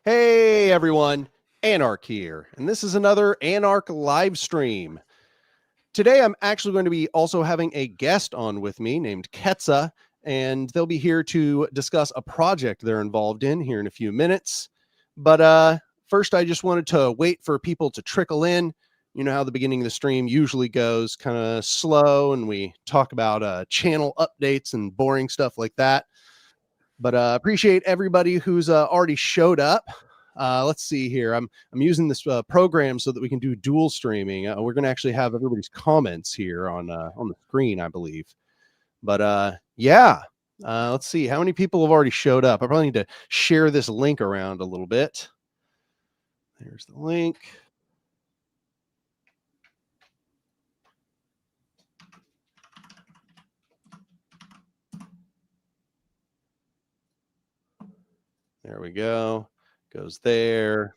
Hey everyone, Anark here, and this is another Anark live stream. Today I'm actually going to be also having a guest on with me named Ketza, and they'll be here to discuss a project they're involved in here in a few minutes. But first I just wanted to wait for people to trickle in. You know how the beginning of the stream usually goes kind of slow, and we talk about channel updates and boring stuff like that. But appreciate everybody who's already showed up. Let's see here. I'm using this program so that we can do dual streaming. We're going to actually have everybody's comments here on the screen, I believe. But yeah, let's see how many people have already showed up. I probably need to share this link around a little bit. There's the link. There we go. Goes there.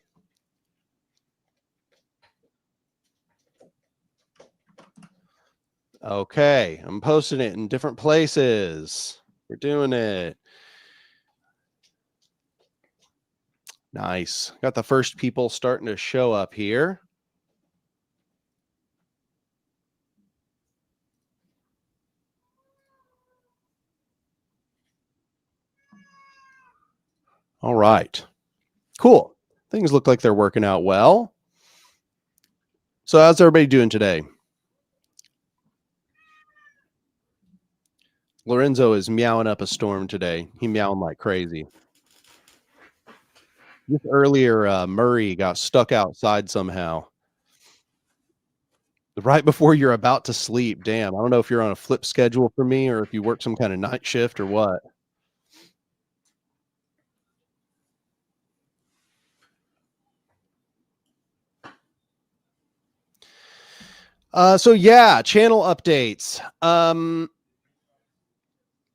Okay, I'm posting it in different places. We're doing it. Nice. Got the first people starting to show up here. All right. Cool. Things look like they're working out well. So how's everybody doing today? Lorenzo is meowing up a storm today. He meowing like crazy. Just earlier, Murray got stuck outside somehow. Right before you're about to sleep. Damn, I don't know if you're on a flip schedule for me or if you work some kind of night shift or what. So yeah, channel updates.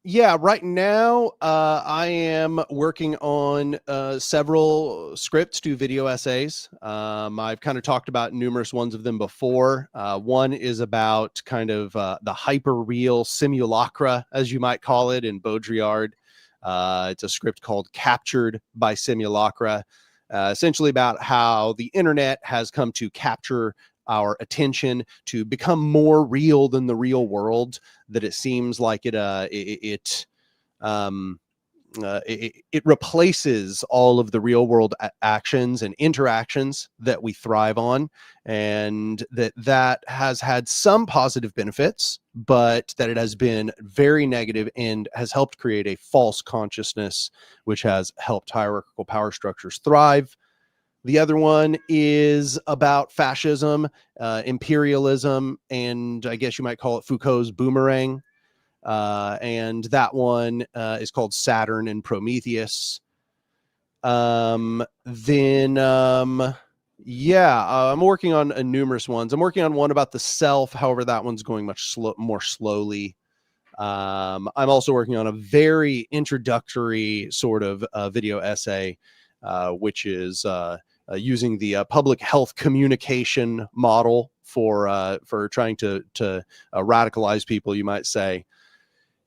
Yeah, right now I am working on several scripts to video essays. I've kind of talked about numerous ones of them before. One is about kind of the hyper-real simulacra, as you might call it, in Baudrillard. It's a script called Captured by Simulacra, essentially about how the internet has come to capture our attention to become more real than the real world, that it seems like it replaces all of the real world actions and interactions that we thrive on, and that has had some positive benefits, but that it has been very negative and has helped create a false consciousness, which has helped hierarchical power structures thrive. The other one is about fascism, imperialism, and I guess you might call it Foucault's boomerang. And that one is called Saturn and Prometheus. Yeah, I'm working on numerous ones. I'm working on one about the self. However, that one's going much more slowly. I'm also working on a very introductory sort of video essay, which is using the public health communication model for trying to radicalize people, you might say.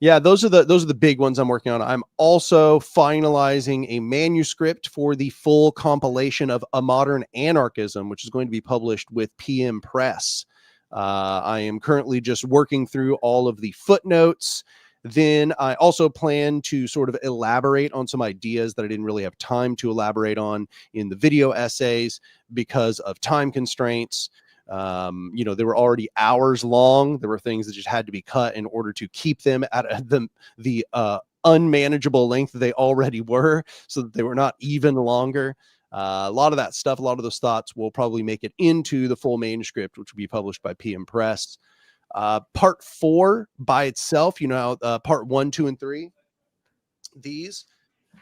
Yeah, those are the big ones I'm working on. I'm also finalizing a manuscript for the full compilation of A Modern Anarchism, which is going to be published with PM Press. I am currently just working through all of the footnotes. Then I also plan to sort of elaborate on some ideas that I didn't really have time to elaborate on in the video essays because of time constraints. You know, they were already hours long. There were things that just had to be cut in order to keep them at the unmanageable length that they already were, so that they were not even longer. A lot of that stuff, a lot of those thoughts will probably make it into the full manuscript, which will be published by PM Press. Part 4 by itself, you know, part 1, 2, and 3, these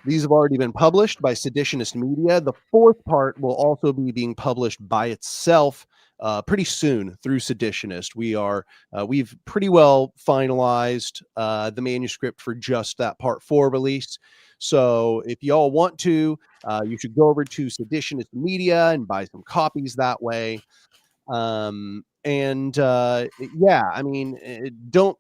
have already been published by Seditionist Media. The 4th part will also be being published by itself pretty soon through Seditionist. We've pretty well finalized the manuscript for just that part 4 release. So if y'all want to, you should go over to Seditionist Media and buy some copies that way. Yeah, I mean,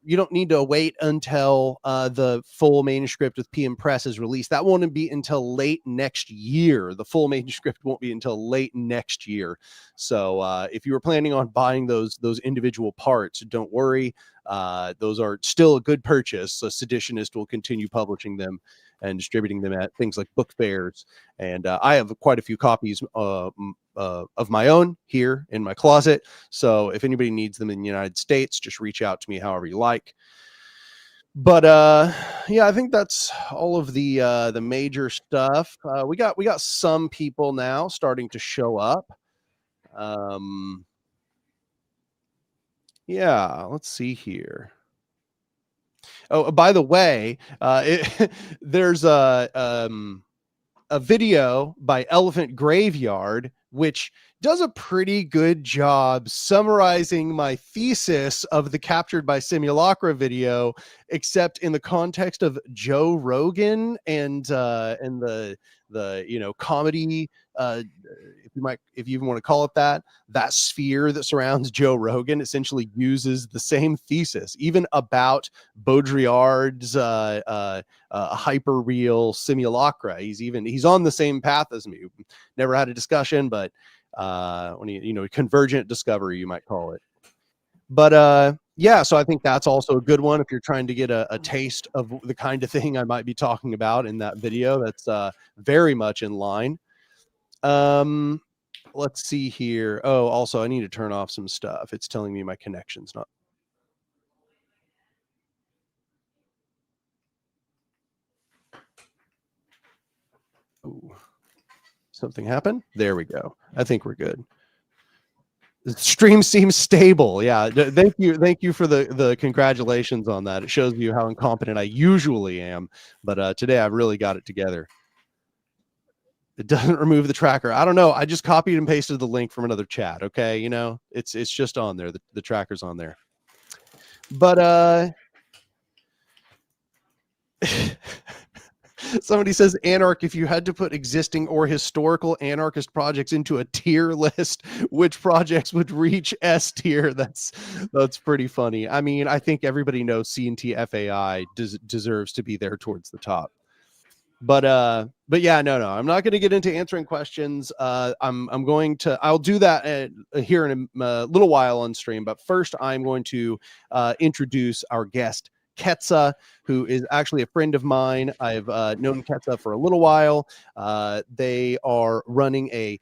you don't need to wait until the full manuscript with PM Press is released. That won't be until late next year. The full manuscript won't be until late next year. So if you were planning on buying those individual parts, don't worry. Those are still a good purchase. A Seditionist will continue publishing them and distributing them at things like book fairs. And I have quite a few copies of my own here in my closet. So if anybody needs them in the United States, just reach out to me however you like. But yeah, I think that's all of the major stuff. We got some people now starting to show up. Yeah, let's see here. Oh, by the way, there's a video by Elephant Graveyard, which does a pretty good job summarizing my thesis of the Captured by Simulacra video, except in the context of Joe Rogan and the comedy, if you even want to call it that sphere that surrounds Joe Rogan essentially uses the same thesis, even about Baudrillard's hyper real simulacra. He's on the same path as me. Never had a discussion, but when convergent discovery, you might call it. But yeah, so I think that's also a good one if you're trying to get a taste of the kind of thing I might be talking about in that video. That's very much in line. Let's see here. Oh, also I need to turn off some stuff. It's telling me my connection's not. Ooh. Something happened. There we go. I think we're good. The stream seems stable. Yeah. Thank you for the congratulations on that. It shows you how incompetent I usually am, but today I've really got it together. It doesn't remove the tracker. I don't know. I just copied and pasted the link from another chat. Okay, it's just on there. The tracker's on there. But somebody says, Anark, if you had to put existing or historical anarchist projects into a tier list, which projects would reach S tier? That's pretty funny. I mean, I think everybody knows C&T FAI deserves to be there towards the top. But yeah, no, I'm not going to get into answering questions. I'll do that here in a little while on stream. But first, I'm going to introduce our guest, Ketza, who is actually a friend of mine. I've known Ketza for a little while. They are running a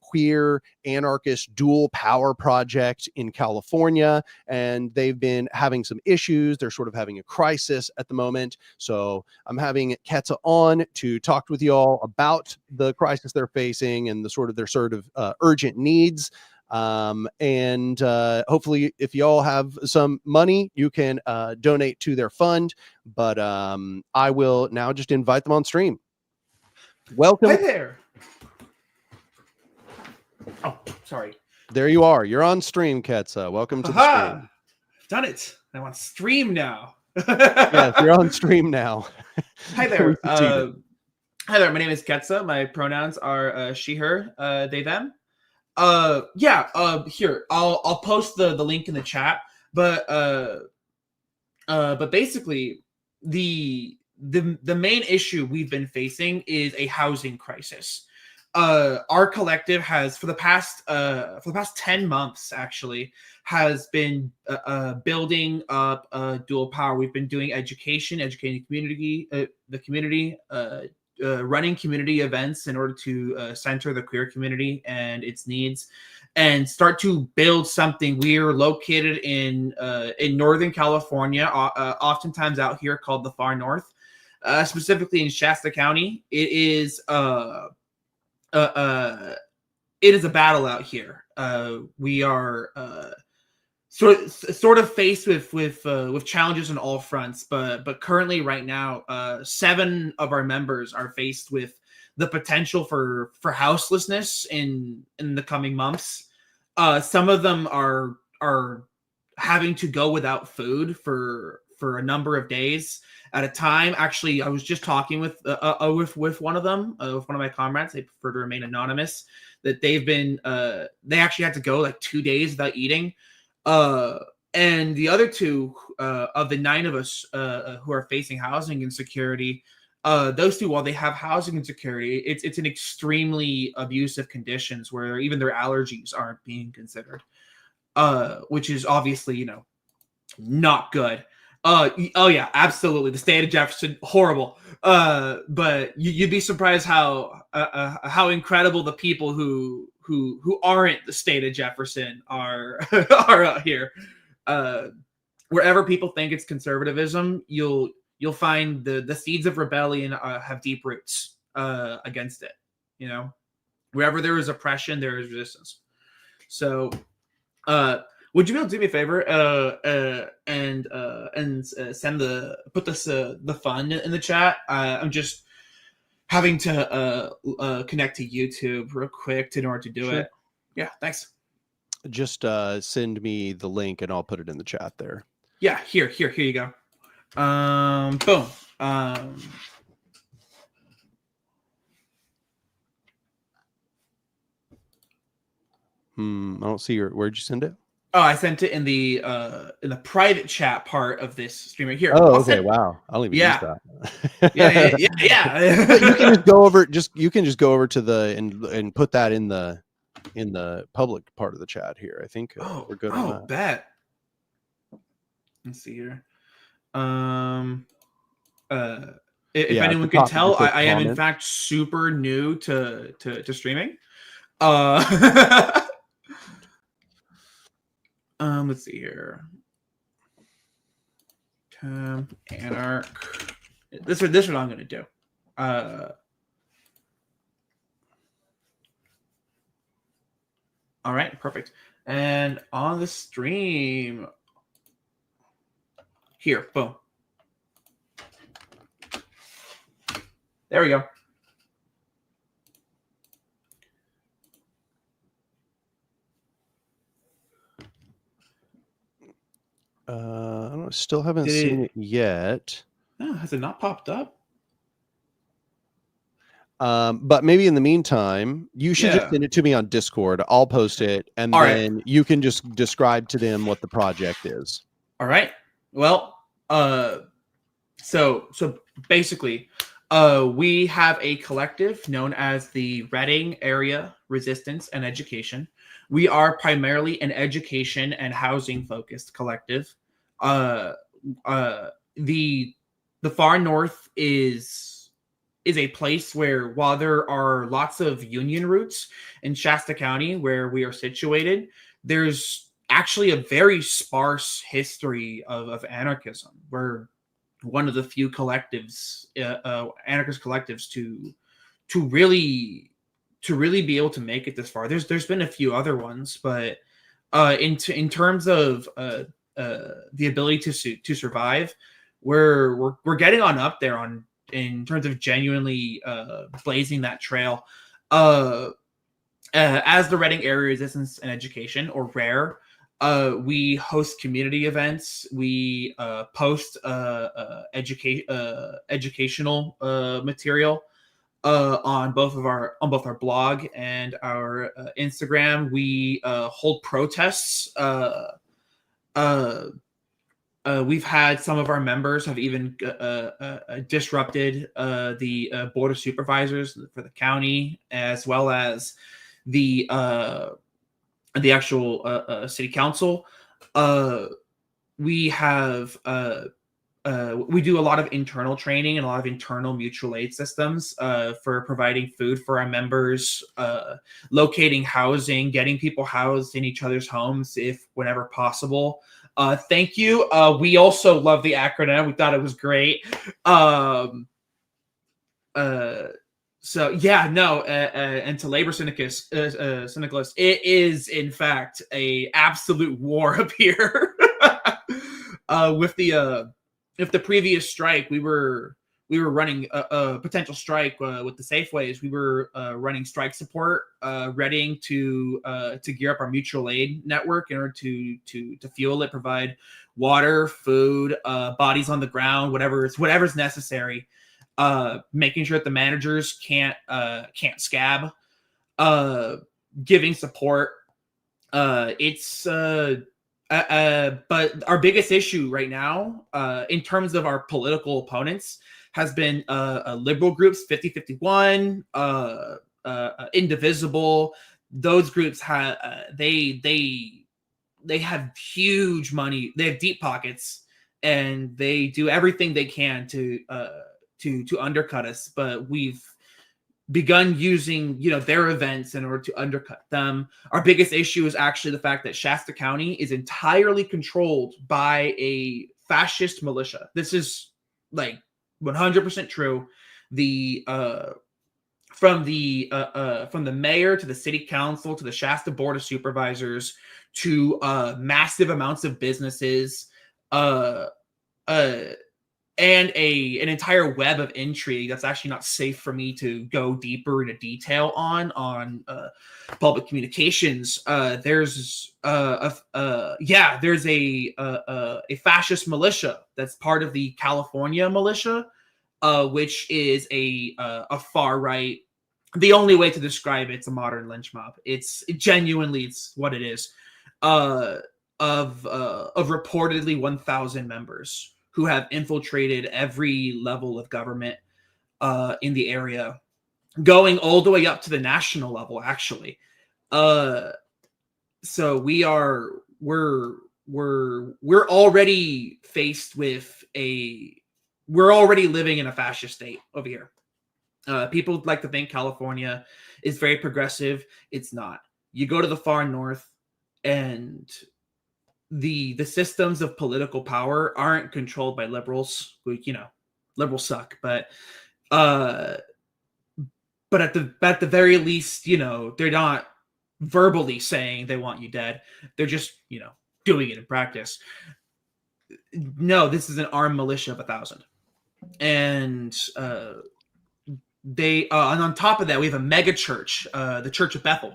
queer anarchist dual power project in California, and they've been having some issues. They're sort of having a crisis at the moment. So I'm having Ketza on to talk with you all about the crisis they're facing and their sort of urgent needs. And hopefully if y'all have some money, you can donate to their fund. But I will now just invite them on stream. Welcome. Hi there. Oh, sorry. There you are. You're on stream, Ketza. Welcome to the stream. I've done it. I want to stream now. Yes, you're on stream now. Hi there. Hi there. My name is Ketza. My pronouns are she, her, they, them. Here I'll post the link in the chat, but basically the main issue we've been facing is a housing crisis. Our collective has for the past 10 months actually has been building up dual power. We've been doing educating the community, running community events in order to center the queer community and its needs, and start to build something. We're located in Northern California, oftentimes out here called the Far North, specifically in Shasta County. It is a battle out here. We are sort of faced with challenges on all fronts, but currently right now 7 of our members are faced with the potential for houselessness in the coming months. Some of them are having to go without food for for a number of days at a time. Actually, I was just talking with one of them, with one of my comrades. They prefer to remain anonymous. That they've been they actually had to go like 2 days without eating. And the other two of the 9 of us who are facing housing insecurity, those two, while they have housing insecurity, it's in extremely abusive conditions where even their allergies aren't being considered, which is obviously, you know, not good. Oh yeah, absolutely. The state of Jefferson, horrible. But you'd be surprised how incredible the people who aren't the state of Jefferson are are out here. Wherever people think it's conservatism, you'll find the seeds of rebellion have deep roots against it. You know, wherever there is oppression, there is resistance. So, would you be able to do me a favor and put the fund in the chat? I'm just having to connect to YouTube real quick in order to do it. Yeah, thanks. Just send me the link and I'll put it in the chat there. Yeah, here you go. Boom. I don't see your. Where'd you send it? Oh, I sent it in the private chat part of this stream right here. Oh, okay. Wow. I'll even use that. yeah. You can just go over. You can just go over to the and put that in the public part of the chat here. I think we're good on that. Bet. Let's see here. If anyone can tell, I am in fact super new to streaming. Let's see here. Anark. This is what I'm gonna do. All right, perfect. And on the stream, here, boom. There we go. I don't know. Still haven't seen it yet. No, has it not popped up? But maybe in the meantime, you should just send it to me on Discord. I'll post it, and then you can just describe to them what the project is. All right. Well, so basically, we have a collective known as the Reading Area Resistance and Education. We are primarily an education and housing focused collective. The far north is a place where, while there are lots of union roots in Shasta County where we are situated, there's actually a very sparse history of anarchism. We're one of the few collectives, anarchist collectives, to really be able to make it this far. There's been a few other ones, but in terms of the ability to survive, we're getting on up there in terms of genuinely blazing that trail. As the Reading Area Resistance and Education, or RARE, we host community events. We post educational material on both our blog and our Instagram. We hold protests. We've had some of our members have even disrupted the board of supervisors for the county, as well as the actual city council. We have we do a lot of internal training and a lot of internal mutual aid systems for providing food for our members, locating housing, getting people housed in each other's homes whenever possible. Thank you. We also love the acronym. We thought it was great. So yeah, no, and to labor syndicalists, it is in fact a absolute war up here. With the previous strike, we were running a potential strike with the Safeways. We were running strike support, readying to gear up our mutual aid network in order to fuel it, provide water, food, bodies on the ground, whatever's necessary. Making sure that the managers can't scab. Giving support. But our biggest issue right now, in terms of our political opponents, has been liberal groups, 5051, Indivisible. Those groups have they have huge money. They have deep pockets, and they do everything they can to undercut us. But we've begun using their events in order to undercut them. Our biggest issue is actually the fact that Shasta County is entirely controlled by a fascist militia. This is like 100% true. The from the mayor to the city council to the Shasta board of supervisors to massive amounts of businesses, and an entire web of intrigue that's actually not safe for me to go deeper into detail on public communications. There's a fascist militia that's part of the California militia, which is a far right. The only way to describe it's a modern lynch mob. It's what it is. Of reportedly 1,000 members who have infiltrated every level of government in the area, going all the way up to the national level, actually. So we're already faced with we're already living in a fascist state over here. People like to think California is very progressive. It's not. You go to the far north, and the systems of political power aren't controlled by liberals. Liberals suck, but at the very least, they're not verbally saying they want you dead. They're just doing it in practice. No, this is an armed militia of 1,000, and and on top of that, we have a mega church, the Church of Bethel,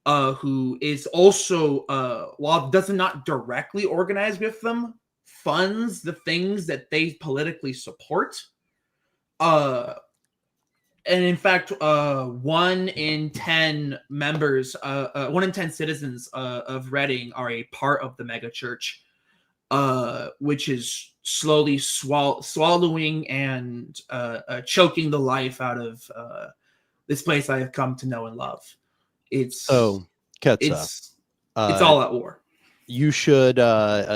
who is also, while does not directly organize with them, funds the things that they politically support. And in fact, 1 in 10 members, 1 in 10 citizens of Reading are a part of the mega church, which is slowly swallowing and choking the life out of this place I have come to know and love. Ketza, it's all at war. You should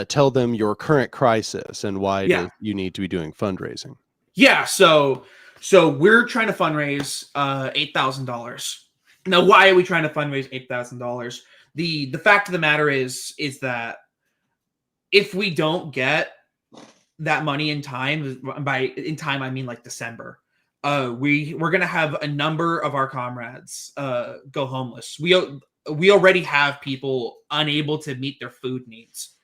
tell them your current crisis and why you need to be doing fundraising. Yeah, so we're trying to fundraise $8,000. Now, why are we trying to fundraise $8,000? The fact of the matter is that if we don't get that money in time, I mean like December, we're gonna have a number of our comrades go homeless. We already have people unable to meet their food needs.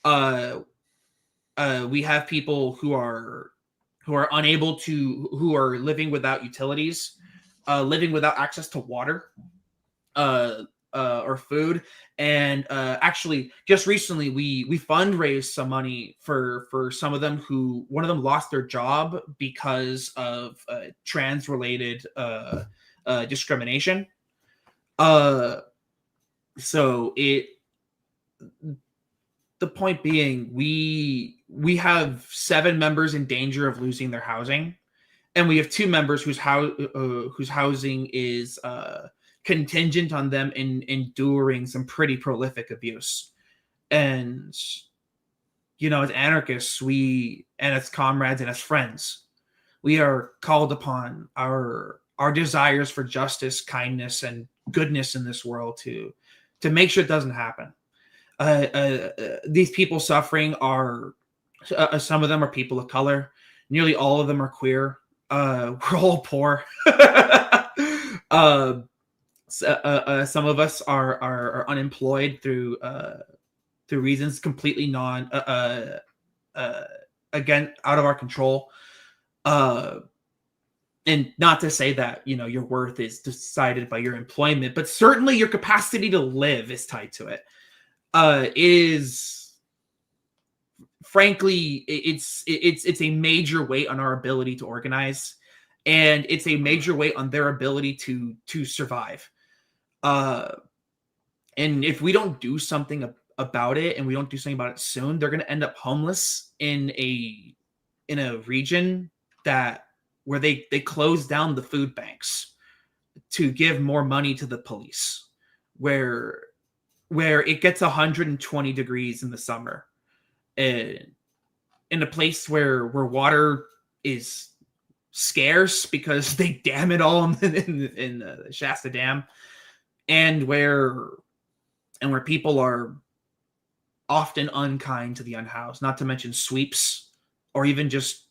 We have people who are unable to, who are living without utilities, living without access to water or food. And actually, just recently, we fundraised some money for some of them who, one of them lost their job because of trans-related discrimination. So the point being, we have 7 members in danger of losing their housing, and we have 2 members whose housing is contingent on them enduring some pretty prolific abuse. And as anarchists, and as comrades and as friends, we are called upon our desires for justice, kindness, and goodness in this world to make sure it doesn't happen. These people suffering are some of them are people of color. Nearly all of them are queer. We're all poor. Some of us are unemployed through reasons completely again, out of our control. And not to say that your worth is decided by your employment, but certainly your capacity to live is tied to it. frankly, it's a major weight on our ability to organize, and it's a major weight on their ability to survive. And if we don't do something about it, and we don't do something about it soon, they're going to end up homeless in a region where they close down the food banks to give more money to the police, where it gets 120 degrees in the summer, in a place where water is scarce because they dam it all in the Shasta Dam, and where people are often unkind to the unhoused, not to mention sweeps or even just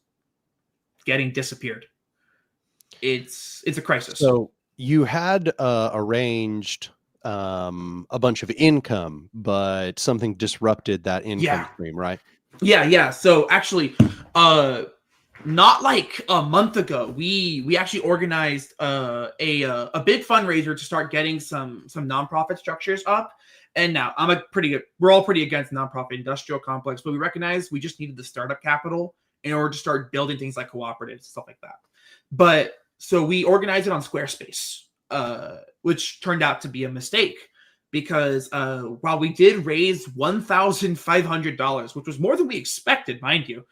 getting disappeared. It's a crisis. So you had arranged a bunch of income, but something disrupted that income stream, right? Yeah. So actually, not like a month ago, we actually organized a big fundraiser to start getting some nonprofit structures up. And now we're all pretty against nonprofit industrial complex, but we recognize we just needed the startup capital in order to start building things like cooperatives, stuff like that. But so we organized it on Squarespace, which turned out to be a mistake, because while we did raise $1,500, which was more than we expected, mind you,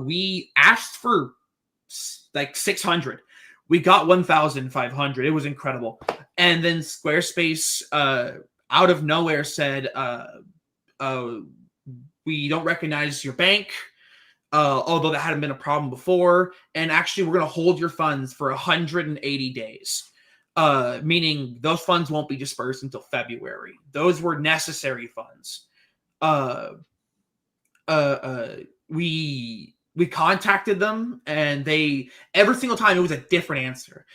we asked for like 600. We got 1,500. It was incredible. And then Squarespace, out of nowhere, said, we don't recognize your bank, although that hadn't been a problem before. And actually, we're going to hold your funds for 180 days, meaning those funds won't be dispersed until February. Those were necessary funds. We contacted them, and every single time it was a different answer.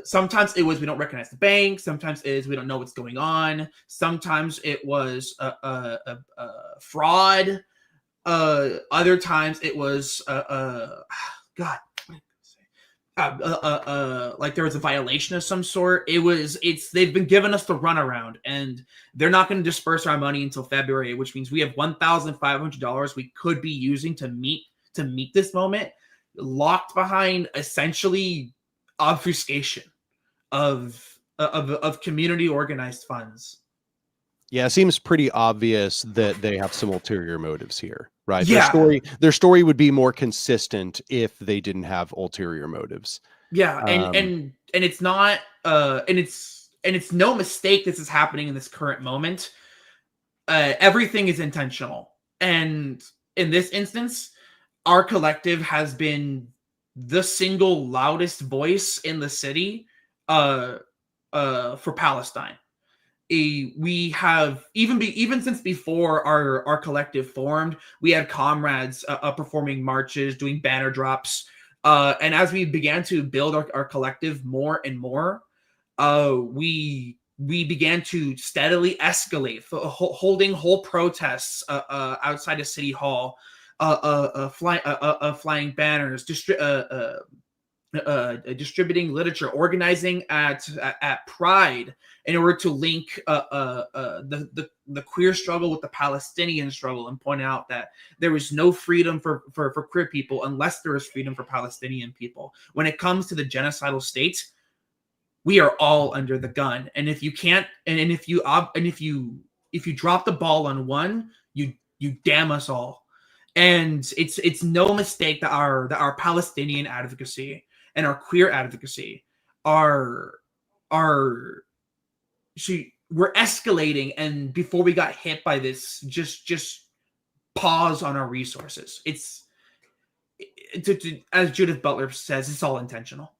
Sometimes it was, we don't recognize the bank. Sometimes it is, we don't know what's going on. Sometimes it was fraud. Other times it was like there was a violation of some sort. They've been giving us the runaround, and they're not going to disperse our money until February, which means we have $1,500 we could be using to meet this moment, locked behind essentially obfuscation of community organized funds. Yeah, it seems pretty obvious that they have some ulterior motives here, right? Yeah. Their story would be more consistent if they didn't have ulterior motives. Yeah, and it's not and it's no mistake this is happening in this current moment. Everything is intentional. And in this instance, our collective has been the single loudest voice in the city for Palestine. We have even since before our collective formed, we had comrades performing marches, doing banner drops, and as we began to build our collective more and more, we began to steadily escalate, holding whole protests outside of City Hall, flying banners, distributing literature, organizing at Pride in order to link the queer struggle with the Palestinian struggle, and point out that there is no freedom for queer people unless there is freedom for Palestinian people. When it comes to the genocidal state, we are all under the gun, and if you can't, and if you drop the ball on one, you damn us all. And it's no mistake that our Palestinian advocacy and our queer advocacy we're escalating, and before we got hit by this, just pause on our resources. It's as Judith Butler says, it's all intentional.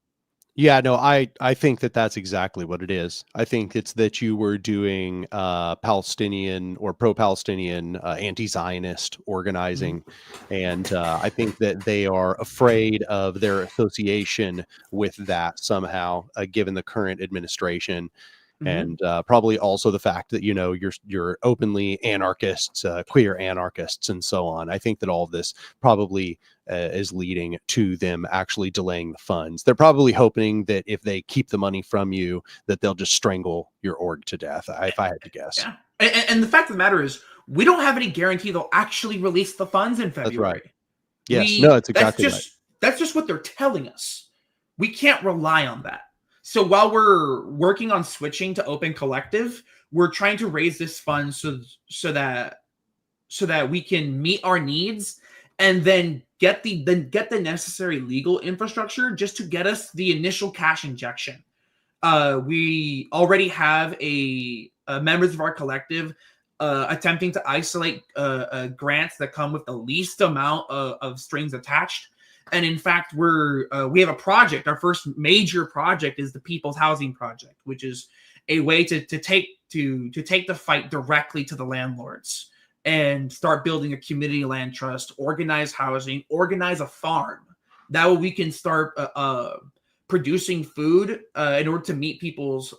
Yeah, no, I think that's exactly what it is. I think it's that you were doing Palestinian or pro-Palestinian anti-Zionist organizing. And I think that they are afraid of their association with that somehow, given the current administration. And probably also the fact that, you're openly anarchists, queer anarchists, and so on. I think that all of this probably is leading to them actually delaying the funds. They're probably hoping that if they keep the money from you, that they'll just strangle your org to death, if I had to guess. Yeah. And the fact of the matter is, we don't have any guarantee they'll actually release the funds in February. That's right. Yes, no, it's exactly that's just what they're telling us. We can't rely on that. So while we're working on switching to Open Collective, we're trying to raise this fund so that we can meet our needs and then get the necessary legal infrastructure just to get us the initial cash injection. We already have members of our collective attempting to isolate grants that come with the least amount of strings attached. And in fact, we have a project. Our first major project is the People's Housing Project, which is a way to take the fight directly to the landlords and start building a community land trust, organize housing, organize a farm. That way we can start producing food in order to meet people's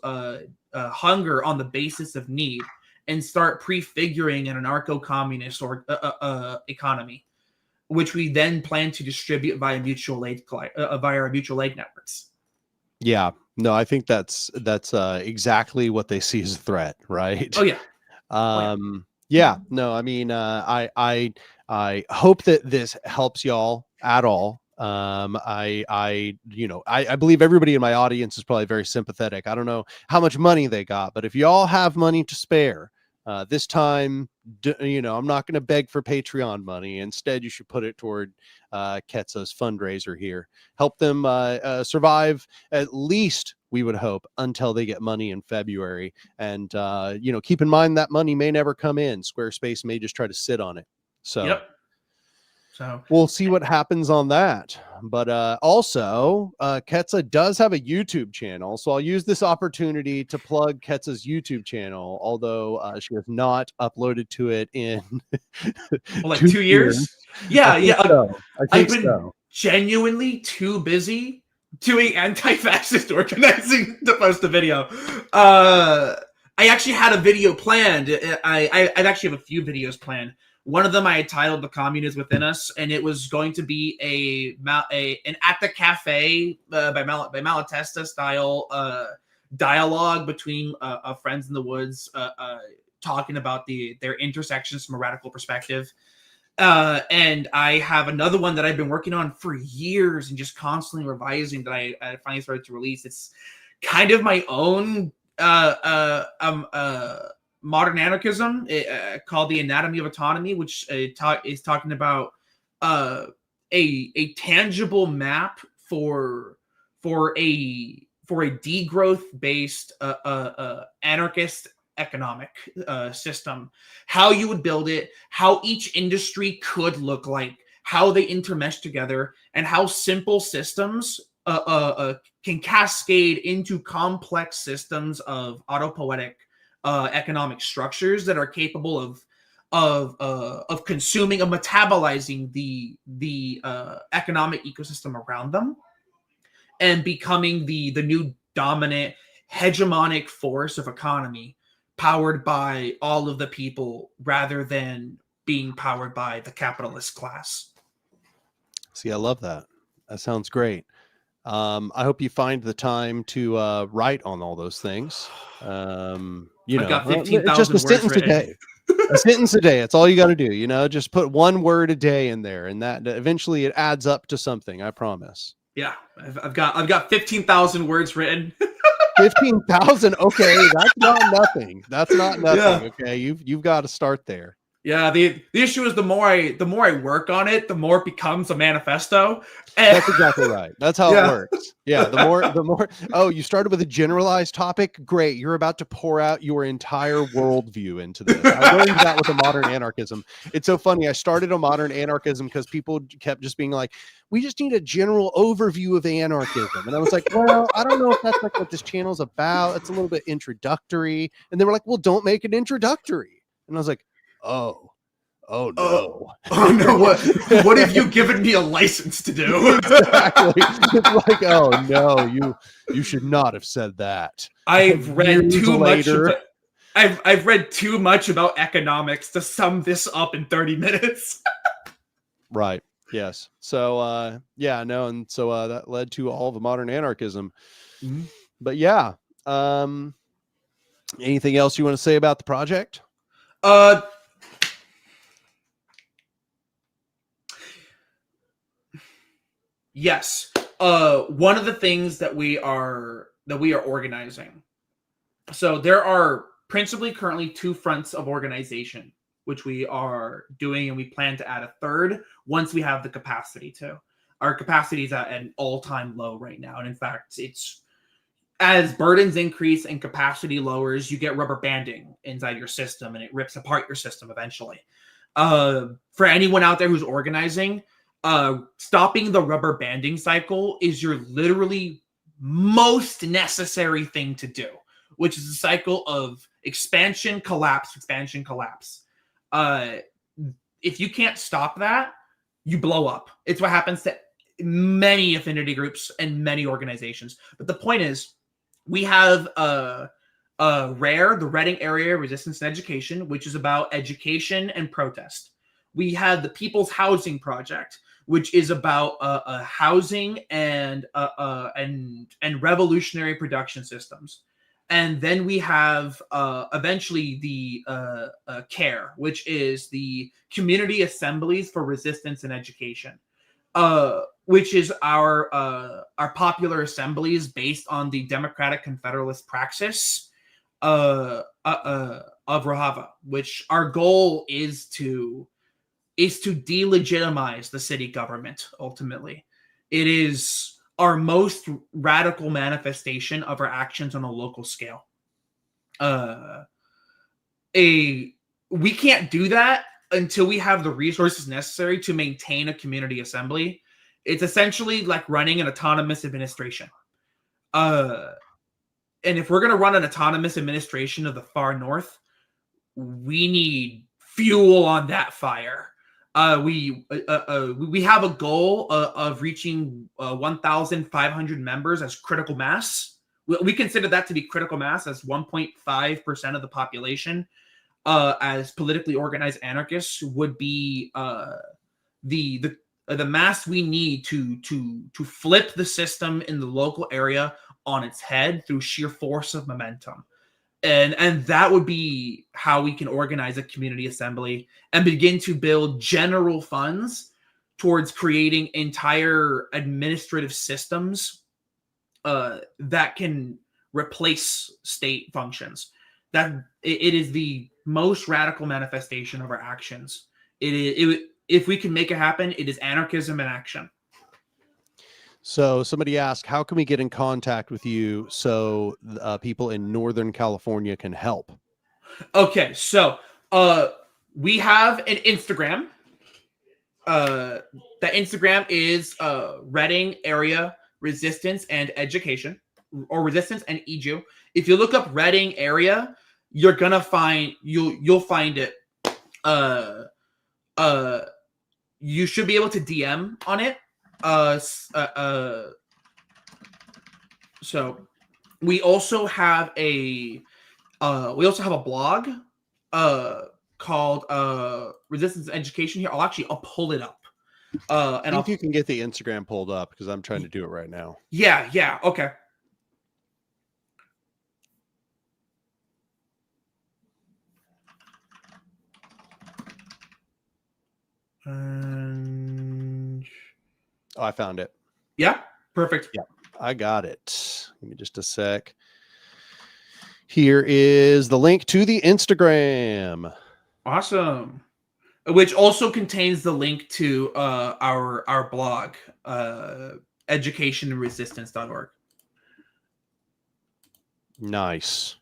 hunger on the basis of need, and start prefiguring an anarcho-communist or economy, which we then plan to distribute via mutual aid networks. Yeah, no, I think that's exactly what they see as a threat, right? Oh yeah. Yeah, no, I mean, I hope that this helps y'all at all. I believe everybody in my audience is probably very sympathetic. I don't know how much money they got, but if y'all have money to spare, this time, I'm not going to beg for Patreon money. Instead, you should put it toward Ketza's fundraiser here. Help them survive, at least, we would hope, until they get money in February. And, keep in mind that money may never come in. Squarespace may just try to sit on it. So. Yep. So we'll see what happens on that. But also, Ketza does have a YouTube channel. So I'll use this opportunity to plug Ketza's YouTube channel, although she has not uploaded to it in like 2 years. Yeah, I've been genuinely too busy doing anti-fascist organizing to post a video. I actually had a video planned. I actually have a few videos planned. One of them I had titled "The Commune is Within Us," and it was going to be an at the cafe by Malatesta style dialogue between friends in the woods, talking about their intersections from a radical perspective. And I have another one that I've been working on for years and just constantly revising that I finally started to release. It's kind of my own modern anarchism, called The Anatomy of Autonomy, which is talking about a tangible map for a degrowth based anarchist economic system, how you would build it, how each industry could look like, how they intermesh together, and how simple systems can cascade into complex systems of autopoietic economic structures that are capable of consuming and metabolizing the economic ecosystem around them, and becoming the new dominant hegemonic force of economy, powered by all of the people rather than being powered by the capitalist class. See, I love that. That sounds great. I hope you find the time to write on all those things. I've got 15,000 just a words sentence written. a day. A sentence a day. That's all you got to do. Just put one word a day in there, and that eventually it adds up to something. I promise. Yeah, I've got 15,000 words written. 15,000. Okay, that's not nothing. That's not nothing. Yeah. Okay, you've got to start there. Yeah, the issue is the more I work on it, the more it becomes a manifesto. And that's exactly right. That's how it works. Yeah, the more. Oh, you started with a generalized topic. Great, you're about to pour out your entire worldview into this. I learned that with the modern anarchism. It's so funny. I started a modern anarchism because people kept just being like, "We just need a general overview of anarchism," and I was like, "Well, I don't know if that's like what this channel's about. It's a little bit introductory." And they were like, "Well, don't make it introductory," and I was like, oh no. Oh no, what have you given me a license to do? Exactly. It's like, oh no, you should not have said that. I've read too much I've read too much about economics to sum this up in 30 minutes. Right. Yes. So and so that led to all the modern anarchism. Mm-hmm. But yeah. Anything else you want to say about the project? Yes. One of the things that we are organizing. So there are principally currently 2 fronts of organization, which we are doing, and we plan to add a third once we have the capacity to. Our capacity is at an all-time low right now, and in fact, it's as burdens increase and capacity lowers, you get rubber banding inside your system, and it rips apart your system eventually. For anyone out there who's organizing, stopping the rubber banding cycle is your literally most necessary thing to do, which is a cycle of expansion, collapse, expansion, collapse. If you can't stop that, you blow up. It's what happens to many affinity groups and many organizations. But the point is, we have RARE, the Reading Area Resistance and Education, which is about education and protest. We have the People's Housing Project, which is about housing and revolutionary production systems. And then we have eventually the CARE, which is the Community Assemblies for Resistance and Education, which is our popular assemblies based on the Democratic Confederalist praxis of Rojava, which our goal is to delegitimize the city government. Ultimately, it is our most radical manifestation of our actions on a local scale. We can't do that until we have the resources necessary to maintain a community assembly. It's essentially like running an autonomous administration. And if we're going to run an autonomous administration of the far north, we need fuel on that fire. We have a goal of reaching 1,500 members as critical mass. We consider that to be critical mass as 1.5% of the population. As politically organized anarchists would be the mass we need to flip the system in the local area on its head through sheer force of momentum. And that would be how we can organize a community assembly and begin to build general funds towards creating entire administrative systems that can replace state functions. That it is the most radical manifestation of our actions. If we can make it happen, it is anarchism in action. So somebody asked, how can we get in contact with you so people in Northern California can help? Okay, so we have an Instagram. The Instagram is Reading Area Resistance and Education, or Resistance and Edu. If you look up Reading Area, you're gonna find you'll find it. You should be able to DM on it. So we also have a blog called Resistance Education. Here, I'll pull it up. And if you can get the Instagram pulled up, because I'm trying to do it right now. Yeah, okay. Oh, I found it. Yeah, perfect. Yeah, I got it. Give me just a sec. Here is the link to the Instagram. Awesome. Which also contains the link to our blog, educationandresistance.org. Nice.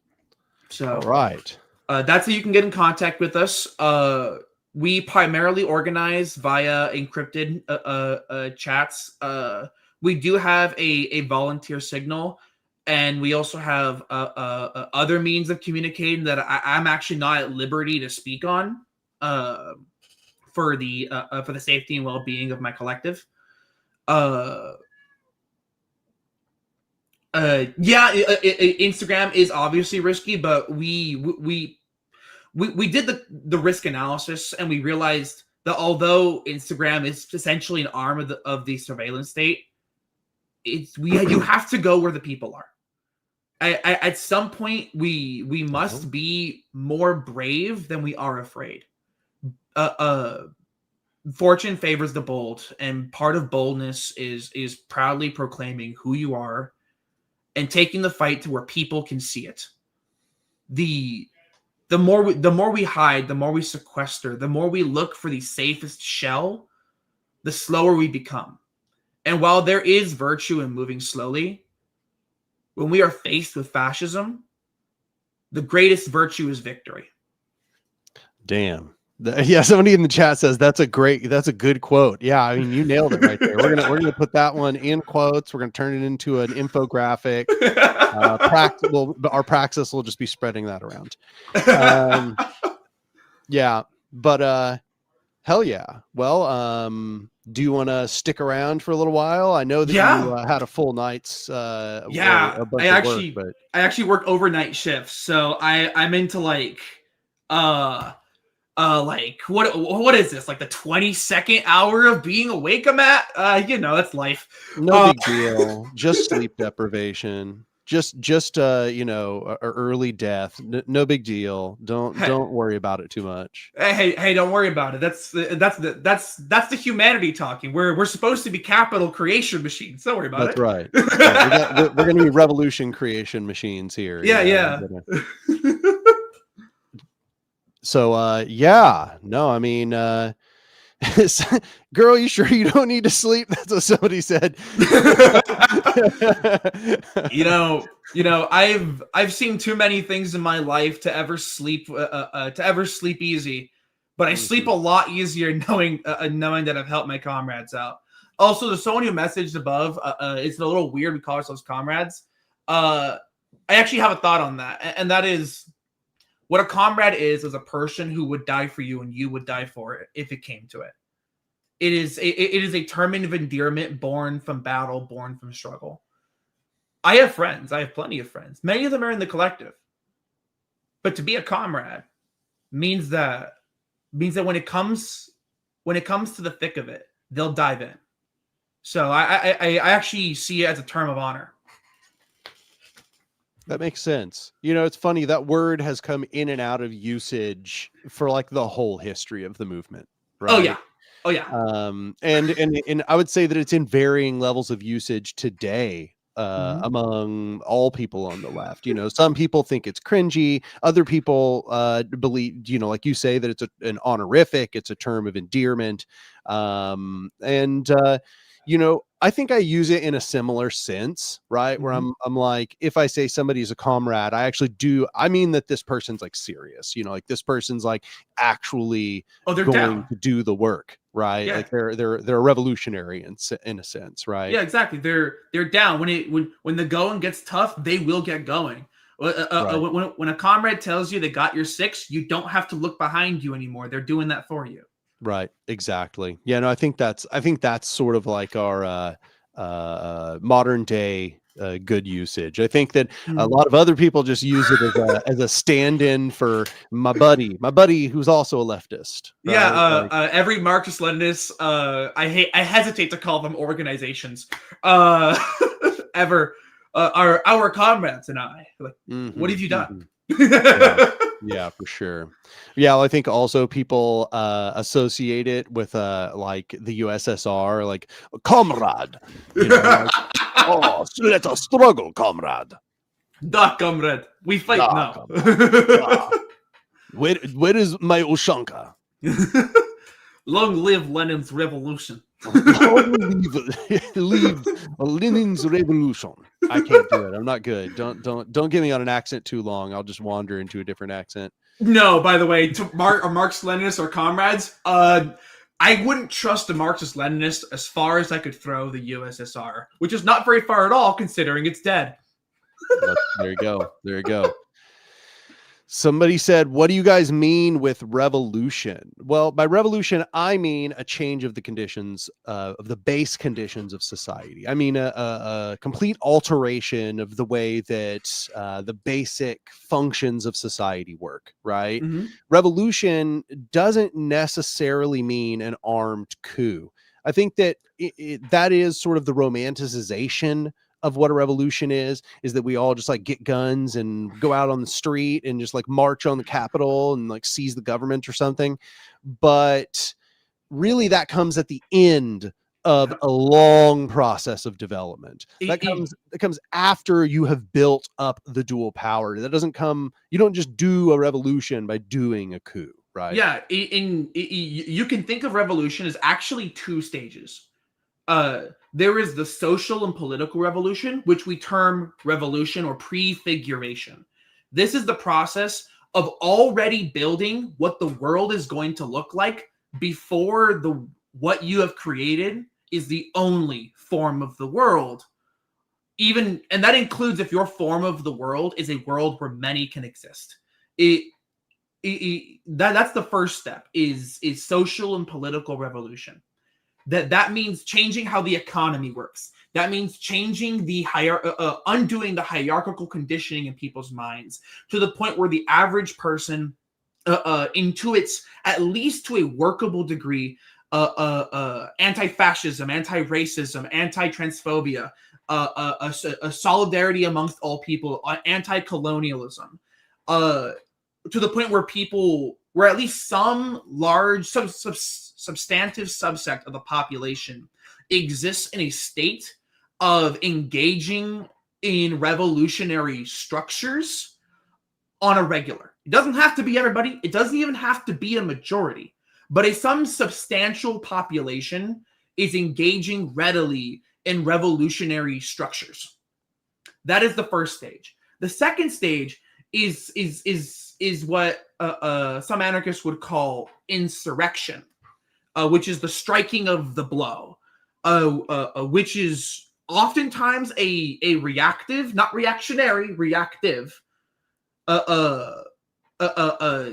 So, all right. That's how you can get in contact with us. We primarily organize via encrypted chats. We do have a volunteer signal, and we also have other means of communicating that I'm actually not at liberty to speak on for the safety and well-being of my collective. Instagram is obviously risky, but we did the risk analysis, and we realized that although Instagram is essentially an arm of the surveillance state, you have to go where the people are. At some point, we must be more brave than we are afraid. fortune favors the bold, and part of boldness is proudly proclaiming who you are and taking the fight to where people can see it. The more we hide, the more we sequester, the more we look for the safest shell, the slower we become. And while there is virtue in moving slowly, when we are faced with fascism, the greatest virtue is victory. Damn. Yeah, somebody in the chat says that's a good quote. Yeah, I mean, you nailed it right there. We're gonna put that one in quotes. We're gonna turn it into an infographic. Our praxis will just be spreading that around. Yeah, but hell yeah. Well, do you want to stick around for a little while? I know that you had a full night's I actually work overnight shifts, so I'm into like what is this, like the 22nd hour of being awake I'm at? It's life. No big deal. Just sleep deprivation. Just early death. No big deal. Don't worry about it too much. Hey, don't worry about it. That's the humanity talking. We're supposed to be capital creation machines. Don't worry about That's it. Right. Yeah, we're gonna be revolution creation machines here. Yeah. So no, I mean, girl, you sure you don't need to sleep? That's what somebody said. I've seen too many things in my life to ever sleep easy, but I sleep a lot easier knowing that I've helped my comrades out. Also, there's someone who messaged above. It's a little weird. We call ourselves comrades. I actually have a thought on that, and that is, what a comrade is a person who would die for you and you would die for it if it came to it. It is a term of endearment born from battle, born from struggle. I have friends. I have plenty of friends. Many of them are in the collective. But to be a comrade means that when it comes to the thick of it, they'll dive in. So I actually see it as a term of honor. That makes sense. It's funny, that word has come in and out of usage for like the whole history of the movement. Right? Oh yeah. And I would say that it's in varying levels of usage today among all people on the left. Some people think it's cringy. Other people believe, like you say, that it's an honorific. It's a term of endearment. I think I use it in a similar sense, right? Where I'm like, if I say somebody's a comrade, I mean that this person's like serious, like this person's like actually going to do the work, right? Yeah. Like they're a revolutionary in a sense, right? Yeah, exactly. They're down when the going gets tough, they will get going. Right. When a comrade tells you they got your six, you don't have to look behind you anymore. They're doing that for you. Right. Exactly. Yeah. No, I think that's sort of like our modern day good usage. I think that a lot of other people just use it as a stand-in for my buddy who's also a leftist. Right? Yeah. Every Marxist Leninist, I hesitate to call them organizations. Our comrades and I. Like, what have you done? Yeah, for sure. Yeah, well, I think also people associate it with like the USSR, like comrade. Oh, so let us struggle, comrade. Da, comrade. We fight now. Where is my Ushanka? Long live Lenin's revolution. Long live Lenin's revolution. I can't do it. I'm not good. Don't get me on an accent too long. I'll just wander into a different accent. No, by the way, to Marxist Leninists or comrades, I wouldn't trust a Marxist Leninist as far as I could throw the USSR, which is not very far at all considering it's dead. There you go. Somebody said, what do you guys mean with revolution? Well, by revolution, I mean a change of the conditions of the base conditions of society. I mean a complete alteration of the way that the basic functions of society work, right? Revolution doesn't necessarily mean an armed coup. I think that that is sort of the romanticization of what a revolution is that we all just like get guns and go out on the street and just like march on the Capitol and like seize the government or something. But really that comes at the end of a long process of development. That comes after you have built up the dual power. That doesn't come, you don't just do a revolution by doing a coup, right? Yeah, you can think of revolution as actually two stages. There is the social and political revolution, which we term revolution or prefiguration. This is the process of already building what the world is going to look like before what you have created is the only form of the world. And that includes if your form of the world is a world where many can exist. That's the first step is social and political revolution. That means changing how the economy works. That means changing the undoing the hierarchical conditioning in people's minds to the point where the average person intuits, at least to a workable degree, anti-fascism, anti-racism, anti-transphobia, a solidarity amongst all people, anti-colonialism, to the point where at least some large, substantive subsect of the population exists in a state of engaging in revolutionary structures on a regular. It doesn't have to be everybody. It doesn't even have to be a majority. But some substantial population is engaging readily in revolutionary structures. That is the first stage. The second stage is what some anarchists would call insurrection, which is the striking of the blow, which is oftentimes a reactive, not reactionary, reactive,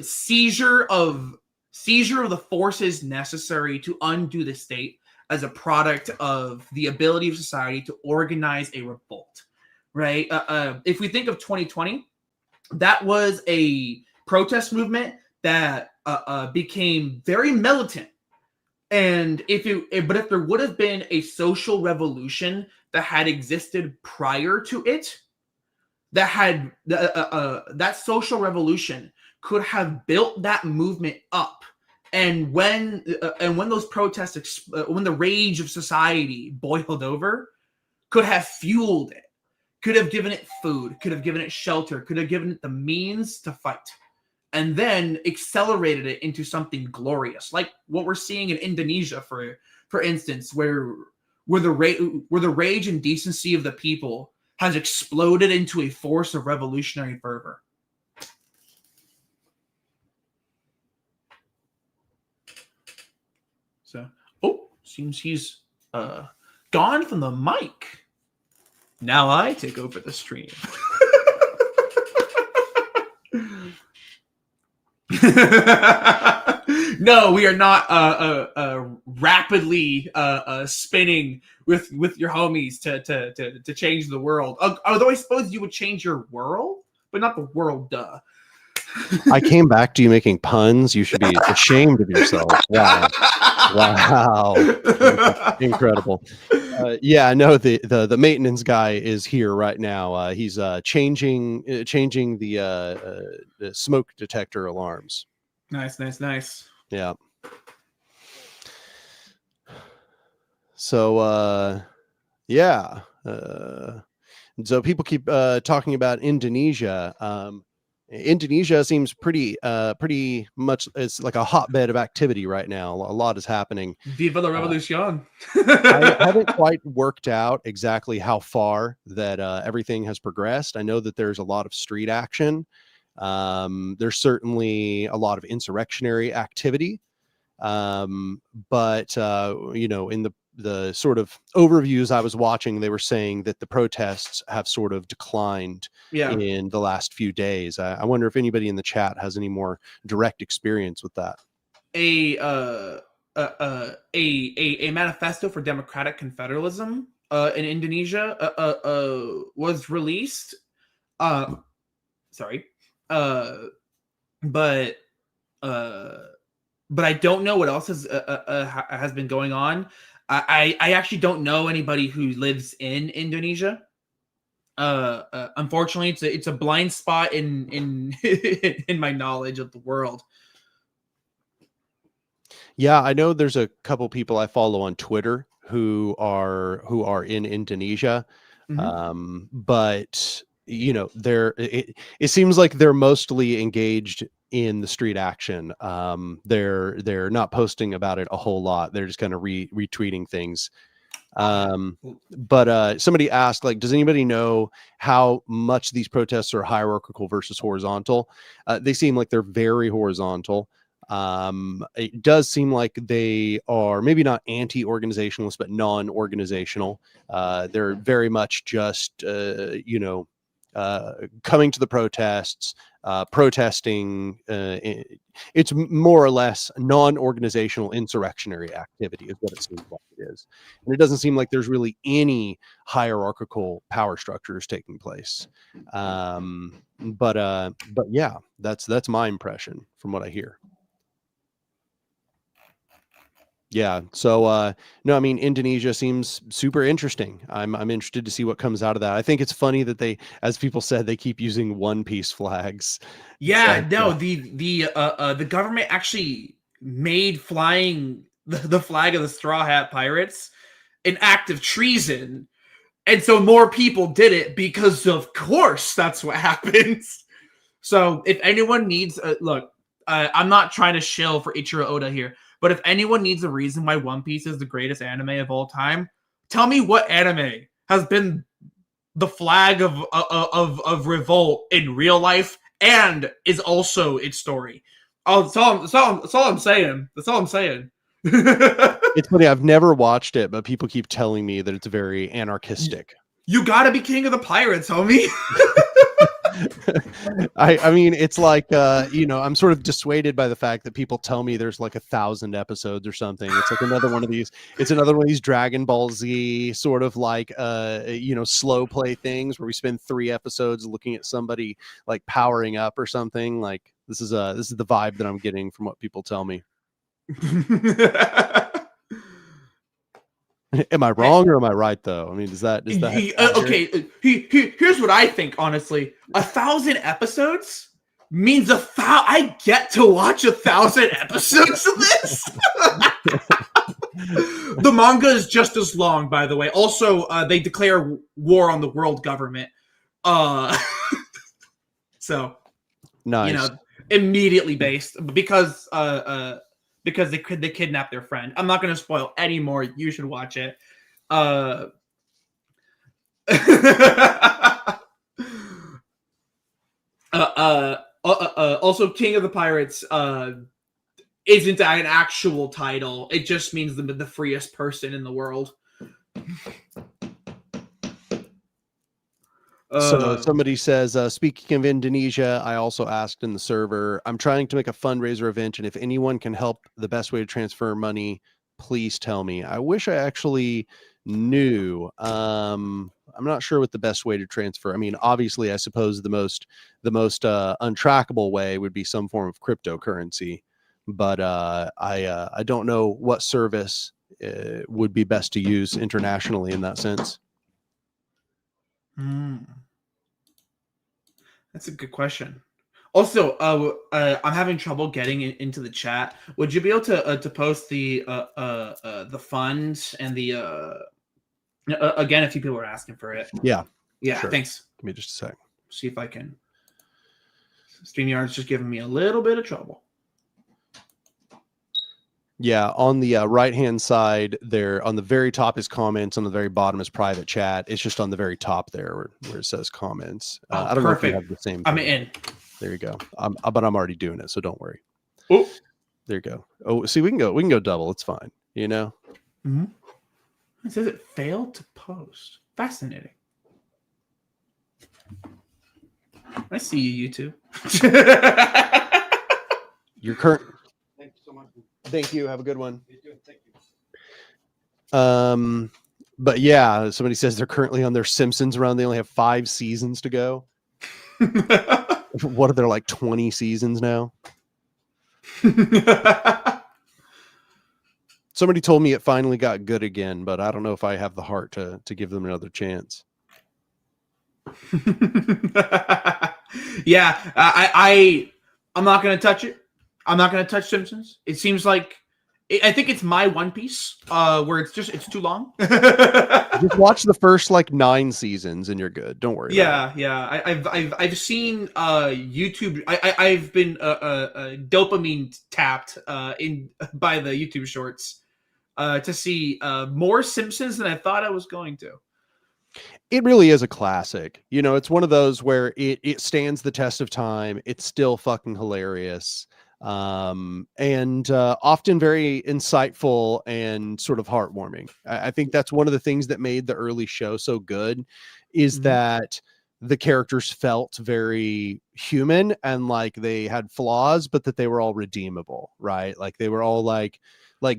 seizure of the forces necessary to undo the state as a product of the ability of society to organize a revolt, right? If we think of 2020, that was a protest movement that became very militant. And if there would have been a social revolution that had existed prior to it, that social revolution could have built that movement up. And when those protests, when the rage of society boiled over, could have fueled it, could have given it food, could have given it shelter, could have given it the means to fight, and then accelerated it into something glorious, like what we're seeing in Indonesia, for instance, where the rage and decency of the people has exploded into a force of revolutionary fervor. So, seems he's gone from the mic. Now I take over the stream. No, we are not rapidly spinning with your homies to change the world. Although I suppose you would change your world, but not the world, duh. I came back to you making puns. You should be ashamed of yourself. Wow. Incredible. Yeah, no, the maintenance guy is here right now. He's changing the smoke detector alarms. Nice. Yeah. So yeah. So people keep talking about Indonesia. Indonesia seems pretty much, it's like a hotbed of activity right now. A lot is happening. Viva la revolution. I haven't quite worked out exactly how far that everything has progressed. I know that there's a lot of street action. There's certainly a lot of insurrectionary activity. But in the sort of overviews I was watching, they were saying that the protests have sort of declined in the last few days. I wonder if anybody in the chat has any more direct experience with that. A manifesto for democratic confederalism in Indonesia was released. But I don't know what else has been going on. I actually don't know anybody who lives in Indonesia. Unfortunately, it's a blind spot in in my knowledge of the world. Yeah, I know there's a couple people I follow on Twitter who are in Indonesia. Mhm. But you know, it seems like they're mostly engaged in the street action. They're not posting about it a whole lot. They're just kind of retweeting things. Um, but somebody asked, like, does anybody know how much these protests are hierarchical versus horizontal? They seem like they're very horizontal. It does seem like they are maybe not anti-organizationalist, but non-organizational. They're very much just, coming to the protests, protesting. It's more or less non-organizational insurrectionary activity is what it seems like it is. And it doesn't seem like there's really any hierarchical power structures taking place. But yeah, that's my impression from what I hear. Yeah. So no, I mean Indonesia seems super interesting. I'm interested to see what comes out of that. I think it's funny that they, as people said, they keep using One Piece flags. It's Yeah, like no, the government actually made flying the flag of the Straw Hat Pirates an act of treason. And so more people did it because, of course, that's what happens. So if anyone needs, look, I'm not trying to shill for Ichiro Oda here, but if anyone needs a reason why One Piece is the greatest anime of all time, tell me what anime has been the flag of revolt in real life and is also its story. Oh, that's all I'm saying. That's all I'm saying. it's funny. I've never watched it, but people keep telling me that it's very anarchistic. You gotta be king of the pirates, homie. I mean, it's like, I'm sort of dissuaded by the fact that people tell me there's like 1,000 episodes or something. It's like another one of these, it's another one of these Dragon Ball Z sort of like, slow play things where we spend 3 episodes looking at somebody like powering up or something. Like this is the vibe that I'm getting from what people tell me. Am I wrong or am I right though? I mean, is that Okay? Here's what I think. Honestly, 1,000 episodes means I get to watch 1,000 episodes of this. The manga is just as long, by the way. Also, they declare war on the world government. So nice? Immediately based because they kidnapped their friend. I'm not going to spoil any more. You should watch it. Also, King of the Pirates isn't an actual title. It just means the freest person in the world. So somebody says, speaking of Indonesia, I also asked in the server, I'm trying to make a fundraiser event, and if anyone can help, the best way to transfer money, please tell me. I wish I actually knew. I'm not sure what the best way to transfer. I mean, obviously, I suppose the most untrackable way would be some form of cryptocurrency, but I don't know what service would be best to use internationally in that sense. That's a good question. Also, I'm having trouble getting into the chat. Would you be able to post the funds and the again? A few people are asking for it. Yeah. Sure. Thanks. Give me just a sec. See if I can. StreamYard's just giving me a little bit of trouble. Yeah, on the right-hand side there, on the very top is comments, on the very bottom is private chat. It's just on the very top there where it says comments. I don't know if you have the same thing. I'm in. There you go. But I'm already doing it, so don't worry. Oh, there you go. Oh, see, we can go double. It's fine. Mm-hmm. It says it failed to post. Fascinating. I see you, YouTube. Your current. Thank you so much. Thank you. Have a good one. Thank you. But yeah, somebody says they're currently on their Simpsons run. They only have 5 seasons to go. What are there, like 20 seasons now? Somebody told me it finally got good again, but I don't know if I have the heart to give them another chance. Yeah, I'm not going to touch it. I'm not going to touch Simpsons. It seems like I think it's my One Piece, where it's too long. Just watch the first like 9 seasons and you're good. Don't worry about it. Yeah. I've seen YouTube. I've been dopamine tapped in by the YouTube shorts to see more Simpsons than I thought I was going to. It really is a classic. You know, it's one of those where it stands the test of time. It's still fucking hilarious. And often very insightful and sort of heartwarming. I think that's one of the things that made the early show so good is Mhm. that the characters felt very human and like they had flaws, but that they were all redeemable, right? Like they were all like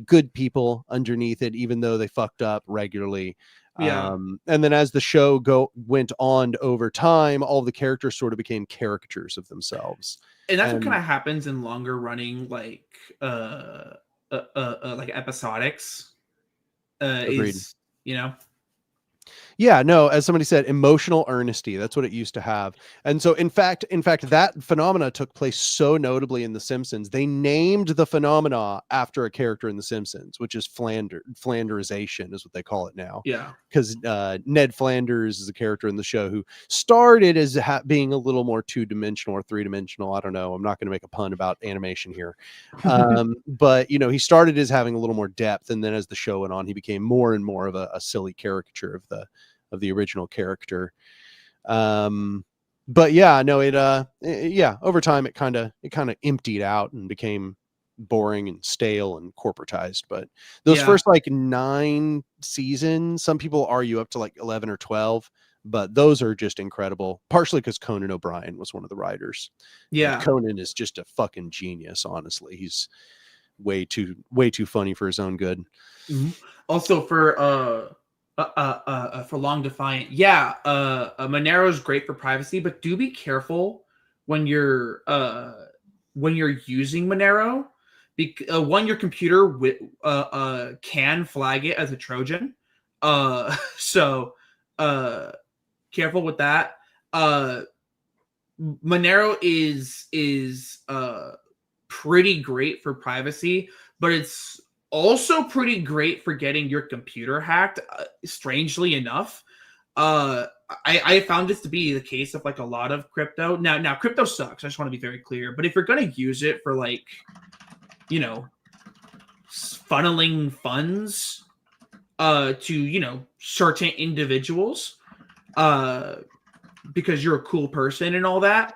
good people underneath it, even though they fucked up regularly. Yeah. And then as the show went on over time, all the characters sort of became caricatures of themselves. And that's what kind And of happens in longer running like episodics agreed. is, you know. Yeah, no, as somebody said, emotional earnesty. That's what it used to have. And so in fact, that phenomena took place so notably in The Simpsons. They named the phenomena after a character in The Simpsons, which is Flanderization is what they call it now. Yeah. Because Ned Flanders is a character in the show who started as being a little more 2-dimensional or 3-dimensional. I don't know. I'm not going to make a pun about animation here. But, you know, he started as having a little more depth. And then as the show went on, he became more and more of a silly caricature of the original character. But yeah, no, yeah, over time it kind of emptied out and became boring and stale and corporatized. But those Yeah. first like 9 seasons, some people argue up to like 11 or 12, but those are just incredible, partially because Conan O'Brien was one of the writers. And Yeah. Conan is just a fucking genius, honestly. He's way too funny for his own good. Mhm. Also for Long Defiant, yeah, Monero is great for privacy, but do be careful when you're using Monero. One, your computer can flag it as a Trojan, so uh, careful with that. Uh, Monero is pretty great for privacy, but it's also pretty great for getting your computer hacked. Strangely enough, uh, I found this to be the case of like a lot of crypto. Now crypto sucks. I just want to be very clear. But if you're gonna use it for like, you know, funneling funds, to certain individuals, uh, because you're a cool person and all that,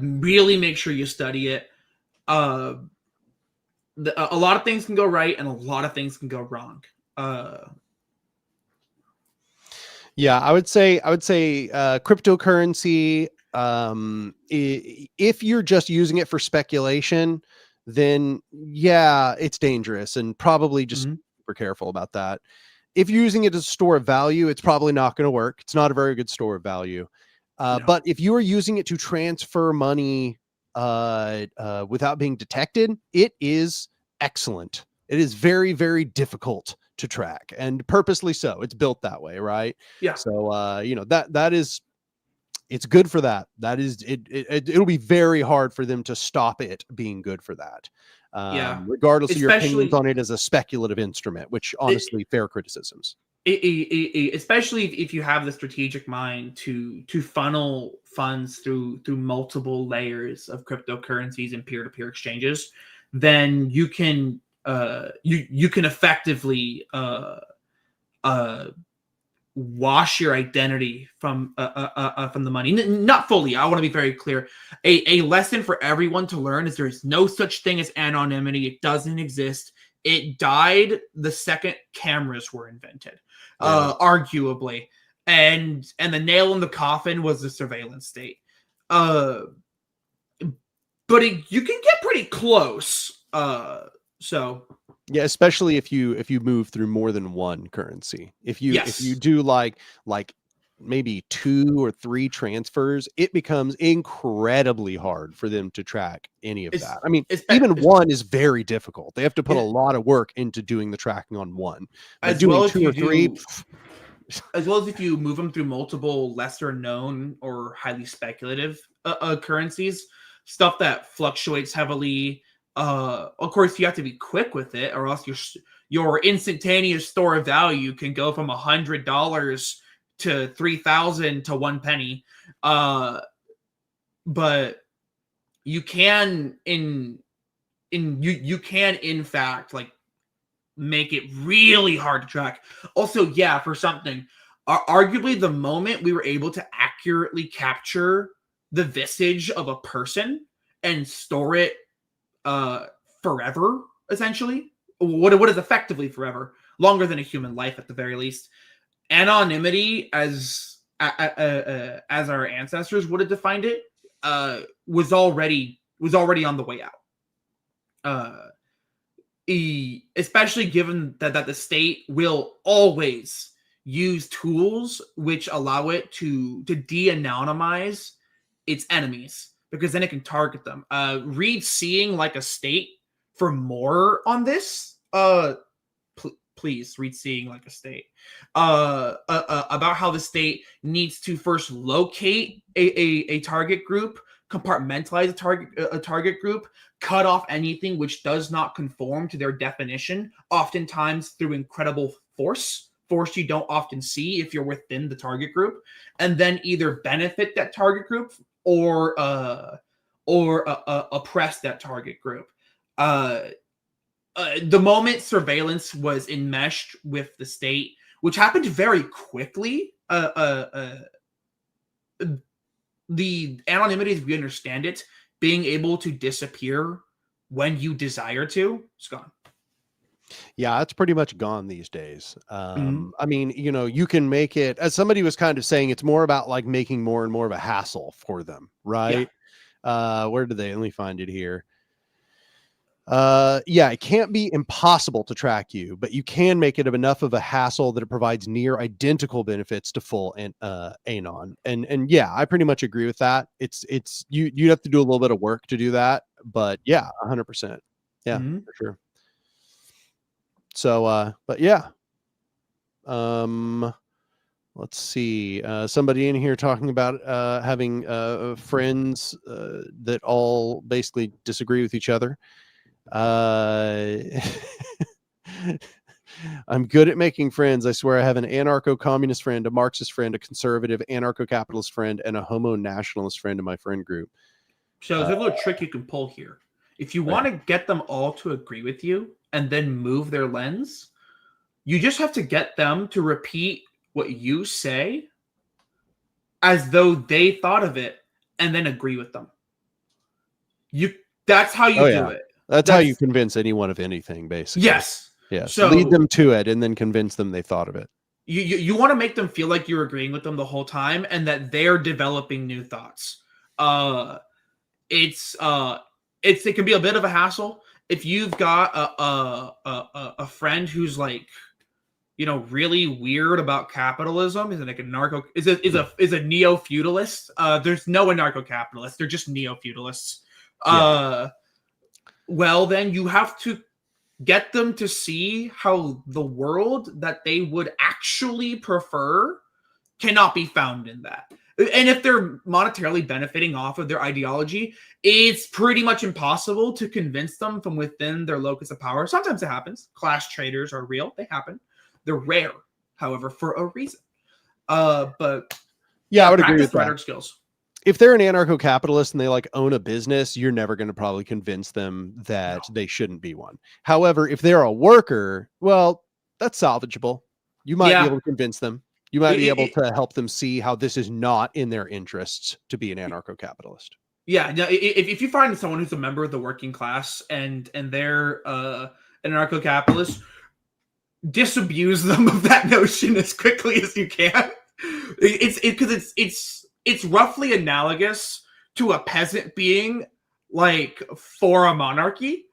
really make sure you study it. Uh, a lot of things can go right and a lot of things can go wrong. Yeah, I would say cryptocurrency, if you're just using it for speculation, then yeah, it's dangerous and probably just Mhm. super careful about that. If you're using it as a store of value, it's probably not going to work. It's not a very good store of value. No. But if you are using it to transfer money without being detected, it is excellent. It is very, very difficult to track, and purposely so. It's built that way, right? Yeah. So you know, that is, it's good for that. That is it'll be very hard for them to stop it being good for that. Yeah. Regardless of your opinions Especially on it as a speculative instrument, which it, honestly, fair criticisms. especially if you have the strategic mind to funnel funds through multiple layers of cryptocurrencies and peer-to-peer exchanges, then you can you can effectively uh wash your identity from the money. Not fully. I want to be very clear. A lesson for everyone to learn is there is no such thing as anonymity. It doesn't exist. It died the second cameras were invented, Yeah. arguably, and the nail in the coffin was the surveillance state. Uh, but you can get pretty close. So Yeah, especially if you move through more than one currency. If you yes. do like maybe 2 or 3 transfers, it becomes incredibly hard for them to track any of It's, that. I mean, it's, even one is very difficult. They have to put a it's lot of work into doing the tracking on one. But as well doing if 2 you or 3, do as well as if you move them through multiple lesser known or highly speculative currencies, stuff that fluctuates heavily, Of course, you have to be quick with it, or else your instantaneous store of value can go from $100 to 3,000 to 1 penny. But you can you can in fact like make it really hard to track. Also, yeah, for something, arguably the moment we were able to accurately capture the visage of a person and store it forever, essentially, what is effectively forever, longer than a human life at the very least. Anonymity, as our ancestors would have defined it, was already on the way out. Especially given that the state will always use tools which allow it to de-anonymize its enemies, because then it can target them. Read Seeing Like a State for more on this. Please read Seeing Like a State. About how the state needs to first locate a target group, compartmentalize a target group, cut off anything which does not conform to their definition, oftentimes through incredible force you don't often see if you're within the target group, and then either benefit that target group or oppress that target group. The moment surveillance was enmeshed with the state, which happened very quickly, the anonymity as we understand it, being able to disappear when you desire to, it's gone. Yeah, it's pretty much gone these days. Mhm. I mean, you can make it, as somebody was kind of saying, it's more about like making more and more of a hassle for them, right? Where did they? Let me find it here. Yeah, it can't be impossible to track you, but you can make it of enough of a hassle that it provides near identical benefits to full and anon. And yeah, I pretty much agree with that. It's you have to do a little bit of work to do that, but yeah, 100%. Yeah, for sure. So but yeah. Let's see. Somebody in here talking about having friends that all basically disagree with each other. I'm good at making friends. I swear I have an anarcho-communist friend, a Marxist friend, a conservative anarcho-capitalist friend, and a homo-nationalist friend in my friend group. So there's a little trick you can pull here. If you want to get them all to agree with you and then move their lens, you just have to get them to repeat what you say as though they thought of it and then agree with them. That's how you do it. That's how you convince anyone of anything, basically. Yes. Yes. So lead them to it and then convince them they thought of it. You want to make them feel like you're agreeing with them the whole time and that they're developing new thoughts. It can be a bit of a hassle if you've got a friend who's like, really weird about capitalism. Is like is a neo-feudalist. There's no anarcho-capitalists. They're just neo-feudalists. Well, then you have to get them to see how the world that they would actually prefer cannot be found in that. And if they're monetarily benefiting off of their ideology, it's pretty much impossible to convince them from within their locus of power. Sometimes it happens. Class traders are real. They happen. They're rare, however, for a reason. But yeah, I would agree with that. Skills. If they're an anarcho-capitalist and they like own a business, you're never going to probably convince them that they shouldn't be one. However, if they're a worker, well, that's salvageable. You might be able to convince them. You might be able to help them see how this is not in their interests to be an anarcho-capitalist. Yeah. Now, if you find someone who's a member of the working class and they're an anarcho-capitalist, disabuse them of that notion as quickly as you can. It's roughly analogous to a peasant being like for a monarchy.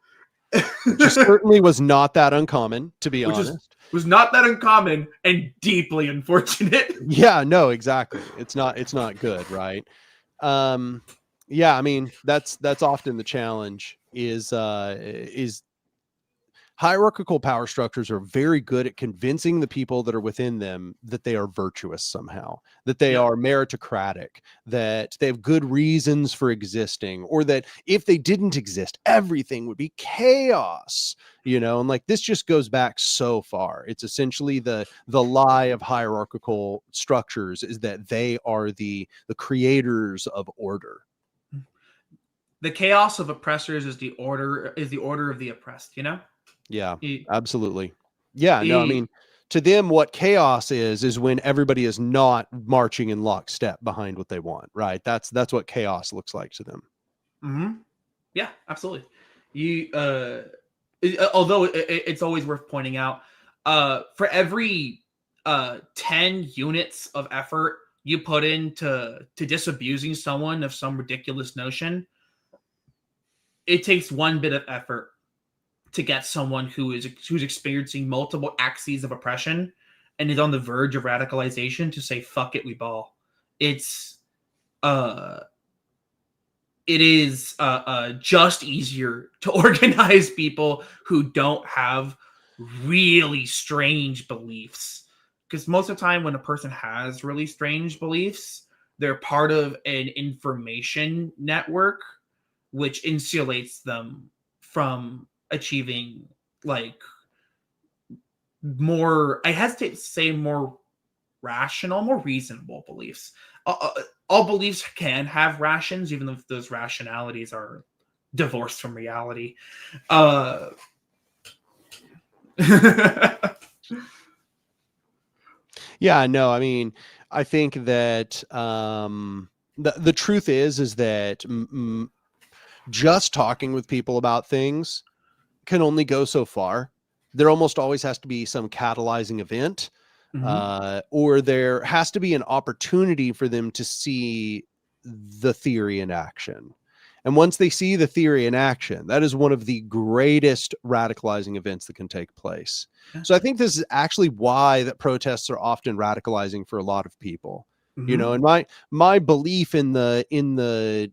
Which certainly was not that uncommon, to be honest. Was not that uncommon and deeply unfortunate. Yeah, no, exactly. It's not good, right? Yeah, I mean, that's often the challenge is hierarchical power structures are very good at convincing the people that are within them that they are virtuous somehow, that they Yep. are meritocratic, that they have good reasons for existing, or that if they didn't exist, everything would be chaos, and like this just goes back so far. It's essentially the lie of hierarchical structures is that they are the creators of order. The chaos of oppressors is the order of the oppressed, Yeah, It- absolutely. Yeah, no, I it- mean, to them, what chaos is when everybody is not marching in lockstep behind what they want, right? That's what chaos looks like to them. mhm. Yeah, absolutely. You although it's always worth pointing out, for every 10 units of effort you put into disabusing someone of some ridiculous notion, it takes one bit of effort to get someone who's experiencing multiple axes of oppression and is on the verge of radicalization to say fuck it, we ball. It's uh it is just easier to organize people who don't have really strange beliefs, because most of the time when a person has really strange beliefs, they're part of an information network which insulates them from achieving, like, more, I hesitate to say more rational, more reasonable beliefs. All beliefs can have rations, even if those rationalities are divorced from reality. Uh, Yeah, no, I mean, I think that the truth is that just talking with people about things can only go so far. There almost always has to be some catalyzing event, Mhm. or there has to be an opportunity for them to see the theory in action. And once they see the theory in action, that is one of the greatest radicalizing events that can take place. So I think this is actually why that protests are often radicalizing for a lot of people. Mhm. And my belief in the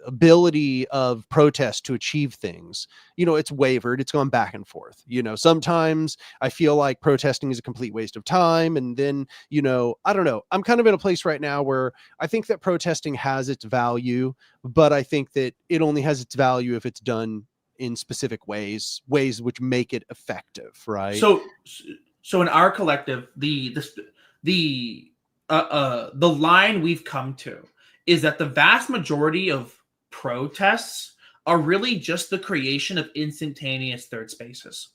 ability of protest to achieve things, it's wavered, it's gone back and forth. Sometimes I feel like protesting is a complete waste of time, and then I don't know, I'm kind of in a place right now where I think that protesting has its value, but I think that it only has its value if it's done in specific ways which make it effective, right? So, so in our collective, the line we've come to is that the vast majority of protests are really just the creation of instantaneous third spaces.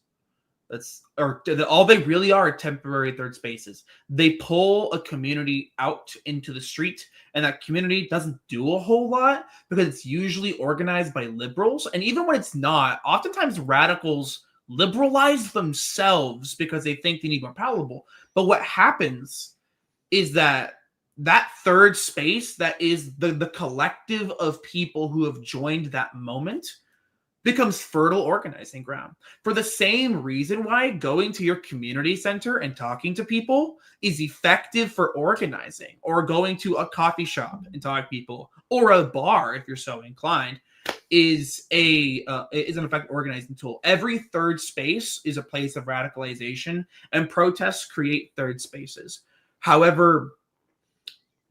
All they really are temporary third spaces. They pull a community out into the street, and that community doesn't do a whole lot because it's usually organized by liberals. And even when it's not, oftentimes radicals liberalize themselves because they think they need more palatable. But what happens is that third space, that is the collective of people who have joined that moment, becomes fertile organizing ground. For the same reason why going to your community center and talking to people is effective for organizing, or going to a coffee shop and talk to people, or a bar if you're so inclined, is an effective organizing tool. Every third space is a place of radicalization, and protests create third spaces. However,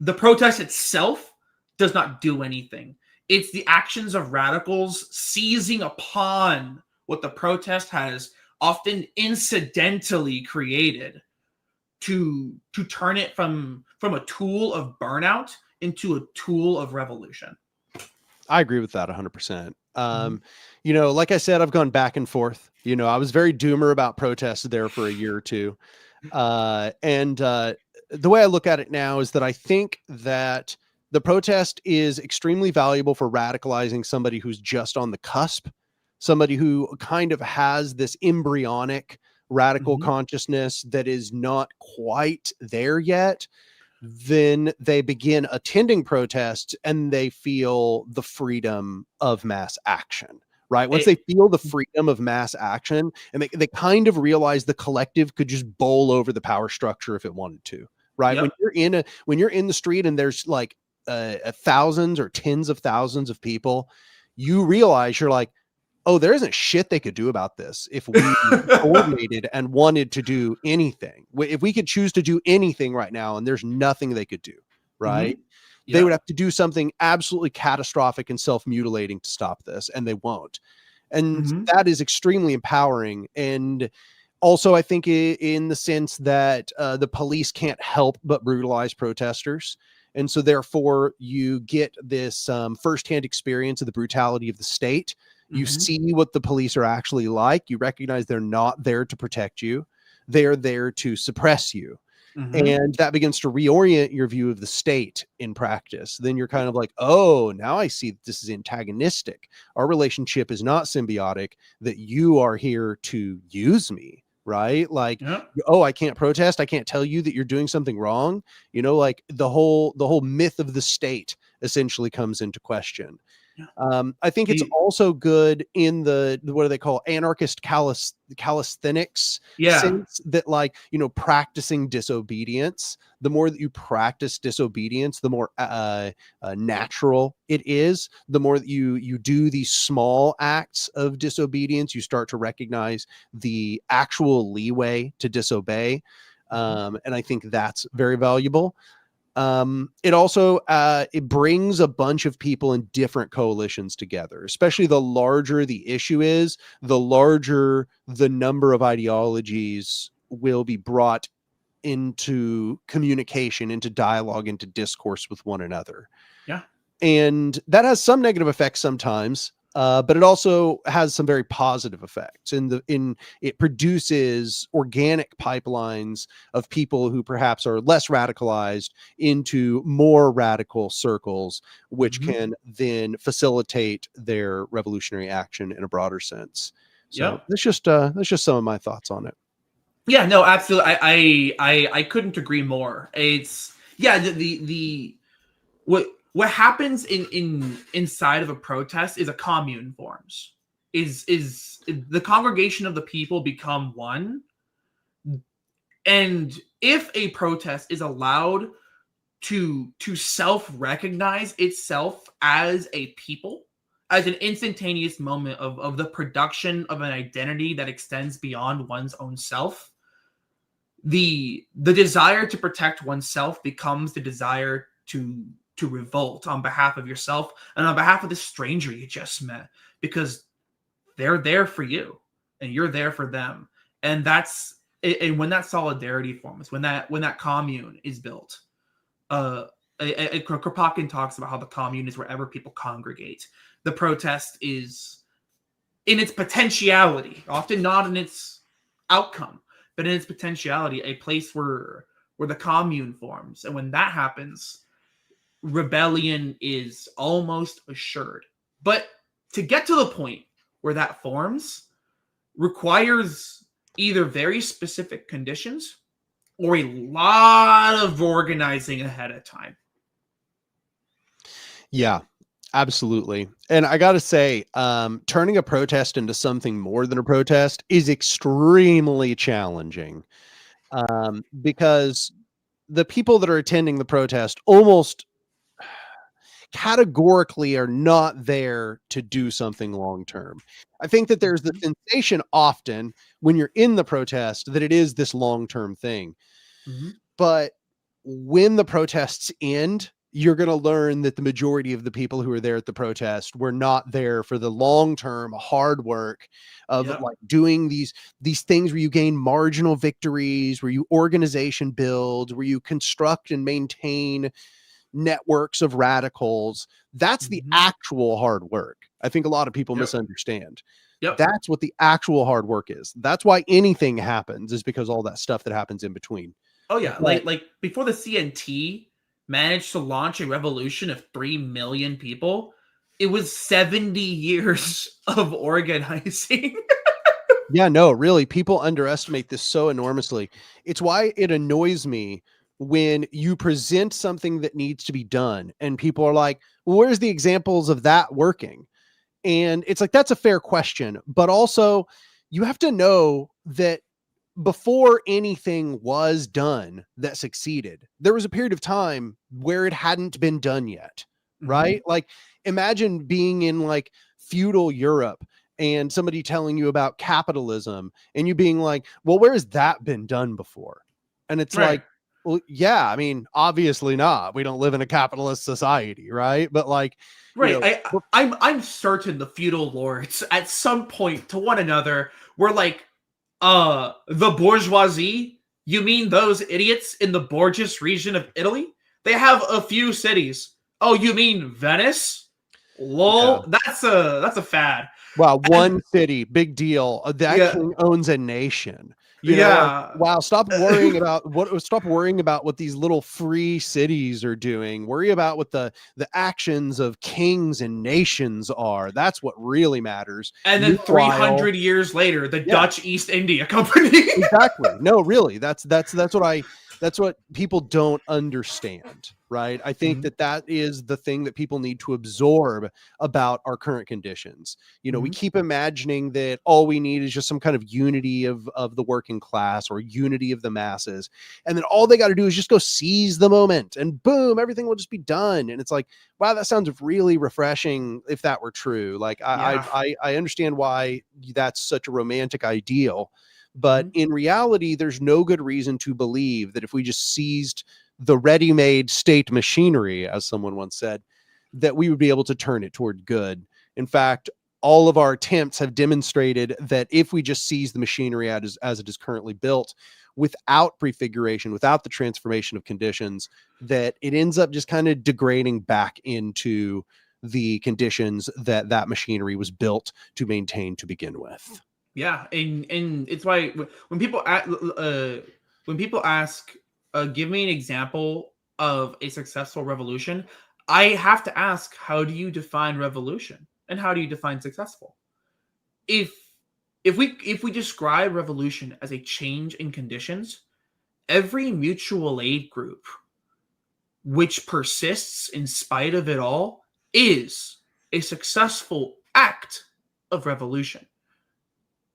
the protest itself does not do anything. It's the actions of radicals seizing upon what the protest has often incidentally created to turn it from a tool of burnout into a tool of revolution. I agree with that 100%. Mhm. Like I said, I've gone back and forth. I was very doomer about protests there for a year or two. And the way I look at it now is that I think that the protest is extremely valuable for radicalizing somebody who's just on the cusp, somebody who kind of has this embryonic radical Mhm. consciousness that is not quite there yet. Then they begin attending protests and they feel the freedom of mass action. Right. Once they It, feel the freedom of mass action, and they kind of realize the collective could just bowl over the power structure if it wanted to. Right. yep. When you're in the street and there's like thousands or tens of thousands of people, you realize you're like, oh, there isn't shit they could do about this if we coordinated and wanted to do anything. If we could choose to do anything right now and there's nothing they could do, right? Mhm. They would Yep. have to do something absolutely catastrophic and self-mutilating to stop this, and they won't. And Mhm. that is extremely empowering. And also, I think in the sense that the police can't help but brutalize protesters. And so therefore you get this firsthand experience of the brutality of the state. You Mhm. see what the police are actually like. You recognize they're not there to protect you. They're there to suppress you. Mhm. And that begins to reorient your view of the state in practice. Then you're kind of like, oh, now I see this is antagonistic. Our relationship is not symbiotic, that you are here to use me, right? Like, Yep. oh, I can't protest. I can't tell you that you're doing something wrong. Like the whole myth of the state essentially comes into question. Yeah. I think it's The also good in the what do they call anarchist calisthenics Yeah. sense that, like, practicing disobedience. The more that you practice disobedience, the more natural it is. The more that you do these small acts of disobedience, you start to recognize the actual leeway to disobey. Mhm. And I think that's very valuable. It also it brings a bunch of people in different coalitions together. Especially the larger the issue is, the larger the number of ideologies will be brought into communication, into dialogue, into discourse with one another. Yeah. And that has some negative effects sometimes, but it also has some very positive effects. In it produces organic pipelines of people who perhaps are less radicalized into more radical circles, which Mhm. can then facilitate their revolutionary action in a broader sense. So Yep. that's just some of my thoughts on it. Yeah, no, absolutely. I couldn't agree more. It's yeah, the what happens inside of a protest is a commune forms. Is the congregation of the people become one, and if a protest is allowed to self-recognize itself as a people, as an instantaneous moment of the production of an identity that extends beyond one's own self, the desire to protect oneself becomes the desire to revolt on behalf of yourself and on behalf of the stranger you just met, because they're there for you and you're there for them. And that's and when that solidarity forms, when that commune is built, uh Kropotkin talks about how the commune is wherever people congregate. The protest is in its potentiality, often not in its outcome, but in its potentiality, a place where the commune forms. And when that happens, rebellion is almost assured. But to get to the point where that forms requires either very specific conditions or a lot of organizing ahead of time. Yeah, absolutely. And I got to say, turning a protest into something more than a protest is extremely challenging, because the people that are attending the protest almost categorically are not there to do something long term. I think that there's the Mhm. sensation often when you're in the protest that it is this long term thing. Mhm. But when the protests end, you're going to learn that the majority of the people who are there at the protest were not there for the long-term hard work of, Yep. like, doing these things where you gain marginal victories, where you organization build, where you construct and maintain networks of radicals. That's the Mhm. actual hard work. I think a lot of people Yep. misunderstand. Yep. That's what the actual hard work is. That's why anything happens, is because all that stuff that happens in between. Oh yeah, But like before the CNT managed to launch a revolution of 3 million people, it was 70 years of organizing. yeah, no, really, people underestimate this so enormously. It's why it annoys me when you present something that needs to be done and people are like, well, where's the examples of that working? And it's like, that's a fair question. But also, you have to know that before anything was done that succeeded, there was a period of time where it hadn't been done yet, right? Mhm. Like, imagine being in, like, feudal Europe and somebody telling you about capitalism and you being like, well, where has that been done before? And it's Right. like, well, yeah, I mean, obviously not. We don't live in a capitalist society, right? But like, you Right. know, I'm certain the feudal lords at some point to one another were like, the bourgeoisie? You mean those idiots in the Borges region of Italy? They have a few cities. Oh, you mean Venice? yeah. Lol. That's a fad. Wow, And one city, big deal. That yeah, king owns a nation. You know, like, yeah. wow, stop worrying about what these little free cities are doing. Worry about what the actions of kings and nations are. That's what really matters. And then Meanwhile, 300 years later, the yeah, Dutch East India Company. exactly. No, really. That's what people don't understand, right? I think Mhm, that is the thing that people need to absorb about our current conditions. You know, we mhm. keep imagining that all we need is just some kind of unity of the working class or unity of the masses. And then all they got to do is just go seize the moment and boom, everything will just be done. And it's like, wow, that sounds really refreshing if that were true. Like Yeah. I understand why that's such a romantic ideal, but Mhm. in reality, there's no good reason to believe that if we just seized the ready-made state machinery, as someone once said, that we would be able to turn it toward good. In fact, all of our attempts have demonstrated that if we just seize the machinery as it is currently built, without prefiguration, without the transformation of conditions, that it ends up just kind of degrading back into the conditions that machinery was built to maintain to begin with. Yeah, and it's why when people ask, give me an example of a successful revolution, I have to ask, how do you define revolution and how do you define successful? If if we describe revolution as a change in conditions, every mutual aid group which persists in spite of it all is a successful act of revolution.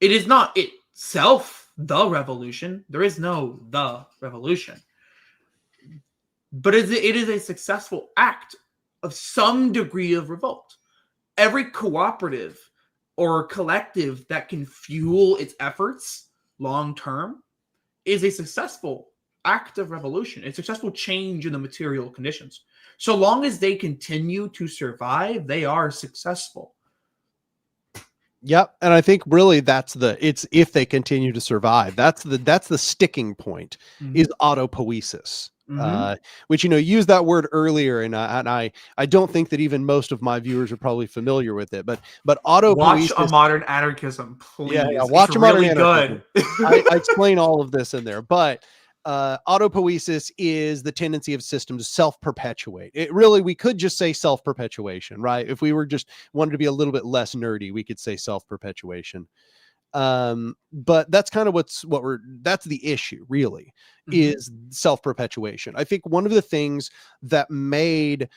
It is not itself the revolution. There is no the revolution. But it is a successful act of some degree of revolt. Every cooperative or collective that can fuel its efforts long term is a successful act of revolution, a successful change in the material conditions. So long as they continue to survive, they are successful. Yep, and I think really it's if they continue to survive. That's the sticking point is Mm-hmm. autopoiesis. Mm-hmm. Which you used that word earlier, and I don't think that even most of my viewers are probably familiar with it, but Watch a autopoiesis. modern anarchism, Yeah, please. It's watch a modern really good. anarchism. I explain all of this in there, but autopoiesis is the tendency of systems to self-perpetuate. It really, we could just say self-perpetuation, right? If we were just wanted to be a little bit less nerdy, we could say self-perpetuation. But that's kind of that's the issue really, Mm-hmm. is self-perpetuation. I think one of the things that made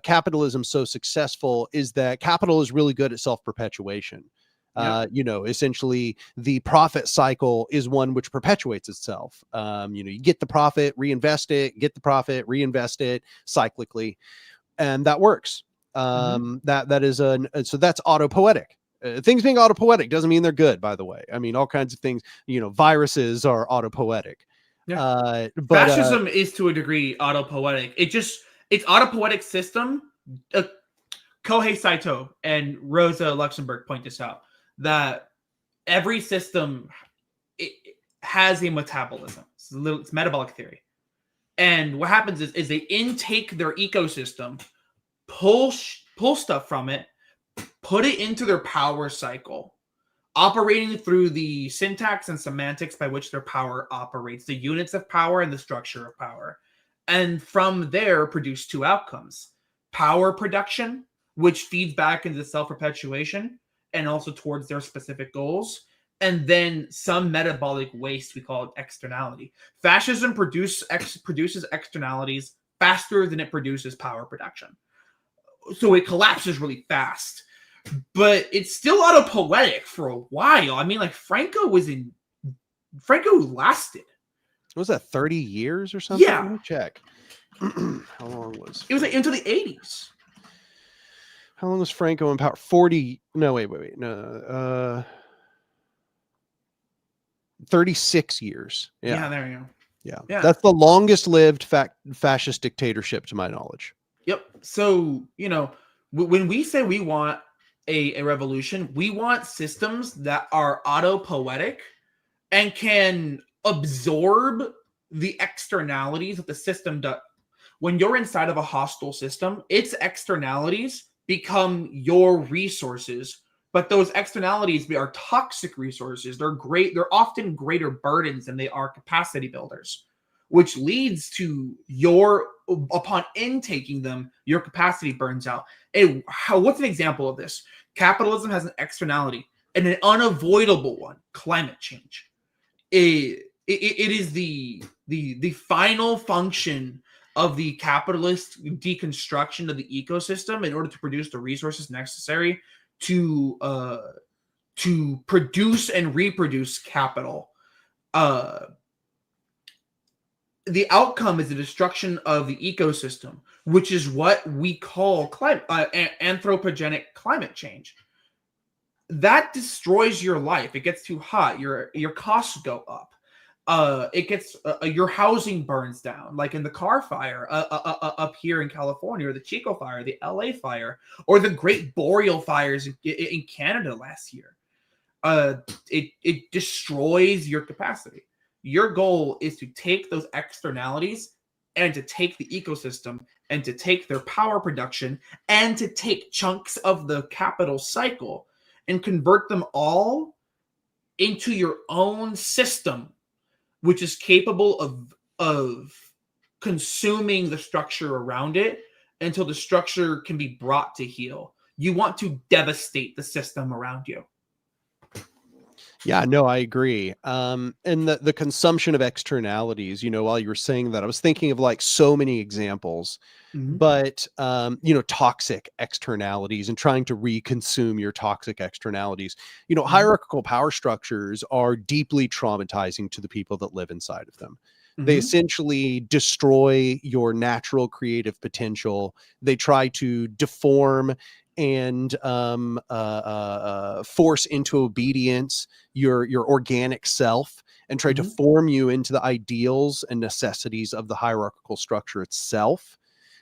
capitalism so successful is that capital is really good at self-perpetuation. Yep. Essentially the profit cycle is one which perpetuates itself. You get the profit, reinvest it, get the profit, reinvest it cyclically, and that works. Mm-hmm. That is so that's autopoetic. Things being autopoetic doesn't mean they're good, by the way. I mean, all kinds of things, viruses are autopoetic. Yeah. But Fascism is to a degree autopoetic. It's autopoetic system. Kohei Saito and Rosa Luxemburg point this out, that every system it has a metabolism. It's metabolic theory. And what happens is they intake their ecosystem, pull stuff from it, put it into their power cycle, operating through the syntax and semantics by which their power operates, the units of power and the structure of power. And from there, produce two outcomes: power production, which feeds back into self-perpetuation and also towards their specific goals, and then some metabolic waste, we call it externality. Fascism produces externalities faster than it produces power production. So it collapses really fast. But it's still autopoetic for a while. I mean, like Franco lasted. was that 30 years or something? Yeah. Let me check. How long was It was like into the 80s. How long was Franco in power? 40. No, wait. No, 36 years. Yeah, Yeah. there you go. Yeah. Yeah. That's the longest lived fascist dictatorship to my knowledge. Yep. So, when we say we want a revolution, we want systems that are autopoietic and can absorb the externalities that the system does. When you're inside of a hostile system, its externalities become your resources, but those externalities are toxic resources. They're often greater burdens than they are capacity builders, which leads to upon intaking them, your capacity burns out. What's an example of this? Capitalism has an externality and an unavoidable one: climate change. It is the final function of the capitalist deconstruction of the ecosystem in order to produce the resources necessary to produce and reproduce capital. The outcome is the destruction of the ecosystem, which is what we call anthropogenic climate change. That destroys your life. It gets too hot. Your costs go up. Your housing burns down, like in the Car Fire up here in California, or the Chico Fire, the LA Fire, or the Great Boreal Fires in Canada last year. It destroys your capacity. Your goal is to take those externalities and to take the ecosystem and to take their power production and to take chunks of the capital cycle and convert them all into your own system, which is capable of consuming the structure around it until the structure can be brought to heel. You want to devastate the system around you. Yeah, no, I agree. And the consumption of externalities, while you were saying that, I was thinking of like so many examples, but toxic externalities and trying to reconsume your toxic externalities. Hierarchical power structures are deeply traumatizing to the people that live inside of them. They essentially destroy your natural creative potential. They try to deform and force into obedience your organic self and try to form you into the ideals and necessities of the hierarchical structure itself.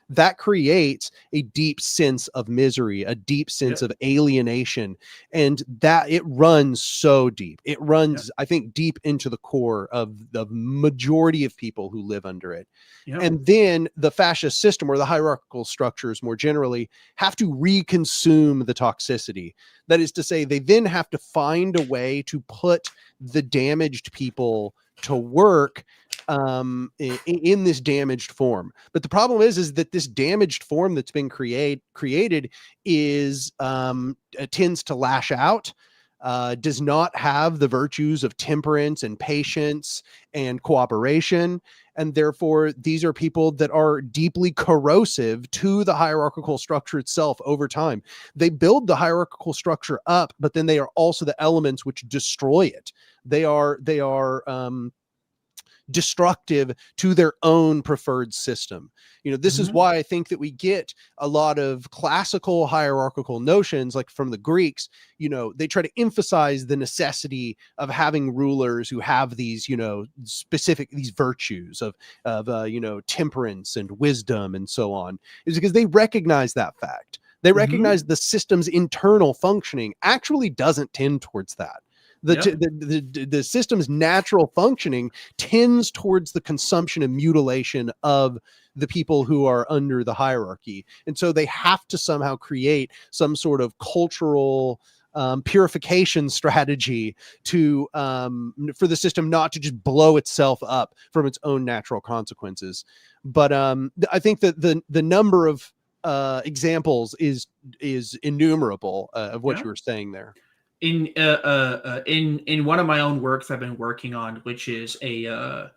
That creates a deep sense of misery, a deep sense of alienation, and that it runs so deep. It runs, I think, deep into the core of the majority of people who live under it. And then the fascist system, or the hierarchical structures more generally, have to reconsume the toxicity. That is to say, they then have to find a way to put the damaged people to work in this damaged form. But the problem is that this damaged form that's been created is tends to lash out, does not have the virtues of temperance and patience and cooperation. And therefore, these are people that are deeply corrosive to the hierarchical structure itself over time. They build the hierarchical structure up, but then they are also the elements which destroy it. They are destructive to their own preferred system. This is why I think that we get a lot of classical hierarchical notions, like from the Greeks. They try to emphasize the necessity of having rulers who have these, specific, these virtues of temperance and wisdom and so on, is because they recognize that fact. They recognize the system's internal functioning actually doesn't tend towards that. The system's natural functioning tends towards the consumption and mutilation of the people who are under the hierarchy. And so they have to somehow create some sort of cultural purification strategy to for the system not to just blow itself up from its own natural consequences. But I think that the number of examples is innumerable of what you were saying there. In one of my own works I've been working on, which is it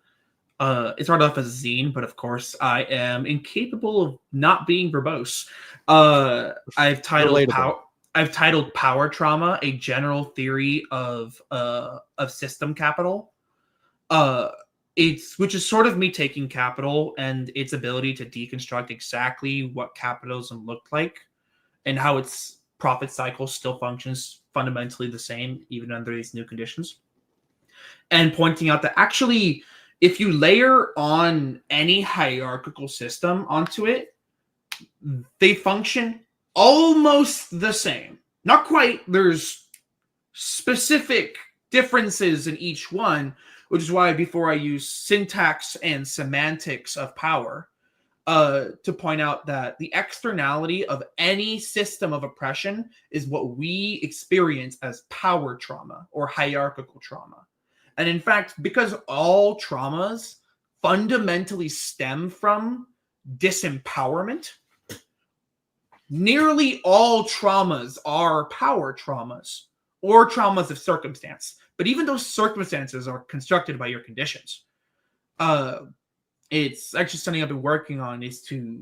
started off as a zine, but of course I am incapable of not being verbose. I've titled Power Trauma: A General Theory of System Capital. Which is sort of me taking capital and its ability to deconstruct exactly what capitalism looked like and how its profit cycle still functions fundamentally the same even under these new conditions. And pointing out that actually, if you layer on any hierarchical system onto it, they function almost the same. Not quite. There's specific differences in each one, which is why before I use syntax and semantics of power, to point out that the externality of any system of oppression is what we experience as power trauma or hierarchical trauma. And in fact, because all traumas fundamentally stem from disempowerment, nearly all traumas are power traumas or traumas of circumstance. But even those circumstances are constructed by your conditions. It's actually something I've been working on is to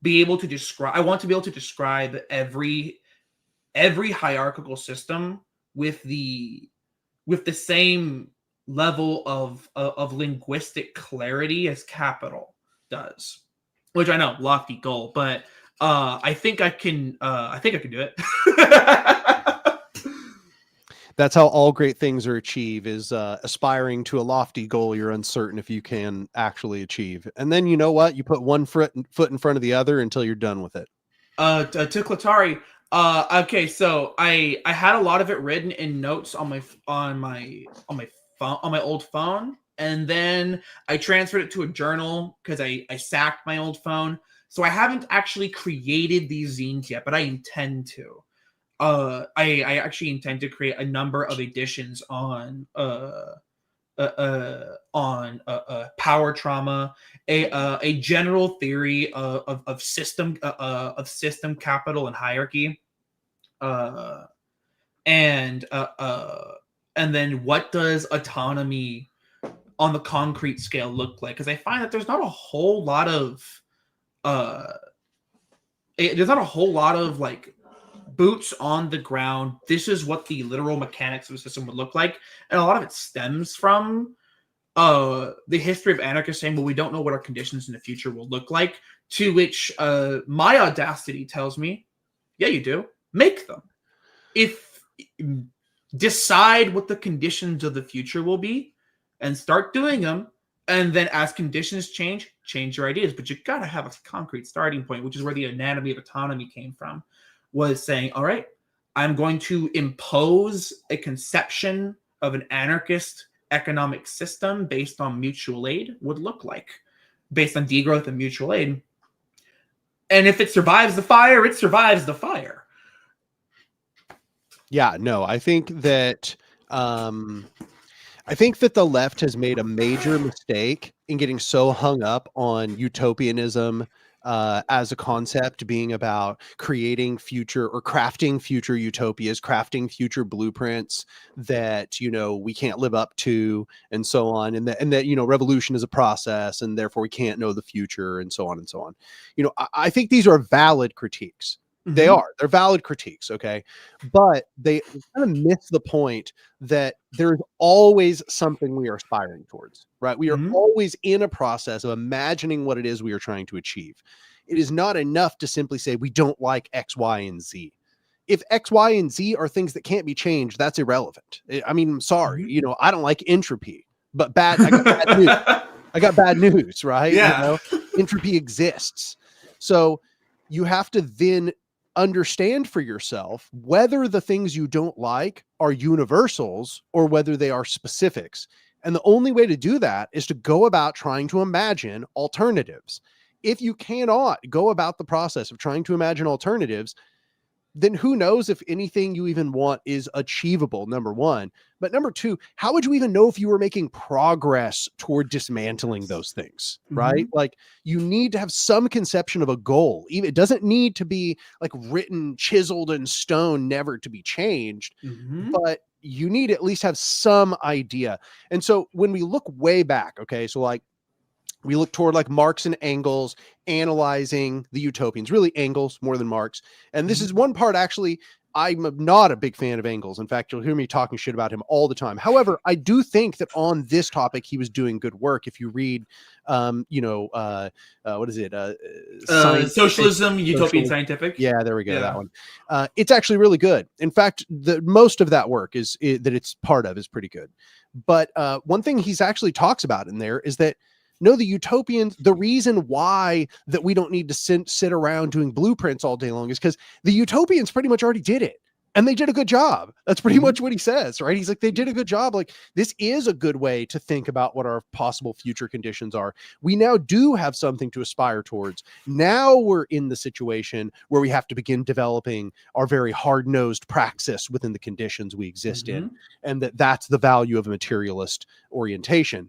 be able to describe. I want to be able to describe every hierarchical system with the same level of linguistic clarity as capital does, which I know, lofty goal, but I think I can do it. That's how all great things are achieved, is aspiring to a lofty goal you're uncertain if you can actually achieve. And then you know what? You put one foot in front of the other until you're done with it. To Clatari, okay, so I had a lot of it written in notes on my old phone, and then I transferred it to a journal because I sacked my old phone. So I haven't actually created these zines yet, but I intend to. I actually intend to create a number of editions on power trauma, a general theory of system capital and hierarchy, and then what does autonomy on the concrete scale look like? Because I find that there's not a whole lot of like boots on the ground. This is what the literal mechanics of a system would look like, and a lot of it stems from the history of anarchists saying, well, we don't know what our conditions in the future will look like, to which my audacity tells me, yeah, you do. Make them. Decide what the conditions of the future will be and start doing them, and then as conditions change your ideas. But you got to have a concrete starting point, which is where the anatomy of autonomy came from, was saying, all right, I'm going to impose a conception of an anarchist economic system based on mutual aid would look like, based on degrowth and mutual aid. And if it survives the fire, it survives the fire. Yeah, no, I think that the left has made a major mistake in getting so hung up on utopianism as a concept being about creating future or crafting future utopias, crafting future blueprints that, you know, we can't live up to, and so on. And that, you know, revolution is a process and therefore we can't know the future, and so on and so on. You know, I think these are valid critiques. They're valid critiques. Okay. But they kind of miss the point that there's always something we are aspiring towards, right? We are always in a process of imagining what it is we are trying to achieve. It is not enough to simply say we don't like X, Y, and Z. If X, Y, and Z are things that can't be changed, that's irrelevant. I mean, I'm sorry, you know, I don't like entropy, but I got bad news. I got bad news, right? Yeah. You know, entropy exists. So you have to then understand for yourself whether the things you don't like are universals or whether they are specifics. And the only way to do that is to go about trying to imagine alternatives. If you cannot go about the process of trying to imagine alternatives, then who knows if anything you even want is achievable, number one. But number two, how would you even know if you were making progress toward dismantling those things, right? Like, you need to have some conception of a goal. Even it doesn't need to be like written, chiseled in stone, never to be changed, but you need to at least have some idea. And so when we look way back, okay, so like We look toward like Marx and Engels analyzing the utopians, really Engels more than Marx. And this is one part, actually, I'm not a big fan of Engels. In fact, you'll hear me talking shit about him all the time. However, I do think that on this topic, he was doing good work. If you read, what is it? Socialism, Utopian Scientific. Yeah, there we go. Yeah. That one. It's actually really good. In fact, the most of that work that it's part of is pretty good. But one thing he's actually talks about in there is that, no, the utopians, the reason why that we don't need to sit around doing blueprints all day long is because the utopians pretty much already did it. And they did a good job. That's pretty much what he says, right? He's like, they did a good job. Like, this is a good way to think about what our possible future conditions are. We now do have something to aspire towards. Now we're in the situation where we have to begin developing our very hard-nosed praxis within the conditions we exist in. And that's the value of a materialist orientation.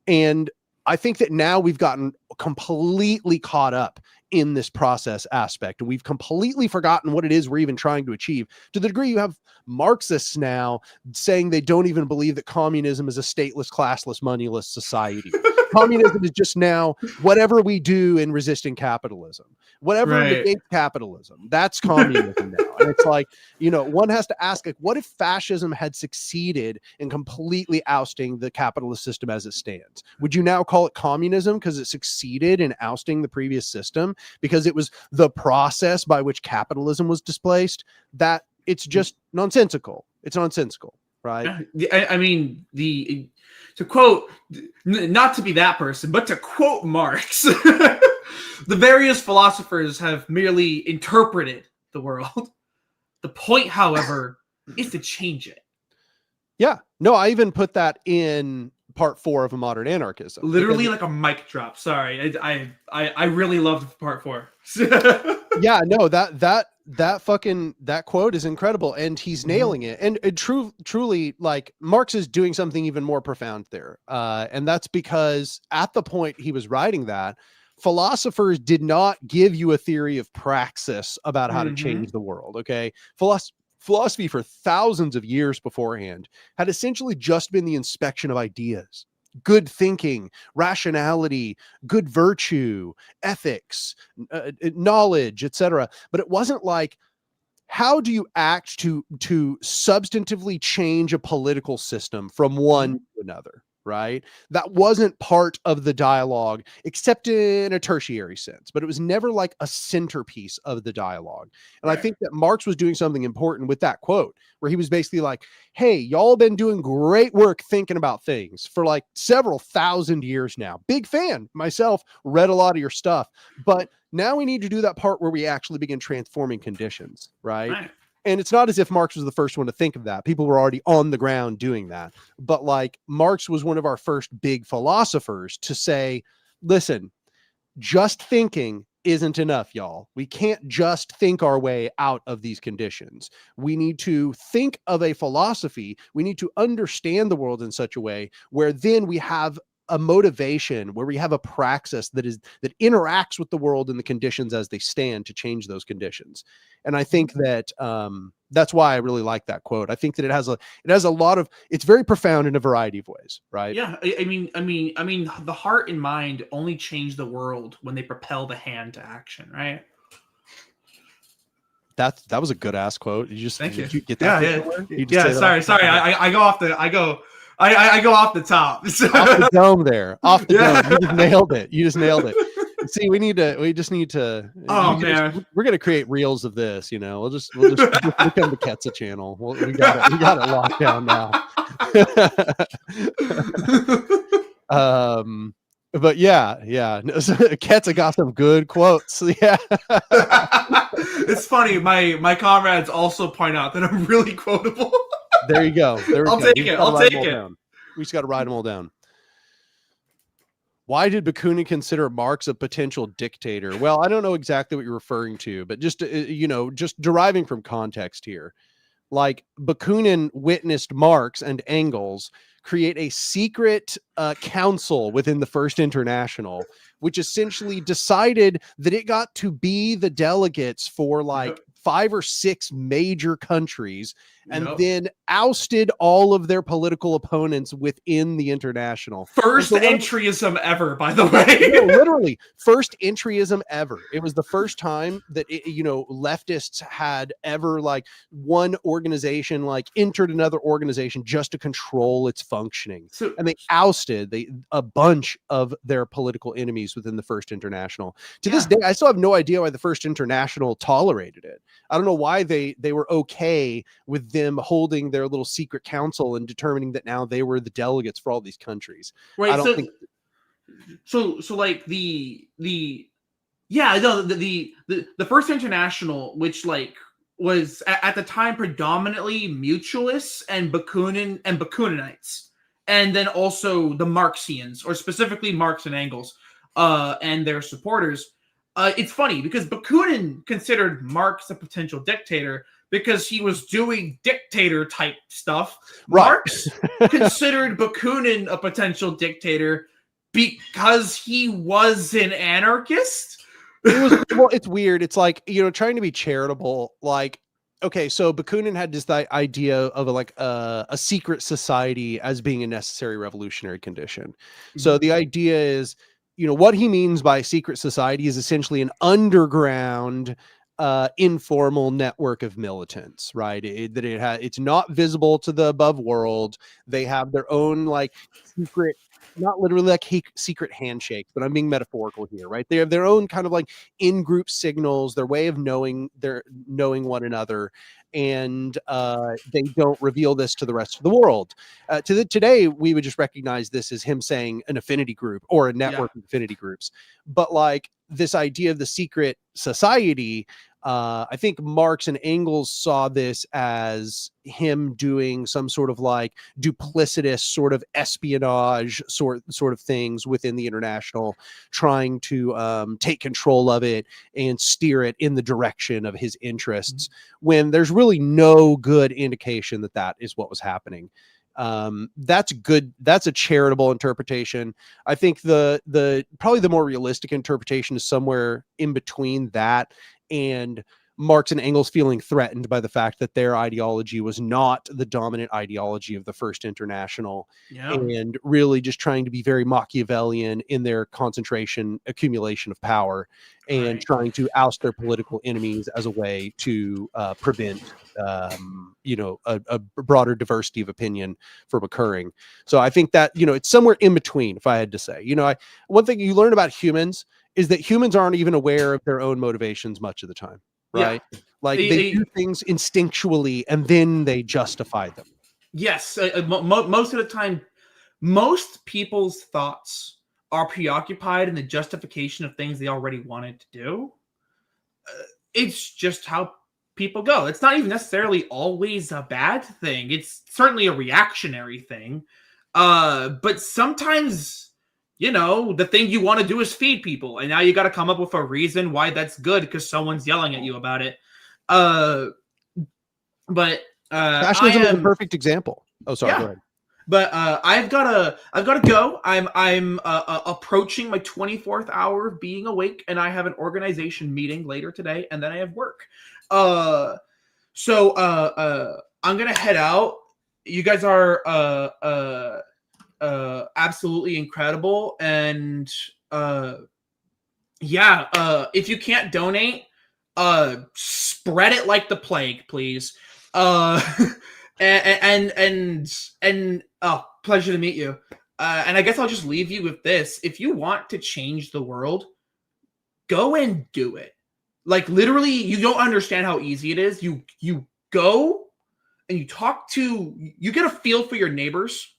And I think that now we've gotten completely caught up in this process aspect, and we've completely forgotten what it is we're even trying to achieve, to the degree you have Marxists now saying they don't even believe that communism is a stateless, classless, moneyless society. Communism is just now whatever we do in resisting capitalism, whatever negates capitalism, that's communism now. And it's like, one has to ask, like, what if fascism had succeeded in completely ousting the capitalist system as it stands? Would you now call it communism because it succeeded in ousting the previous system, because it was the process by which capitalism was displaced? That it's just nonsensical. It's nonsensical, right? I mean, to quote, not to be that person, but to quote Marx, the various philosophers have merely interpreted the world. The point, however, is to change it. Yeah. No, I even put that in part 4 of A Modern Anarchism. Literally like a mic drop. Sorry. I really loved part 4. Yeah, no, that quote is incredible, and he's nailing it. And truly, like, Marx is doing something even more profound there. And that's because at the point he was writing that, philosophers did not give you a theory of praxis about how to change the world. Okay. Philosophy for thousands of years beforehand had essentially just been the inspection of ideas, good thinking, rationality, good virtue, ethics, knowledge, etc. But it wasn't like, how do you act to substantively change a political system from one to another, right? That wasn't part of the dialogue, except in a tertiary sense, but it was never like a centerpiece of the dialogue. And I think that Marx was doing something important with that quote, where he was basically like, hey, y'all been doing great work thinking about things for like several thousand years now. Big fan myself, read a lot of your stuff, but now we need to do that part where we actually begin transforming conditions, right? And it's not as if Marx was the first one to think of that. People were already on the ground doing that. But like, Marx was one of our first big philosophers to say, listen, just thinking isn't enough, y'all. We can't just think our way out of these conditions. We need to think of a philosophy. We need to understand the world in such a way where then we have a motivation, where we have a praxis that interacts with the world and the conditions as they stand to change those conditions. And I think that that's why I really like that quote. I think that it has a lot of, it's very profound in a variety of ways, right? Yeah, I mean, the heart and mind only change the world when they propel the hand to action, right? That was a good ass quote. Thank you. Did you get that? Sorry. I go off the top. Off the dome there. Off the dome. You just nailed it. See, we just need to. Oh man, we're gonna create reels of this. We'll just become the Ketza channel. We got it locked down now. But yeah. Ketza got some good quotes. Yeah. It's funny. My comrades also point out that I'm really quotable. There you go. I'll take it. We just got to write them all down. Why did Bakunin consider Marx a potential dictator? Well, I don't know exactly what you're referring to, but just deriving from context here, like Bakunin witnessed Marx and Engels create a secret council within the First International, which essentially decided that it got to be the delegates for like 5 or 6 major countries and Yep. then ousted all of their political opponents within the international. First so entryism ever, by the way. no, literally first entryism ever. It was the first time that leftists had ever like one organization like entered another organization just to control its functioning. So, And they ousted a bunch of their political enemies within the First International. To this day, I still have no idea why the First International tolerated it. I don't know why they were okay with them holding their little secret council and determining that now they were the delegates for all these countries. right. I don't think. So like the First International, which like was at the time predominantly mutualists and Bakuninites, and then also the Marxians, or specifically Marx and Engels, and their supporters. It's funny because Bakunin considered Marx a potential dictator because he was doing dictator type stuff. Right. Marx considered Bakunin a potential dictator because he was an anarchist. Well, it's weird. It's like, trying to be charitable. Like, okay, so Bakunin had this idea of a secret society as being a necessary revolutionary condition. So the idea is, what he means by secret society is essentially an underground informal network of militants, right? It's not visible to the above world. They have their own like secret, not literally like secret handshakes, but I'm being metaphorical here, right? They have their own kind of like in-group signals, their way of knowing one another, and they don't reveal this to the rest of the world. Today, we would just recognize this as him saying an affinity group or a network of affinity groups. But like this idea of the secret society, I think Marx and Engels saw this as him doing some sort of like duplicitous sort of espionage sort of things within the international, trying to take control of it and steer it in the direction of his interests, when there's really no good indication that that is what was happening. That's good. That's a charitable interpretation. I think the probably the more realistic interpretation is somewhere in between that and Marx and Engels feeling threatened by the fact that their ideology was not the dominant ideology of the First International, and really just trying to be very Machiavellian in their accumulation of power, and trying to oust their political enemies as a way to prevent a broader diversity of opinion from occurring. So I think that it's somewhere in between, if I had to say. One thing you learn about humans is that humans aren't even aware of their own motivations much of the time, right? Like they do things instinctually and then they justify them. Yes, most of the time, most people's thoughts are preoccupied in the justification of things they already wanted to do. It's just how people go. It's not even necessarily always a bad thing. It's certainly a reactionary thing. But sometimes, the thing you want to do is feed people, and now you got to come up with a reason why that's good because someone's yelling at you about it. Nationalism is a perfect example. Oh, sorry. Go ahead. But I've got to go. I'm approaching my 24th hour of being awake, and I have an organization meeting later today, and then I have work. So I'm gonna head out. You guys are absolutely incredible, and if you can't donate, spread it like the plague, please. And pleasure to meet you. And I guess I'll just leave you with this. If you want to change the world, go and do it. Like literally, you don't understand how easy it is. You go and you get a feel for your neighbors,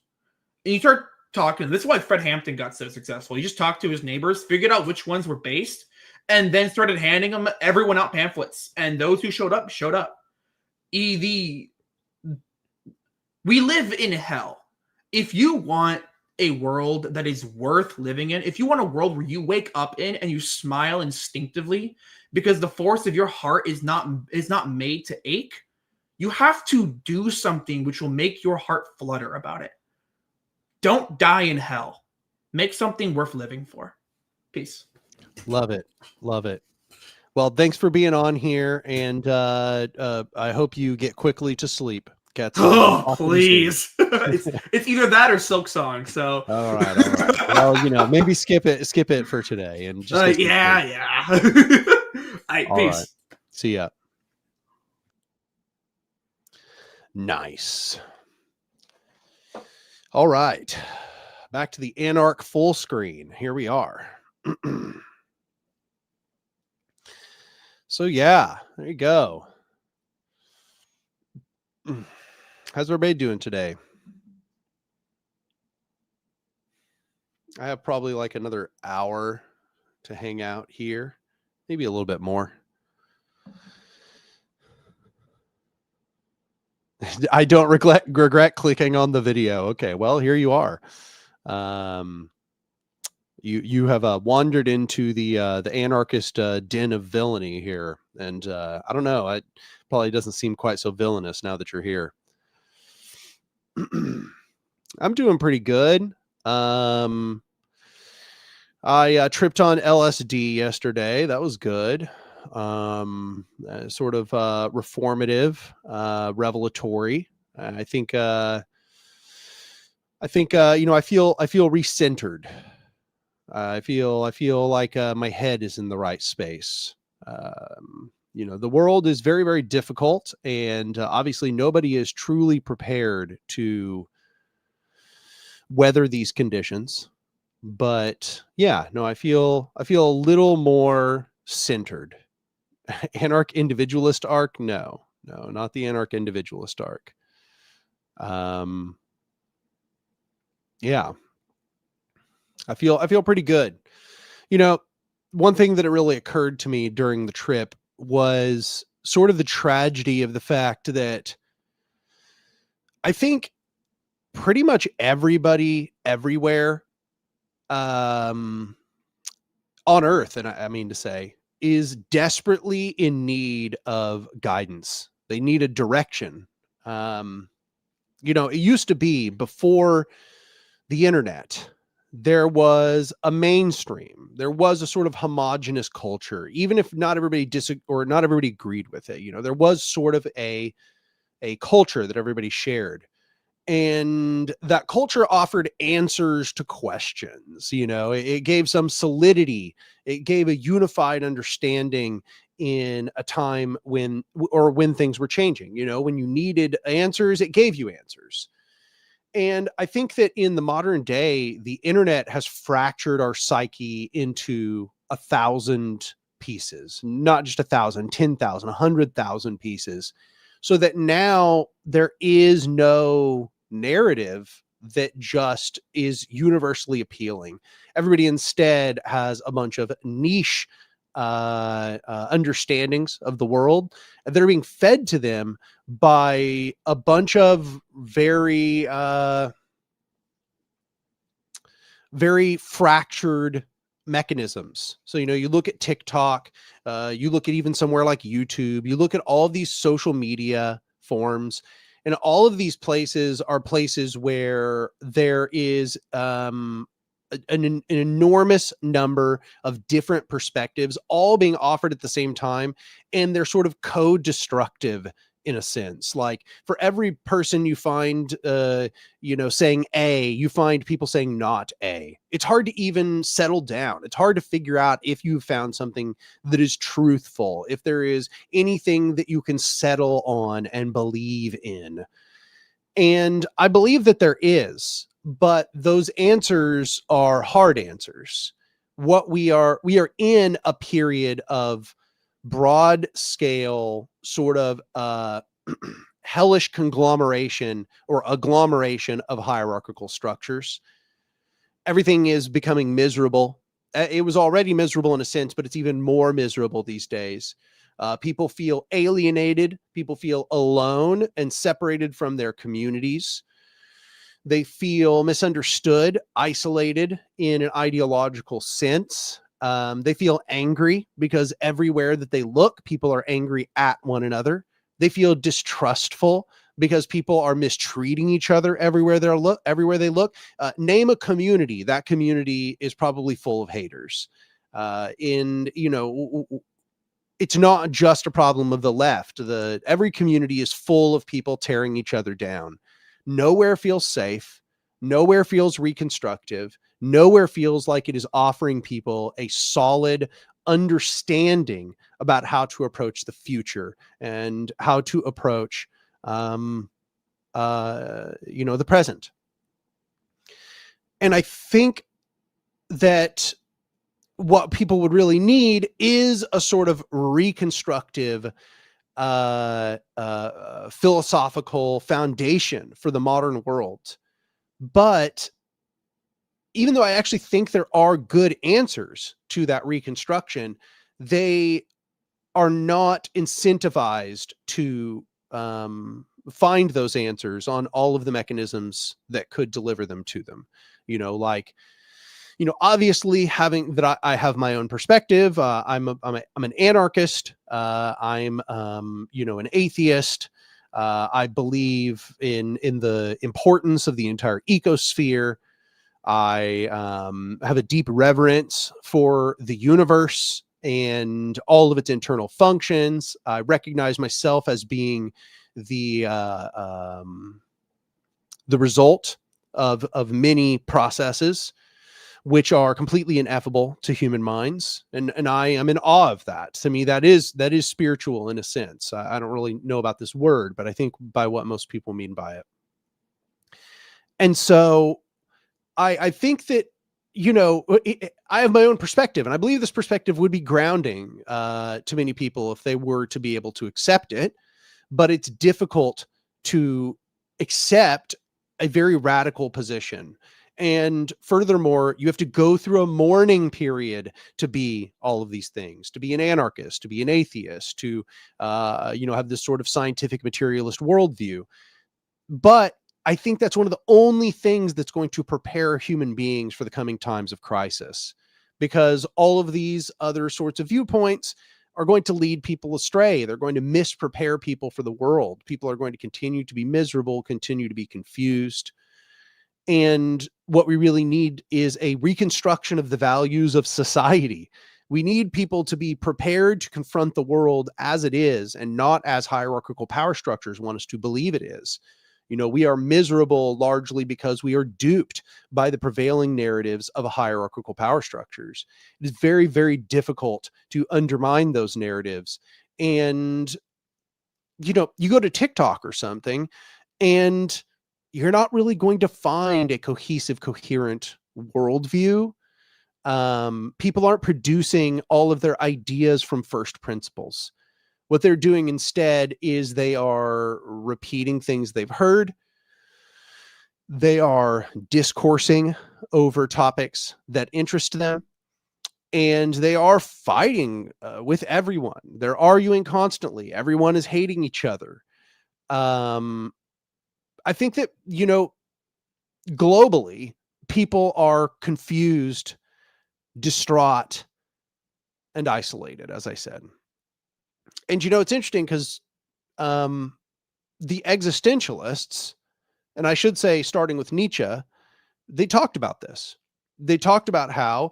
and you start talking. This is why Fred Hampton got so successful. He just talked to his neighbors, figured out which ones were based, and then started handing everyone out pamphlets. And those who showed up, showed up. We live in hell. If you want a world that is worth living in, if you want a world where you wake up in and you smile instinctively because the force of your heart is not made to ache, you have to do something which will make your heart flutter about it. Don't die in hell. Make something worth living for. Peace. Love it. Love it. Well, thanks for being on here, and I hope you get quickly to sleep. Ketza. Oh, Talk to you soon. please. It's either that or Silk Song. So All right, all right. Well, maybe skip it for today, and just get some sleep. yeah. All right, All right. peace. See ya. Nice. All right. Back to the Anark full screen. Here we are. So yeah, there you go. How's everybody doing today? I have probably like another hour to hang out here, maybe a little bit more. I don't regret clicking on the video. Okay, well, here you are. You have wandered into the anarchist den of villainy here, and I don't know. It probably doesn't seem quite so villainous now that you're here. I'm doing pretty good. I tripped on LSD yesterday. That was good. Sort of reformative, revelatory. I think I feel recentered. I feel like my head is in the right space. The world is very, very difficult, and obviously nobody is truly prepared to weather these conditions. But yeah, no, I feel a little more centered. Anarch individualist arc? No, not the Anarch individualist arc. Yeah, I feel pretty good. One thing that it really occurred to me during the trip was sort of the tragedy of the fact that I think pretty much everybody everywhere on Earth, and I mean to say, is desperately in need of guidance. They need a direction. It used to be before the internet, there was a mainstream. There was a sort of homogenous culture, even if not everybody not everybody agreed with it. There was sort of a culture that everybody shared. And that culture offered answers to questions. It gave some solidity. It gave a unified understanding in a time when things were changing. When you needed answers, it gave you answers. And I think that in the modern day, the internet has fractured our psyche into 1,000 pieces, not just 1,000, 10,000, 100,000 pieces, so that now there is no narrative that just is universally appealing. Everybody instead has a bunch of niche understandings of the world that are being fed to them by a bunch of very very fractured mechanisms. So you look at TikTok, you look at even somewhere like YouTube, you look at all of these social media forms, and all of these places are places where there is an enormous number of different perspectives all being offered at the same time, and they're sort of co-destructive in a sense. Like, for every person you find saying A, you find people saying not A. It's hard to even settle down. It's hard to figure out if you found something that is truthful, if there is anything that you can settle on and believe in. And I believe that there is, but those answers are hard answers. We are in a period of broad scale sort of hellish conglomeration or agglomeration of hierarchical structures. Everything is becoming miserable. It was already miserable in a sense, but it's even more miserable these days. People feel alienated. People feel alone and separated from their communities. They feel misunderstood, isolated in an ideological sense. They feel angry because everywhere that they look, people are angry at one another. They feel distrustful because people are mistreating each other everywhere they look. Name a community. That community is probably full of haters. it's not just a problem of the left. Every community is full of people tearing each other down. Nowhere feels safe. Nowhere feels reconstructive. Nowhere feels like it is offering people a solid understanding about how to approach the future and how to approach, the present. And I think that what people would really need is a sort of reconstructive, philosophical foundation for the modern world. But even though I actually think there are good answers to that reconstruction, they are not incentivized to find those answers on all of the mechanisms that could deliver them to them. Obviously having that, I have my own perspective. I'm an anarchist. I'm an atheist. I believe in the importance of the entire ecosphere. I have a deep reverence for the universe and all of its internal functions. I recognize myself as being the result of many processes which are completely ineffable to human minds. And I am in awe of that. To me, that is spiritual in a sense. I don't really know about this word, but I think by what most people mean by it. And so I think that, I have my own perspective, and I believe this perspective would be grounding to many people if they were to be able to accept it. But it's difficult to accept a very radical position. And furthermore, you have to go through a mourning period to be all of these things, to be an anarchist, to be an atheist, to, have this sort of scientific materialist worldview. But I think that's one of the only things that's going to prepare human beings for the coming times of crisis, because all of these other sorts of viewpoints are going to lead people astray. They're going to misprepare people for the world. People are going to continue to be miserable, continue to be confused. And what we really need is a reconstruction of the values of society. We need people to be prepared to confront the world as it is and not as hierarchical power structures want us to believe it is. We are miserable largely because we are duped by the prevailing narratives of hierarchical power structures. It is very, very difficult to undermine those narratives. And, you go to TikTok or something, and you're not really going to find a cohesive, coherent worldview. People aren't producing all of their ideas from first principles. What they're doing instead is they are repeating things they've heard. They are discoursing over topics that interest them. And they are fighting with everyone. They're arguing constantly. Everyone is hating each other. I think that, globally, people are confused, distraught, and isolated, as I said. And, it's interesting because the existentialists, and I should say, starting with Nietzsche, they talked about this. They talked about how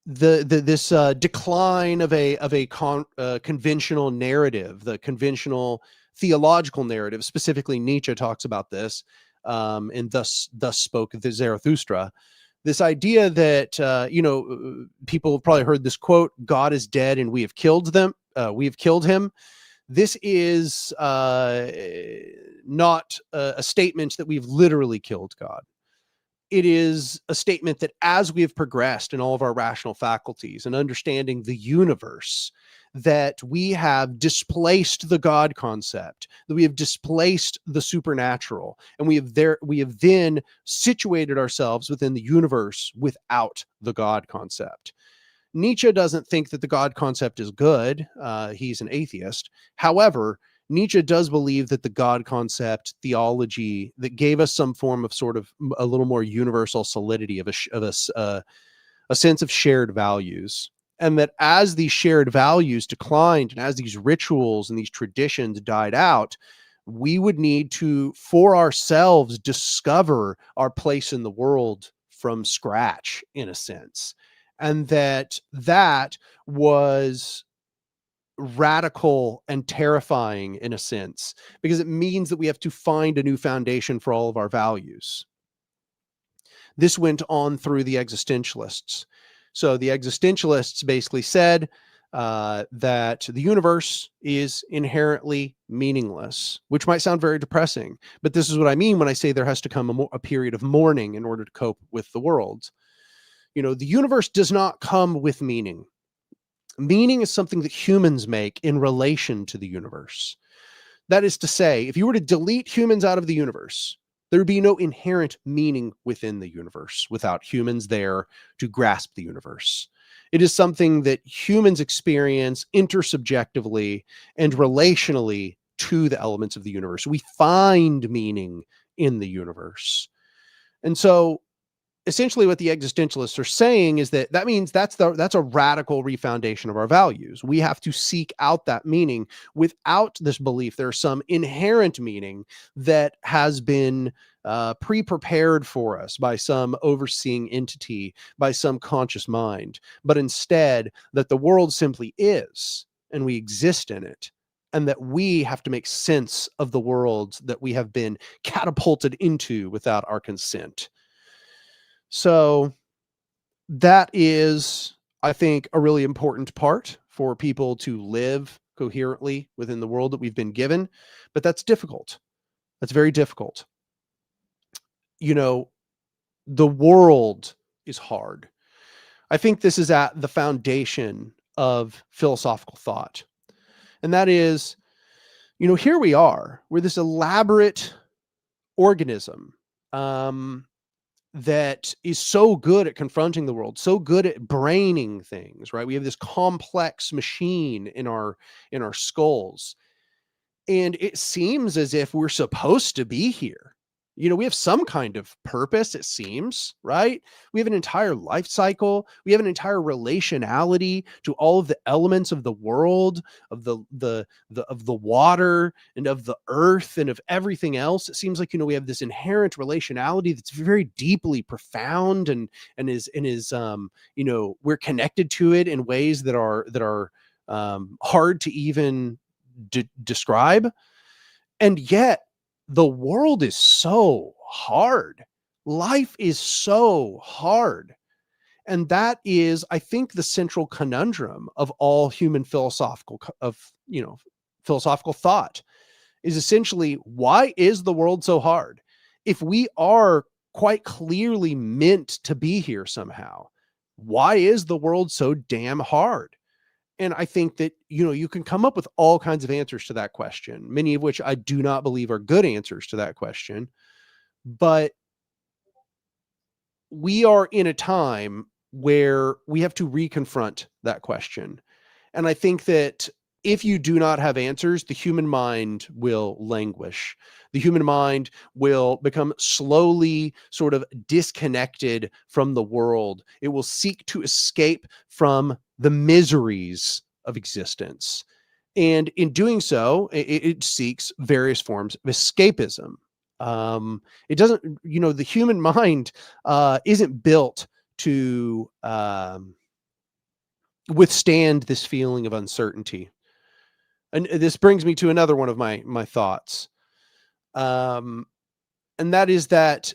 this decline of a conventional narrative, the conventional theological narrative, specifically Nietzsche talks about this, and thus spoke the Zarathustra. This idea that people have probably heard this quote: "God is dead, and we have killed them. We have killed him." This is not a statement that we've literally killed God. It is a statement that as we have progressed in all of our rational faculties and understanding the universe, that we have displaced the God concept, that we have displaced the supernatural, and we have then situated ourselves within the universe without the God concept. Nietzsche doesn't think that the God concept is good. He's an atheist. However, Nietzsche does believe that the God concept theology that gave us some form of sort of a little more universal solidity of a sense of shared values. And that as these shared values declined and as these rituals and these traditions died out, we would need to, for ourselves, discover our place in the world from scratch, in a sense. And that was radical and terrifying in a sense, because it means that we have to find a new foundation for all of our values. This went on through the existentialists. So the existentialists basically said that the universe is inherently meaningless, which might sound very depressing, but this is what I mean when I say there has to come a period of mourning in order to cope with the world. You know, the universe does not come with meaning. Meaning is something that humans make in relation to the universe. That is to say, if you were to delete humans out of the universe, there would be no inherent meaning within the universe without humans there to grasp the universe. It is something that humans experience intersubjectively and relationally to the elements of the universe. We find meaning in the universe. And so essentially what the existentialists are saying is that means that's a radical refoundation of our values. We have to seek out that meaning. Without this belief, there's some inherent meaning that has been pre-prepared for us by some overseeing entity, by some conscious mind, but instead that the world simply is, and we exist in it, and that we have to make sense of the world that we have been catapulted into without our consent. So that is, I think, a really important part for people to live coherently within the world that we've been given. But that's difficult. That's very difficult. You know, the world is hard. I think this is at the foundation of philosophical thought. And that is, you know, here we are. We're this elaborate organism. That is so good at confronting the world, so good at braining things, right? We have this complex machine in our skulls. And it seems as if we're supposed to be here. You know, we have some kind of purpose, it seems, right? We have an entire life cycle. We have an entire relationality to all of the elements of the world, of the water and of the earth and of everything else. It seems like, you know, we have this inherent relationality that's very deeply profound and is you know, we're connected to it in ways that are hard to even describe. And yet the world is so hard. Life is so hard. And that is, I think, the central conundrum of all human philosophical thought is essentially, why is the world so hard? If we are quite clearly meant to be here somehow, why is the world so damn hard? And I think that, you know, you can come up with all kinds of answers to that question, many of which I do not believe are good answers to that question. But we are in a time where we have to reconfront that question. And I think that if you do not have answers, the human mind will languish. The human mind will become slowly sort of disconnected from the world. It will seek to escape from the miseries of existence. And in doing so, it seeks various forms of escapism. It doesn't, you know, the human mind isn't built to withstand this feeling of uncertainty. And this brings me to another one of my thoughts. And that is that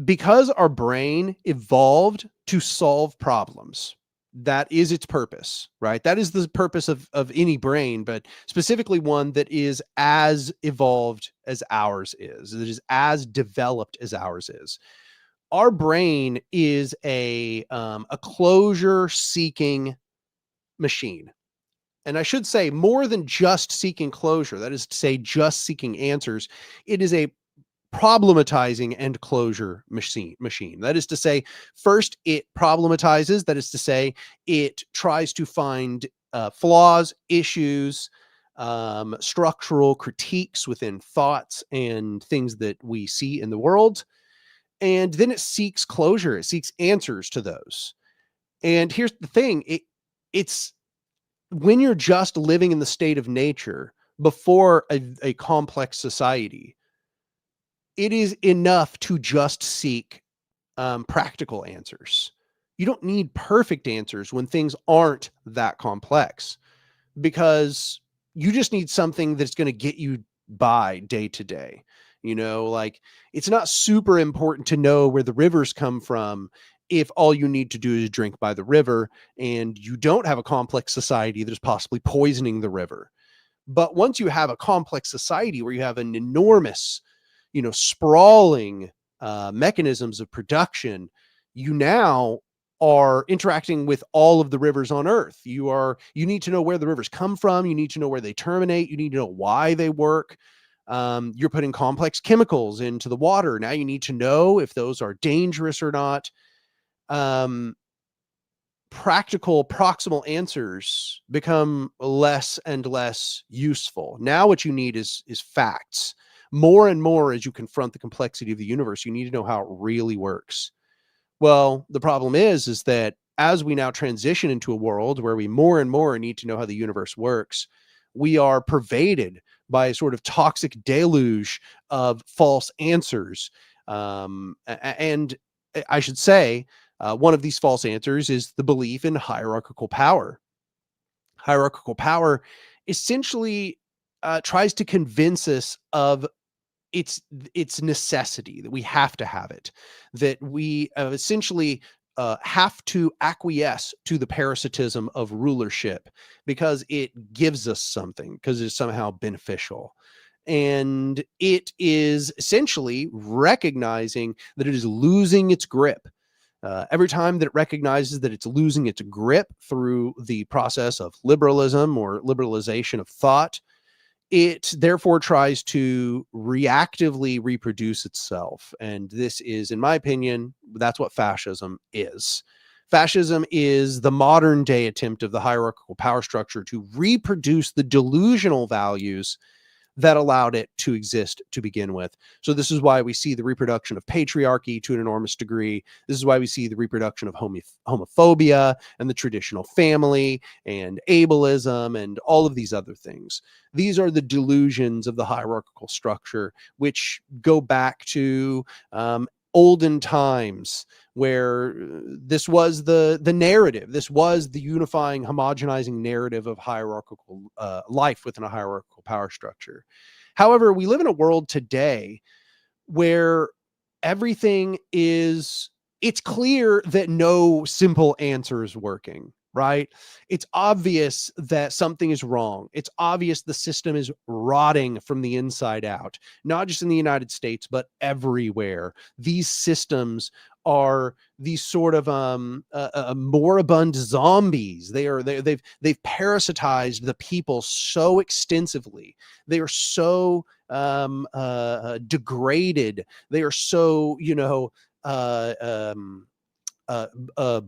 because our brain evolved to solve problems, that is its purpose, right? That is the purpose of any brain, but specifically one that is as evolved as ours is, that is as developed as ours is. Our brain is a closure-seeking machine. And I should say, more than just seeking closure, that is to say, just seeking answers, it is a problematizing and closure machine. That is to say, first it problematizes, that is to say, it tries to find flaws, issues, structural critiques within thoughts and things that we see in the world. And then it seeks closure, it seeks answers to those. And here's the thing, it's when you're just living in the state of nature before a complex society, it is enough to just seek practical answers. You don't need perfect answers when things aren't that complex. because you just need something that's going to get you by day to day. You know, like, it's not super important to know where the rivers come from if all you need to do is drink by the river and you don't have a complex society that is possibly poisoning the river. But once you have a complex society where you have an enormous, sprawling mechanisms of production, you now are interacting with all of the rivers on Earth. You need to know where the rivers come from. You need to know where they terminate. You need to know why they work. You're putting complex chemicals into the water. Now you need to know if those are dangerous or not. Practical proximal answers become less and less useful. Now what you need is facts. More and more, as you confront the complexity of the universe, you need to know how it really works. Well, the problem is that as we now transition into a world where we more and more need to know how the universe works, we are pervaded by a sort of toxic deluge of false answers. And I should say, one of these false answers is the belief in hierarchical power. Hierarchical power essentially tries to convince us of its necessity, that we have to have it, that we essentially have to acquiesce to the parasitism of rulership because it gives us something, because it's somehow beneficial. And it is essentially recognizing that it is losing its grip. Every time that it recognizes that it's losing its grip through the process of liberalism or liberalization of thought, it therefore tries to reactively reproduce itself. And this is, in my opinion, that's what fascism is. Fascism is the modern day attempt of the hierarchical power structure to reproduce the delusional values that allowed it to exist to begin with. So this is why we see the reproduction of patriarchy to an enormous degree. This is why we see the reproduction of homophobia and the traditional family and ableism and all of these other things. These are the delusions of the hierarchical structure, which go back to olden times, where this was the narrative. This was the unifying, homogenizing narrative of hierarchical life within a hierarchical power structure. However, we live in a world today where everything it's clear that no simple answer is working, right? It's obvious that something is wrong. It's obvious the system is rotting from the inside out, not just in the United States, but everywhere. These systems are these sort of moribund zombies. They've parasitized the people so extensively. They are so degraded. They are so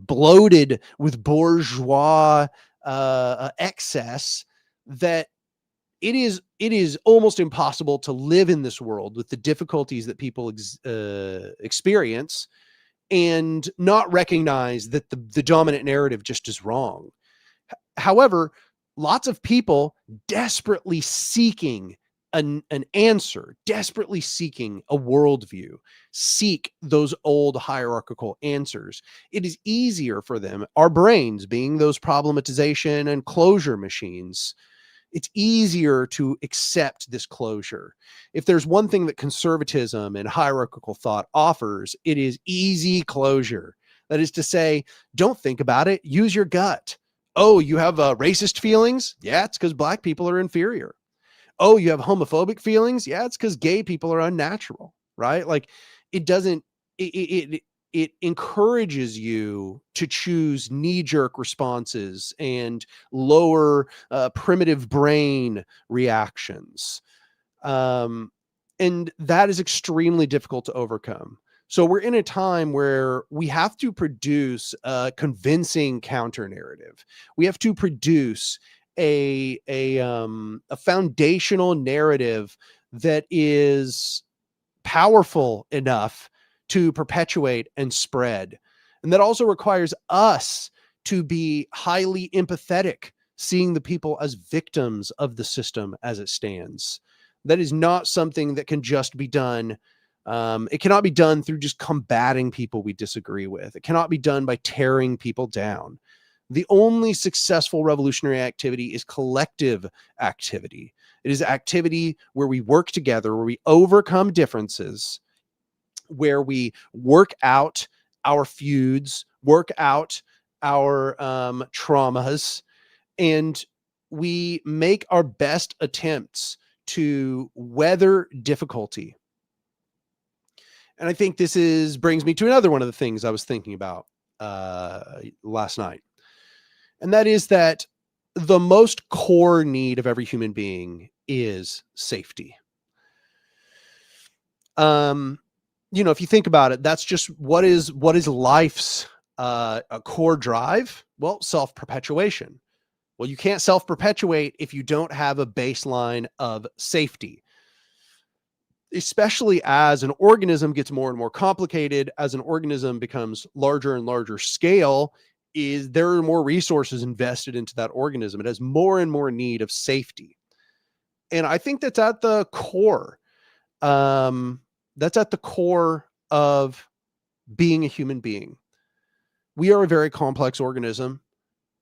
bloated with bourgeois excess that it is almost impossible to live in this world with the difficulties that people experience and not recognize that the dominant narrative just is wrong. However, lots of people desperately seeking an answer, desperately seeking a worldview, seek those old hierarchical answers. It is easier for them, our brains being those problematization and closure machines, it's easier to accept this closure. If there's one thing that conservatism and hierarchical thought offers, it is easy closure. That is to say, don't think about it, use your gut. Oh, you have racist feelings? Yeah, it's because black people are inferior. Oh, you have homophobic feelings? Yeah, it's because gay people are unnatural, right? Like, it doesn't, it encourages you to choose knee-jerk responses and lower primitive brain reactions. And that is extremely difficult to overcome. So we're in a time where we have to produce a convincing counter narrative. We have to produce a foundational narrative that is powerful enough to perpetuate and spread. And that also requires us to be highly empathetic, seeing the people as victims of the system as it stands. That is not something that can just be done. It cannot be done through just combating people we disagree with. It cannot be done by tearing people down. The only successful revolutionary activity is collective activity. It is activity where we work together, where we overcome differences, where we work out our feuds, work out our traumas, and we make our best attempts to weather difficulty. And I think this brings me to another one of the things I was thinking about last night. And that is that the most core need of every human being is safety. If you think about it, that's just what is life's a core drive? Well, self-perpetuation. Well, you can't self-perpetuate if you don't have a baseline of safety. Especially as an organism gets more and more complicated, as an organism becomes larger and larger scale, there are more resources invested into that organism. It has more and more need of safety. And I think that's at the core. That's at the core of being a human being. We are a very complex organism.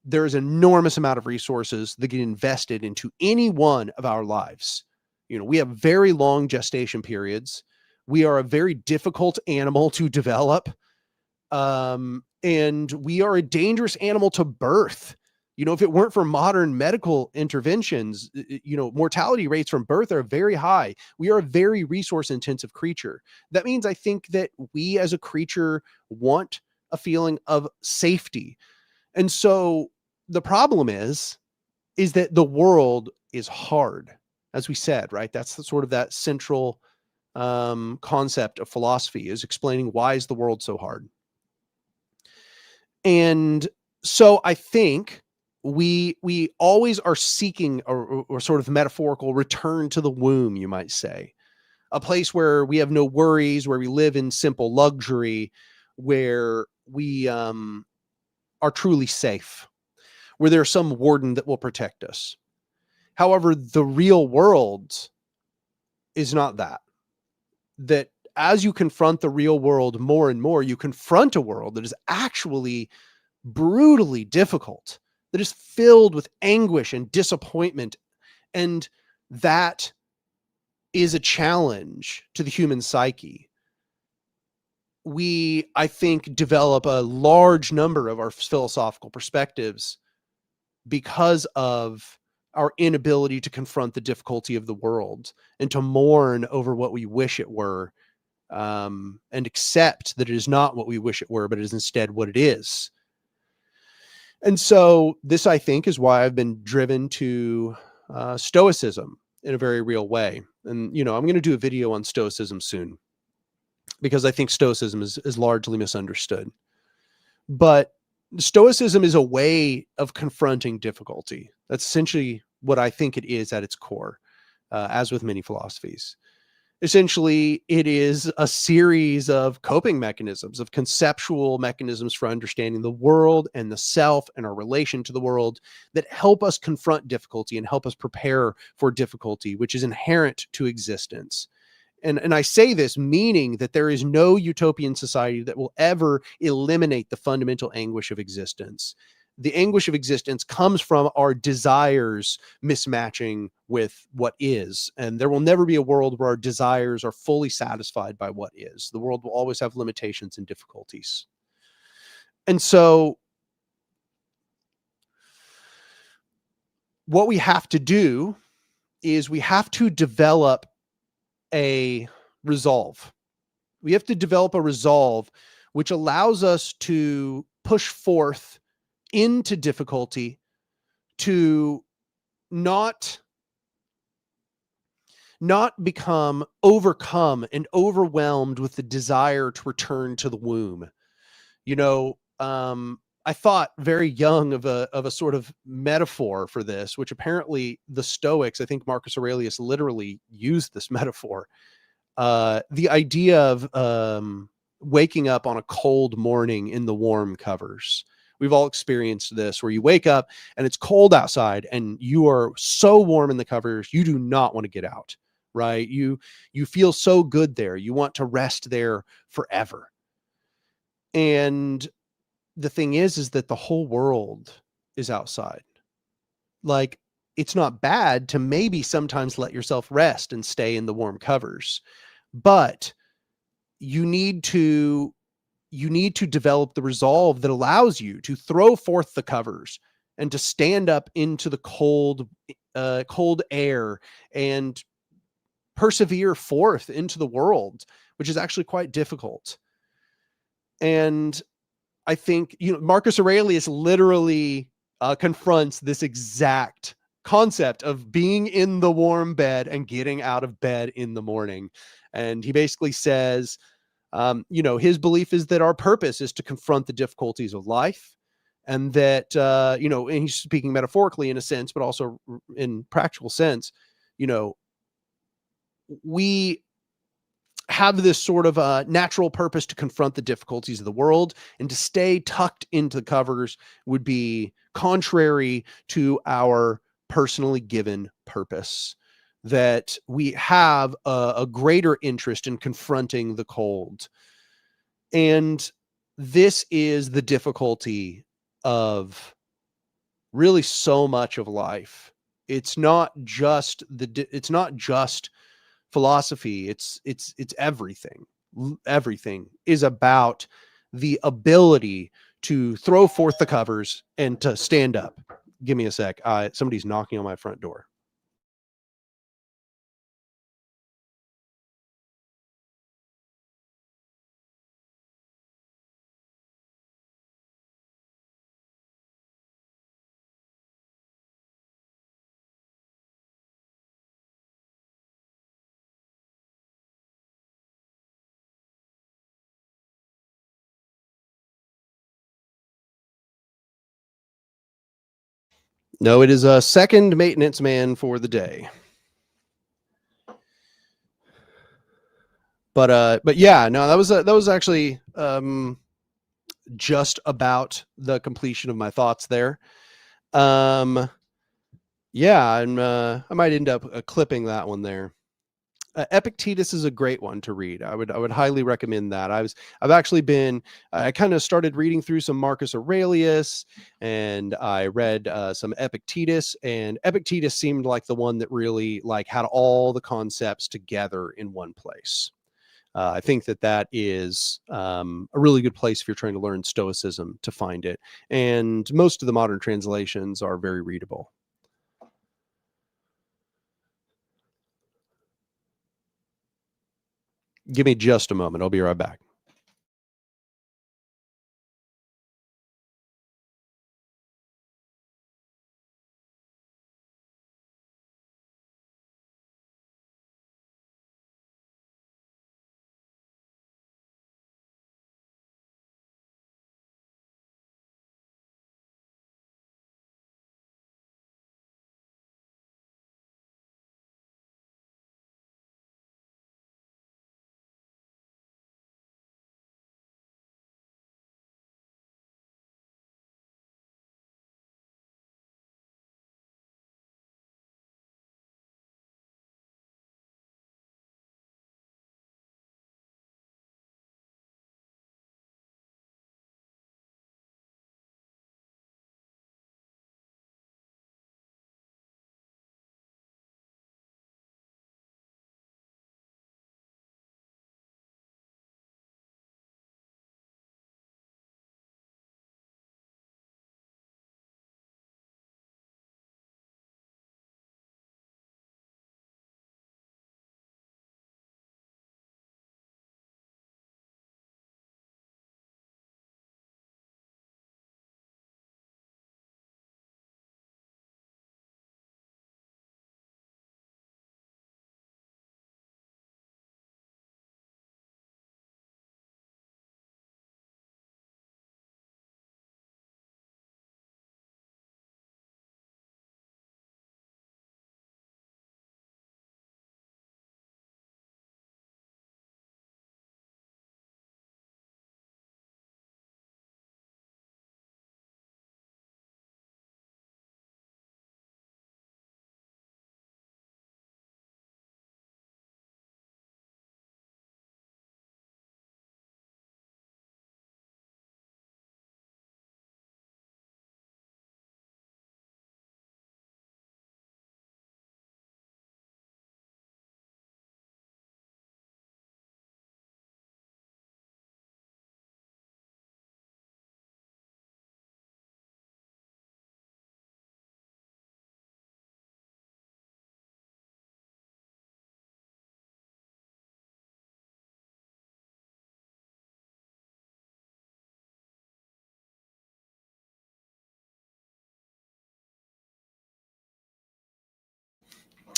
There is an enormous amount of resources that get invested into any one of our lives. We have very long gestation periods. We are a very difficult animal to develop. And we are a dangerous animal to birth. If it weren't for modern medical interventions, mortality rates from birth are very high. We are a very resource intensive creature. That means I think that we as a creature want a feeling of safety. And so the problem is that the world is hard, as we said, right? That's the sort of that central concept of philosophy, is explaining why is the world so hard. And so I think we always are seeking or sort of metaphorical return to the womb, you might say, a place where we have no worries, where we live in simple luxury, where we are truly safe, where there's some warden that will protect us. However, the real world is not that. That as you confront the real world more and more, you confront a world that is actually brutally difficult, that is filled with anguish and disappointment. And that is a challenge to the human psyche. We, I think, develop a large number of our philosophical perspectives because of our inability to confront the difficulty of the world and to mourn over what we wish it were, and accept that it is not what we wish it were, but it is instead what it is. And so this, I think, is why I've been driven to Stoicism in a very real way. And, I'm going to do a video on Stoicism soon, because I think Stoicism is largely misunderstood. But Stoicism is a way of confronting difficulty. That's essentially what I think it is at its core, as with many philosophies. Essentially, it is a series of coping mechanisms, of conceptual mechanisms for understanding the world and the self and our relation to the world that help us confront difficulty and help us prepare for difficulty, which is inherent to existence. And I say this meaning that there is no utopian society that will ever eliminate the fundamental anguish of existence. The anguish of existence comes from our desires mismatching with what is. And there will never be a world where our desires are fully satisfied by what is. The world will always have limitations and difficulties. And so what we have to do is we have to develop a resolve. We have to develop a resolve which allows us to push forth into difficulty, to not become overcome and overwhelmed with the desire to return to the womb. I thought very young of a sort of metaphor for this, which apparently the Stoics, I think Marcus Aurelius literally used this metaphor. The idea of waking up on a cold morning in the warm covers. We've all experienced this, where you wake up and it's cold outside and you are so warm in the covers, you do not want to get out, right? You feel so good there. You want to rest there forever. And the thing is that the whole world is outside. Like, it's not bad to maybe sometimes let yourself rest and stay in the warm covers, but you need to develop the resolve that allows you to throw forth the covers and to stand up into the cold air and persevere forth into the world, which is actually quite difficult. And I think, Marcus Aurelius literally confronts this exact concept of being in the warm bed and getting out of bed in the morning. And he basically says, his belief is that our purpose is to confront the difficulties of life, and that, and he's speaking metaphorically in a sense, but also in practical sense, we have this sort of a natural purpose to confront the difficulties of the world, and to stay tucked into the covers would be contrary to our personally given purpose, that we have a greater interest in confronting the cold. And this is the difficulty of really so much of life. It's not just philosophy. It's everything. Everything is about the ability to throw forth the covers and to stand up. Give me a sec. Somebody's knocking on my front door. No, it is a second maintenance man for the day. But yeah, no, that was actually just about the completion of my thoughts there. Yeah, and I might end up clipping that one there. Epictetus is a great one to read. I would highly recommend that. I've actually been I kind of started reading through some Marcus Aurelius, and I read some Epictetus, and Epictetus seemed like the one that really like had all the concepts together in one place. I think that is a really good place if you're trying to learn Stoicism to find it, and most of the modern translations are very readable. Give me just a moment. I'll be right back.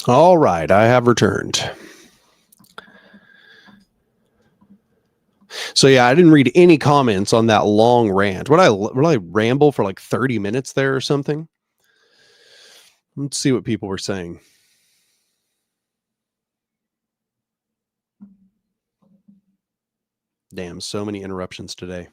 All right, I have returned. So yeah, I didn't read any comments on that long rant. Would I ramble for like 30 minutes there or something? Let's see what people were saying. Damn, so many interruptions today.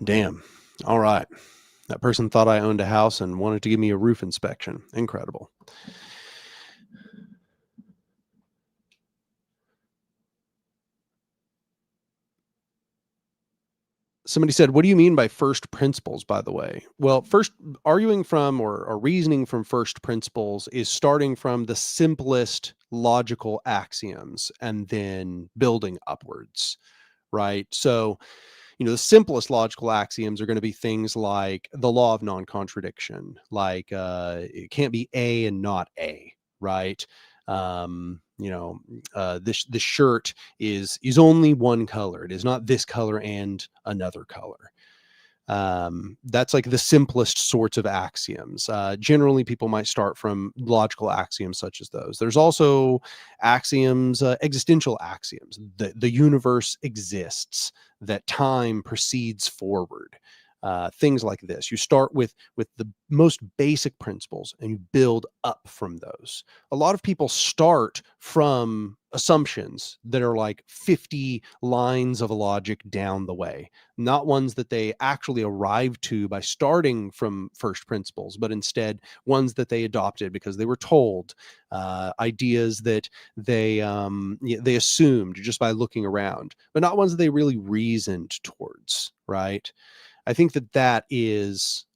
Damn. All right. That person thought I owned a house and wanted to give me a roof inspection. Incredible. Somebody said, what do you mean by first principles, by the way? Well, first, arguing from or reasoning from first principles is starting from the simplest logical axioms and then building upwards, right? So, the simplest logical axioms are going to be things like the law of non-contradiction, like it can't be A and not A, right? This shirt is only one color. It is not this color and another color. That's like the simplest sorts of axioms. Generally, people might start from logical axioms such as those. There's also axioms, existential axioms. The universe exists, that time proceeds forward. Things like this. You start with the most basic principles and you build up from those. A lot of people start from assumptions that are like 50 lines of logic down the way, not ones that they actually arrived to by starting from first principles, but instead ones that they adopted because they were told, ideas that they assumed just by looking around, but not ones that they really reasoned towards, right? I think that is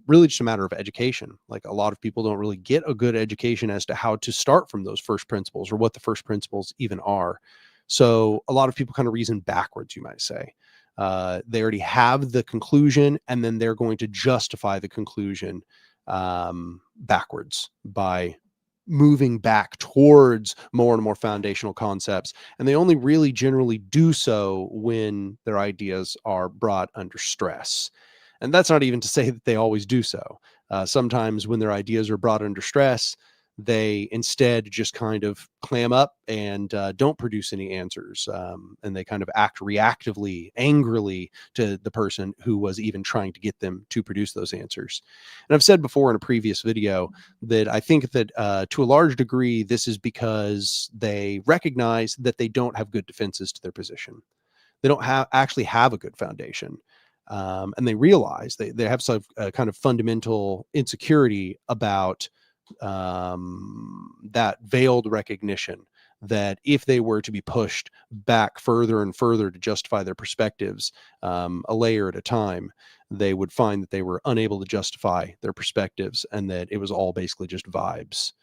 really just a matter of education. Like, a lot of people don't really get a good education as to how to start from those first principles or what the first principles even are. So a lot of people kind of reason backwards, you might say. They already have the conclusion, and then they're going to justify the conclusion backwards by moving back towards more and more foundational concepts. And they only really generally do so when their ideas are brought under stress. And that's not even to say that they always do so. Sometimes when their ideas are brought under stress, they instead just kind of clam up and don't produce any answers. And they kind of act reactively, angrily to the person who was even trying to get them to produce those answers. And I've said before in a previous video that I think that to a large degree, this is because they recognize that they don't have good defenses to their position. They don't actually have a good foundation. And they realize they have some kind of fundamental insecurity about that veiled recognition that if they were to be pushed back further and further to justify their perspectives, a layer at a time, they would find that they were unable to justify their perspectives and that it was all basically just vibes.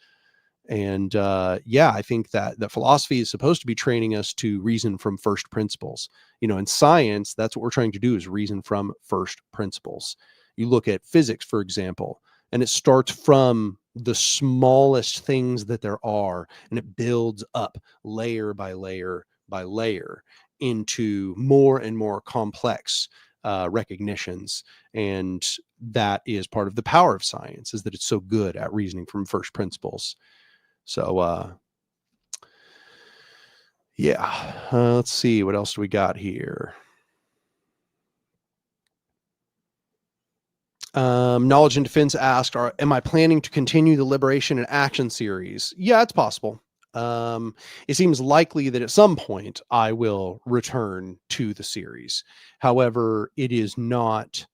And I think that philosophy is supposed to be training us to reason from first principles. In science, that's what we're trying to do, is reason from first principles. You look at physics, for example, and it starts from the smallest things that there are, and it builds up layer by layer by layer into more and more complex recognitions. And that is part of the power of science, is that it's so good at reasoning from first principles. So, let's see. What else do we got here? Knowledge and Defense asked, am I planning to continue the Liberation and Action series? Yeah, it's possible. It seems likely that at some point I will return to the series. However, it is not,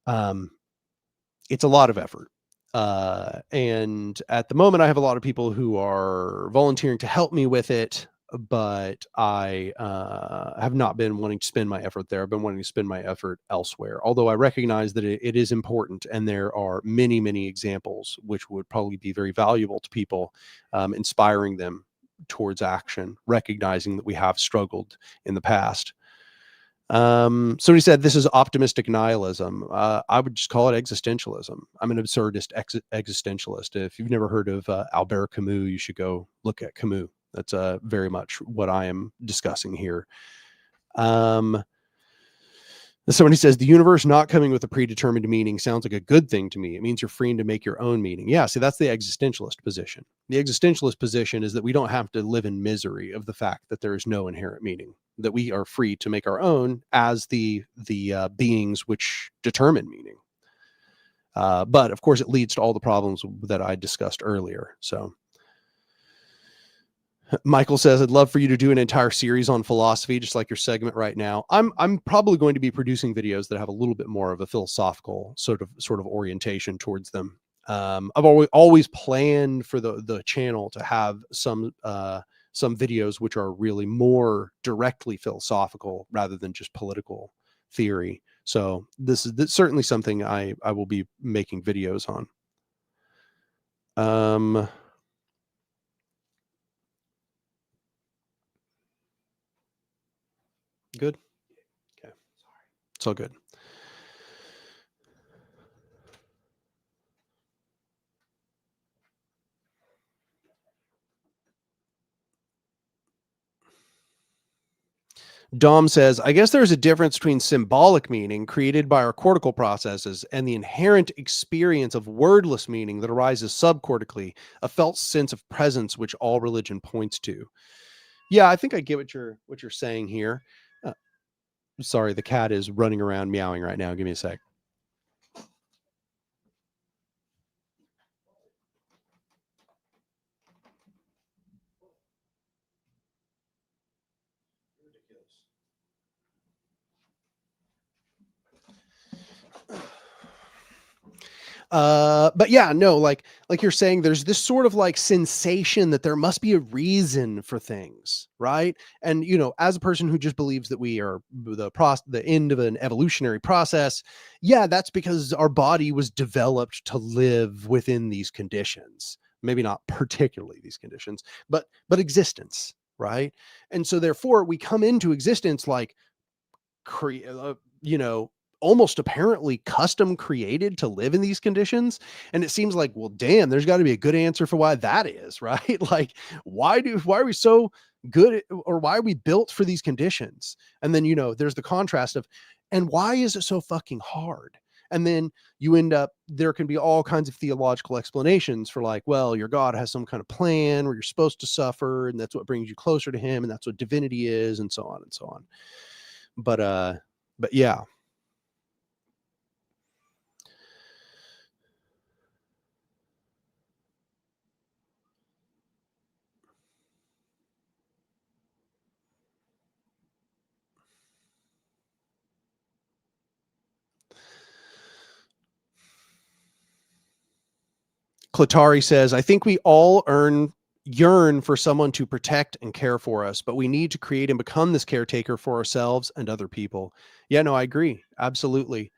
it's a lot of effort. And at the moment, I have a lot of people who are volunteering to help me with it. but I have not been wanting to spend my effort there. I've been wanting to spend my effort elsewhere, although I recognize that it is important, and there are many, many examples which would probably be very valuable to people, inspiring them towards action, recognizing that we have struggled in the past. Somebody said this is optimistic nihilism. I would just call it existentialism. I'm an absurdist existentialist. If you've never heard of Albert Camus, you should go look at Camus. That's very much what I am discussing here. Somebody says the universe not coming with a predetermined meaning sounds like a good thing to me. It means you're free to make your own meaning. Yeah, see, that's the existentialist position. The existentialist position is that we don't have to live in misery of the fact that there is no inherent meaning, that we are free to make our own as the beings which determine meaning. But of course, it leads to all the problems that I discussed earlier. So Michael says, I'd love for you to do an entire series on philosophy, just like your segment right now. I'm probably going to be producing videos that have a little bit more of a philosophical sort of orientation towards them. I've always planned for the channel to have some videos which are really more directly philosophical rather than just political theory. So this is certainly something I will be making videos on. Good. Okay. It's all good. Dom says, I guess there's a difference between symbolic meaning created by our cortical processes and the inherent experience of wordless meaning that arises subcortically, a felt sense of presence which all religion points to. Yeah, I think I get what you're saying here. Sorry, the cat is running around meowing right now. Give me a sec. But yeah, no, like you're saying, there's this sort of like sensation that there must be a reason for things, right? And as a person who just believes that we are the end of an evolutionary process, yeah, that's because our body was developed to live within these conditions. Maybe not particularly these conditions, but existence, right? And so therefore we come into existence like almost apparently custom created to live in these conditions. And it seems like, well, damn, there's got to be a good answer for why that is, right? Like, why are we so good or why are we built for these conditions? And then, there's the contrast of, and why is it so fucking hard? And then you end up, there can be all kinds of theological explanations for like, well, your God has some kind of plan where you're supposed to suffer, and that's what brings you closer to him, and that's what divinity is, and so on and so on. But yeah. Klatari says, I think we all yearn for someone to protect and care for us, but we need to create and become this caretaker for ourselves and other people. Yeah, no, I agree. Absolutely.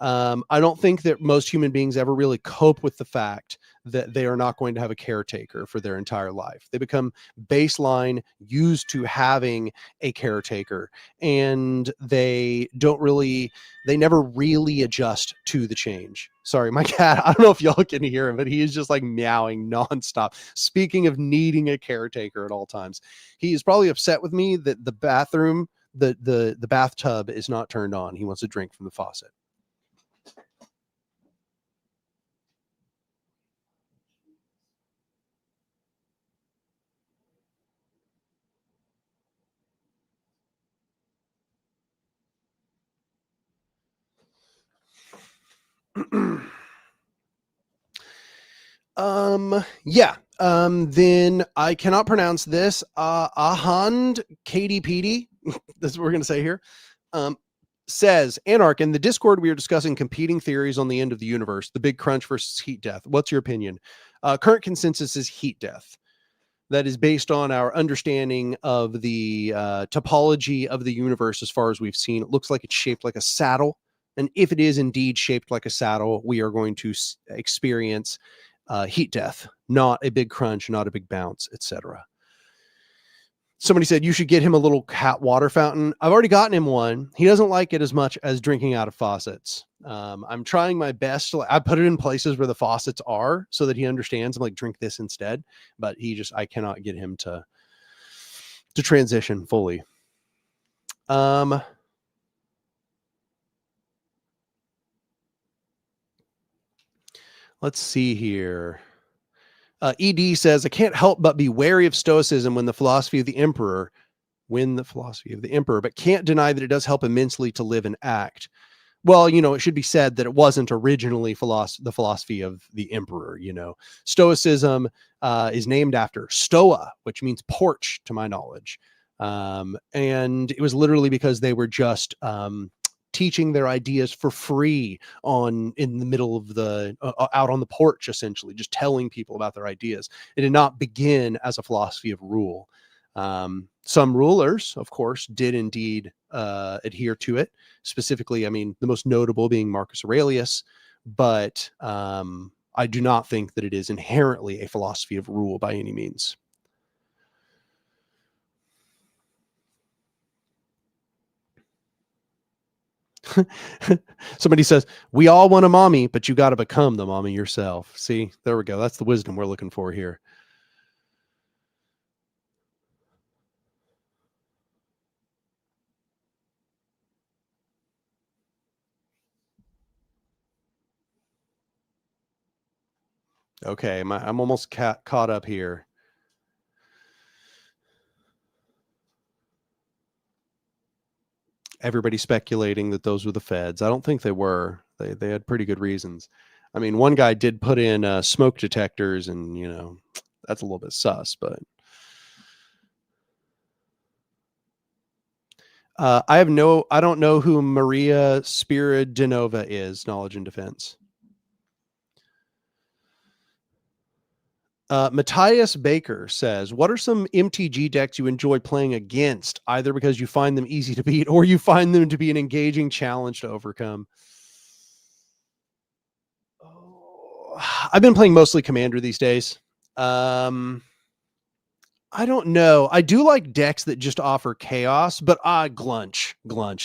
I don't think that most human beings ever really cope with the fact that they are not going to have a caretaker for their entire life. They become baseline used to having a caretaker, and they never really adjust to the change. Sorry, my cat, I don't know if y'all can hear him, but he is just like meowing nonstop. Speaking of needing a caretaker at all times, he is probably upset with me that the bathroom, the bathtub is not turned on. He wants to drink from the faucet. Yeah. Then I cannot pronounce this. Ahand KDPD, that's what we're going to say here. Says, Anarch, in the Discord, we are discussing competing theories on the end of the universe, the big crunch versus heat death. What's your opinion? Current consensus is heat death. that is based on our understanding of the topology of the universe as far as we've seen. It looks like it's shaped like a saddle. And if it is indeed shaped like a saddle, we are going to experience heat death, not a big crunch, not a big bounce, etc. Somebody said you should get him a little cat water fountain. I've already gotten him one. He doesn't like it as much as drinking out of faucets. I'm trying my best to, I put it in places where the faucets are so that he understands. I'm like, drink this instead. But I cannot get him to transition fully. Let's see here. ED says, I can't help but be wary of Stoicism when the philosophy of the emperor, but can't deny that it does help immensely to live and act. Well, it should be said that it wasn't originally the philosophy of the emperor. Stoicism is named after Stoa, which means porch, to my knowledge. And it was literally because they were just teaching their ideas for free in the middle of out on the porch, essentially, just telling people about their ideas. It did not begin as a philosophy of rule. Some rulers, of course, did indeed adhere to it. Specifically, the most notable being Marcus Aurelius, but I do not think that it is inherently a philosophy of rule by any means. Somebody says, we all want a mommy, but you got to become the mommy yourself. See, there we go. That's the wisdom we're looking for here. Okay, I'm almost caught up here. Everybody speculating that those were the feds. I don't think they were. They had pretty good reasons. One guy did put in smoke detectors, and that's a little bit sus, but I don't know who Maria Spiridonova is. Knowledge and Defense. Matthias Baker says, what are some MTG decks you enjoy playing against, either because you find them easy to beat or you find them to be an engaging challenge to overcome? I've been playing mostly Commander these days. I don't know. I do like decks that just offer chaos, but glunch.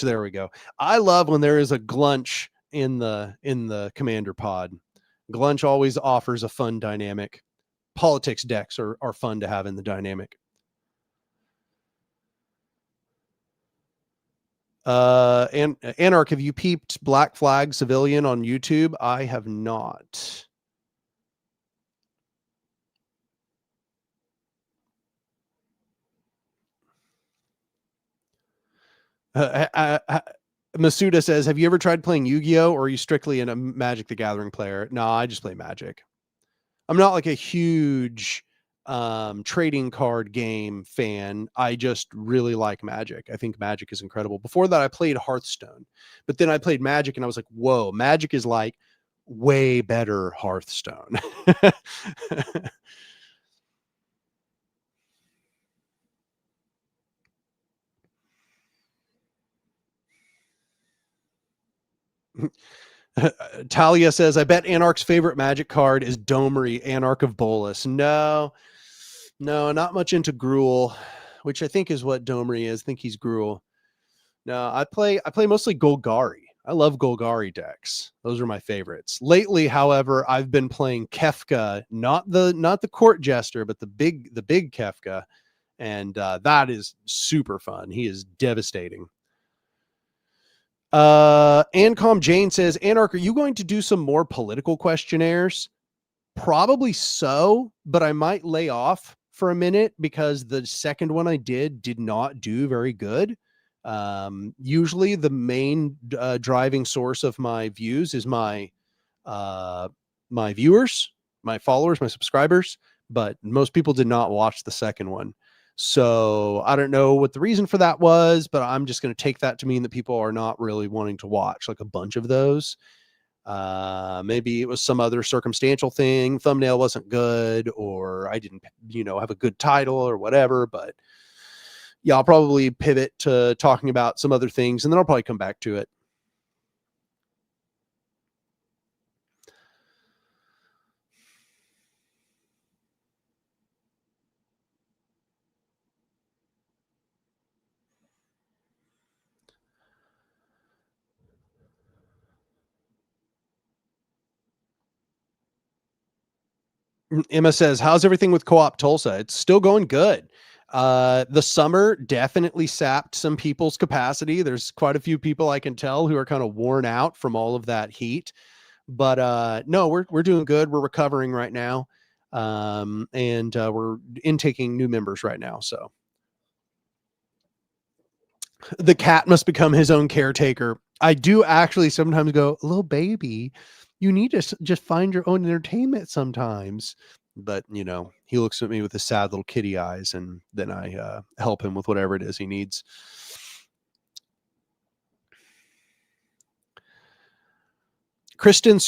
There we go. I love when there is a glunch in the Commander pod. Glunch always offers a fun dynamic. Politics decks are fun to have in the dynamic. And Anark, have you peeped Black Flag Civilian on YouTube? I have not. Masuda says, have you ever tried playing Yu-Gi-Oh, or are you strictly a Magic the Gathering player? No, I just play Magic. I'm not like a huge trading card game fan. I just really like Magic. I think Magic is incredible. Before that, I played Hearthstone, but then I played Magic and I was like, whoa, Magic is like way better Hearthstone. Talia says, I bet Anarch's favorite Magic card is Domri, Anarch of Bolas. No, not much into Gruul, which I think is what Domri is. I think he's Gruul. No, I play mostly Golgari. I love Golgari decks. Those are my favorites. Lately, however, I've been playing Kefka, not the court jester, but the big Kefka, and that is super fun. He is devastating. Ancom Jane says, Anarch, are you going to do some more political questionnaires? Probably so, but I might lay off for a minute because the second one I did not do very good. Usually the main driving source of my views is my viewers, my followers, my subscribers, but most people did not watch the second one. So I don't know what the reason for that was, but I'm just going to take that to mean that people are not really wanting to watch like a bunch of those. Maybe it was some other circumstantial thing. Thumbnail wasn't good, or I didn't, have a good title or whatever. But yeah, I'll probably pivot to talking about some other things, and then I'll probably come back to it. Emma says, how's everything with Co-op Tulsa? It's still going good. The summer definitely sapped some people's capacity. There's quite a few people I can tell who are kind of worn out from all of that heat. But no, we're doing good. We're recovering right now. And we're intaking new members right now. So the cat must become his own caretaker. I do actually sometimes go, little baby, you need to just find your own entertainment sometimes. But, he looks at me with his sad little kitty eyes, and then I help him with whatever it is he needs. Kristen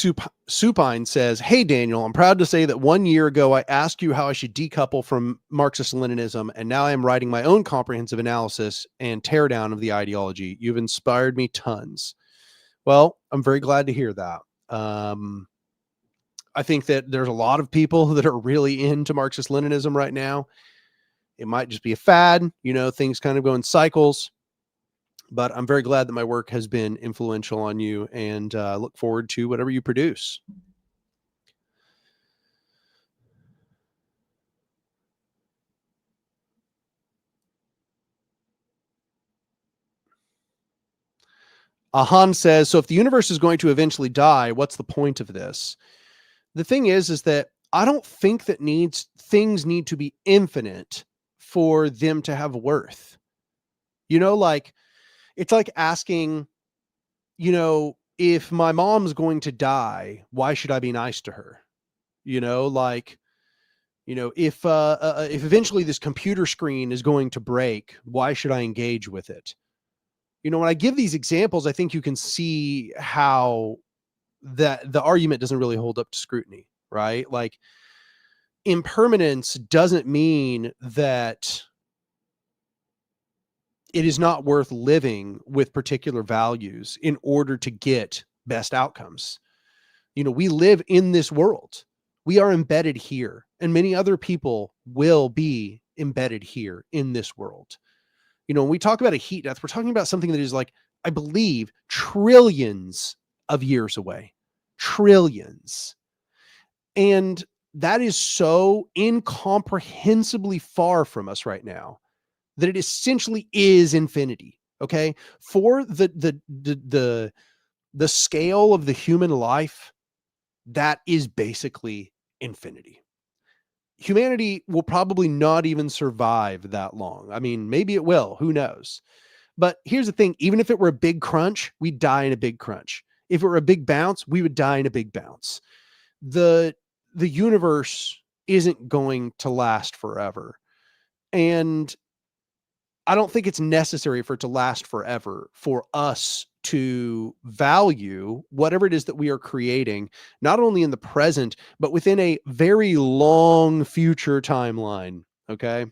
Supine says, hey, Daniel, I'm proud to say that 1 year ago, I asked you how I should decouple from Marxist-Leninism, and now I'm writing my own comprehensive analysis and teardown of the ideology. You've inspired me tons. Well, I'm very glad to hear that. I think that there's a lot of people that are really into Marxist-Leninism right now. It might just be a fad, things kind of go in cycles. But I'm very glad that my work has been influential on you, and look forward to whatever you produce. Ahan says, so if the universe is going to eventually die, what's the point of this? The thing is that I don't think that things need to be infinite for them to have worth. It's like asking, if my mom's going to die, why should I be nice to her? If eventually this computer screen is going to break, why should I engage with it? When I give these examples, I think you can see how that the argument doesn't really hold up to scrutiny, right? Like, impermanence doesn't mean that it is not worth living with particular values in order to get best outcomes. We live in this world. We are embedded here, and many other people will be embedded here in this world. When we talk about a heat death, we're talking about something that is, like, I believe, trillions of years away. Trillions. And that is so incomprehensibly far from us right now that it essentially is infinity. Okay. For the scale of the human life, that is basically infinity. Humanity will probably not even survive that long. I mean, maybe it will, who knows? But here's the thing, even if it were a big crunch, we'd die in a big crunch. If it were a big bounce, we would die in a big bounce. The universe isn't going to last forever. And I don't think it's necessary for it to last forever for us to value whatever it is that we are creating, not only in the present, but within a very long future timeline. Okay.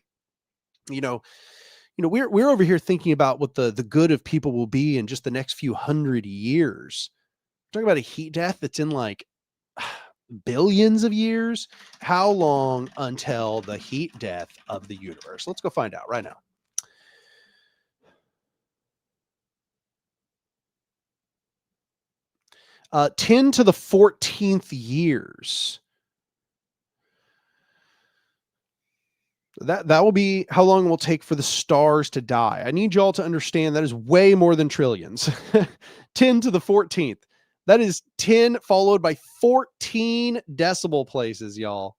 We're over here thinking about what the good of people will be in just the next few hundred years. We're talking about a heat death that's in, like, billions of years. How long until the heat death of the universe? Let's go find out right now. 10 to the 14th years. That will be how long it will take for the stars to die. I need y'all to understand that is way more than trillions. 10 to the 14th. That is 10 followed by 14 decimal places, y'all.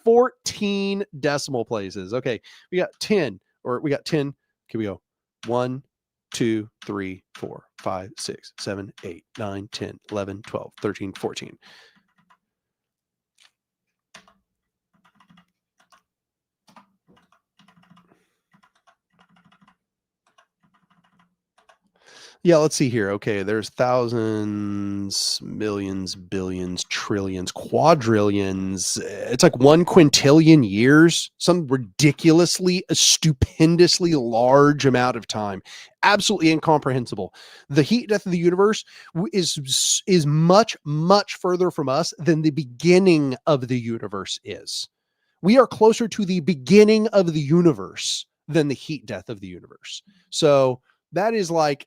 14 decimal places. Okay, we got 10, or we got 10. Here we go. 1, 2, 3, 4, 5, 6, 7, 8, 9, 10, 11, 12, 13, 14. Yeah, let's see here. Okay, there's thousands, millions, billions, trillions, quadrillions. It's like 1 quintillion years, some ridiculously, stupendously large amount of time. Absolutely incomprehensible. The heat death of the universe is much, much further from us than the beginning of the universe is. We are closer to the beginning of the universe than the heat death of the universe. So that is like,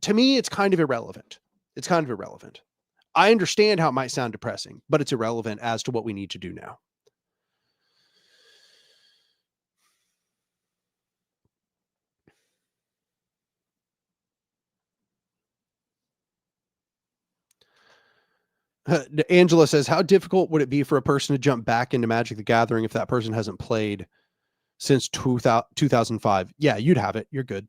to me, it's kind of irrelevant. It's kind of irrelevant. I understand how it might sound depressing, but it's irrelevant as to what we need to do now. Angela says, how difficult would it be for a person to jump back into Magic the Gathering if that person hasn't played since 2005? Yeah, you'd have it. You're good.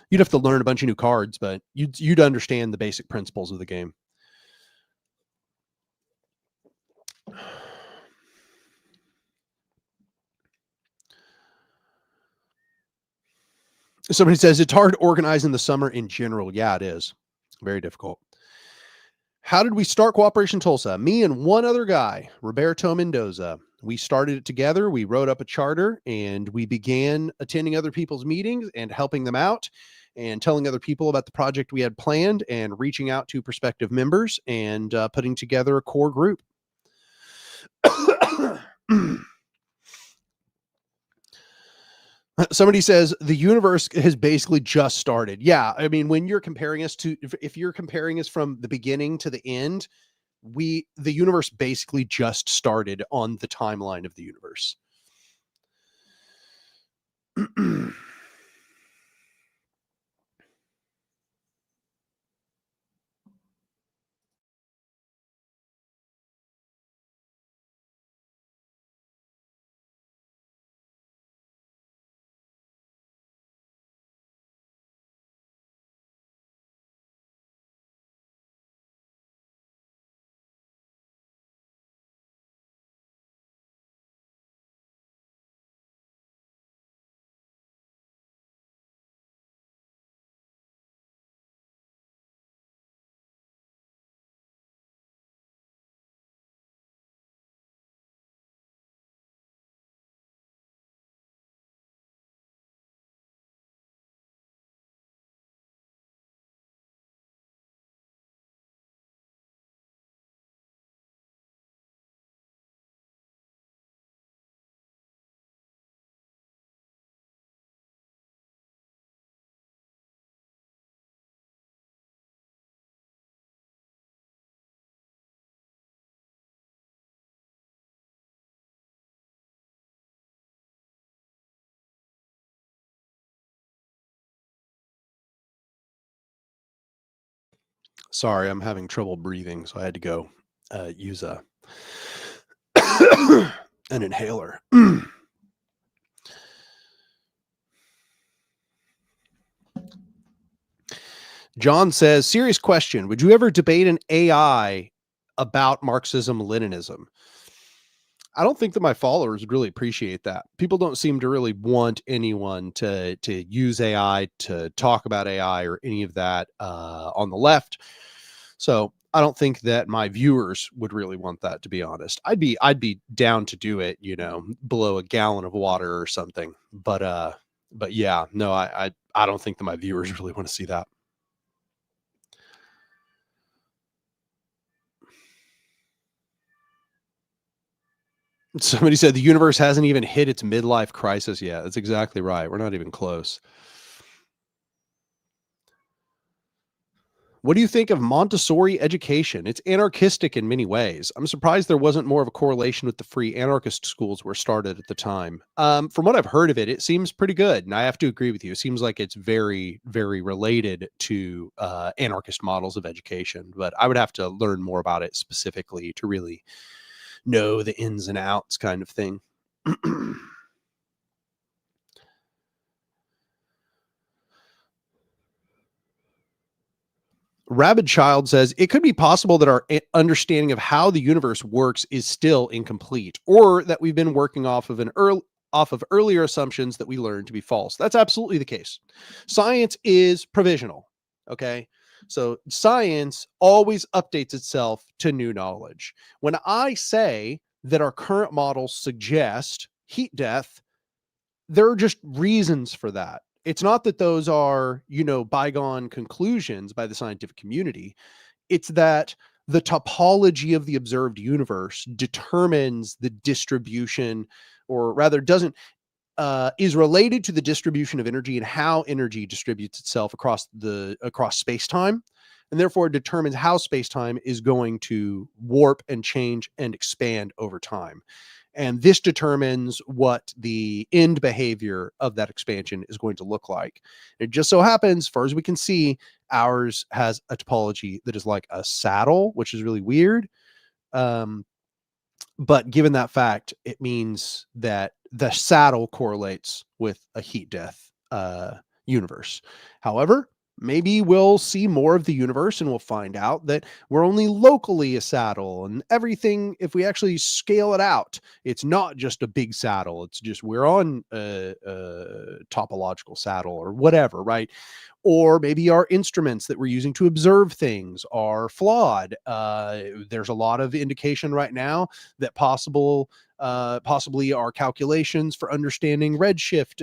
You'd have to learn a bunch of new cards, but you'd understand the basic principles of the game. Somebody says it's hard to organize in the summer in general. Yeah, it is. Very difficult. How did we start Cooperation Tulsa? Me and one other guy, Roberto Mendoza. We started it together. We wrote up a charter and we began attending other people's meetings and helping them out and telling other people about the project we had planned and reaching out to prospective members and putting together a core group. Somebody says the universe has basically just started. Yeah, I mean, when you're comparing us to, if you're comparing us from the beginning to the end, the universe basically just started on the timeline of the universe. Sorry, I'm having trouble breathing, so I had to go use an inhaler. John says, serious question. Would you ever debate an AI about Marxism, Leninism? I don't think that my followers would really appreciate that. People don't seem to really want anyone to use AI, to talk about AI or any of that on the left. So I don't think that my viewers would really want that, to be honest. I'd be down to do it, below a gallon of water or something. But yeah, no, I don't think that my viewers really want to see that. Somebody said the universe hasn't even hit its midlife crisis yet. That's exactly right. We're not even close. What do you think of Montessori education? It's anarchistic in many ways. I'm surprised there wasn't more of a correlation with the free anarchist schools were started at the time. From what I've heard of it, it seems pretty good. And I have to agree with you. It seems like it's very, very related to anarchist models of education. But I would have to learn more about it specifically to really know the ins and outs kind of thing. Rabid Child says it could be possible that our understanding of how the universe works is still incomplete, or that we've been working off of off of earlier assumptions that we learned to be false. That's absolutely the case. Science is provisional. Okay. So science always updates itself to new knowledge. When I say that our current models suggest heat death, there are just reasons for that. It's not that those are, bygone conclusions by the scientific community. It's that the topology of the observed universe determines the distribution, or rather doesn't, is related to the distribution of energy and how energy distributes itself across space-time, and therefore determines how space-time is going to warp and change and expand over time. And this determines what the end behavior of that expansion is going to look like. It just so happens, as far as we can see, ours has a topology that is like a saddle, which is really weird. But given that fact, it means that the saddle correlates with a heat death universe. However, maybe we'll see more of the universe and we'll find out that we're only locally a saddle, and everything, if we actually scale it out, it's not just a big saddle. It's just we're on a topological saddle or whatever, right? Or maybe our instruments that we're using to observe things are flawed. There's a lot of indication right now that possibly our calculations for understanding redshift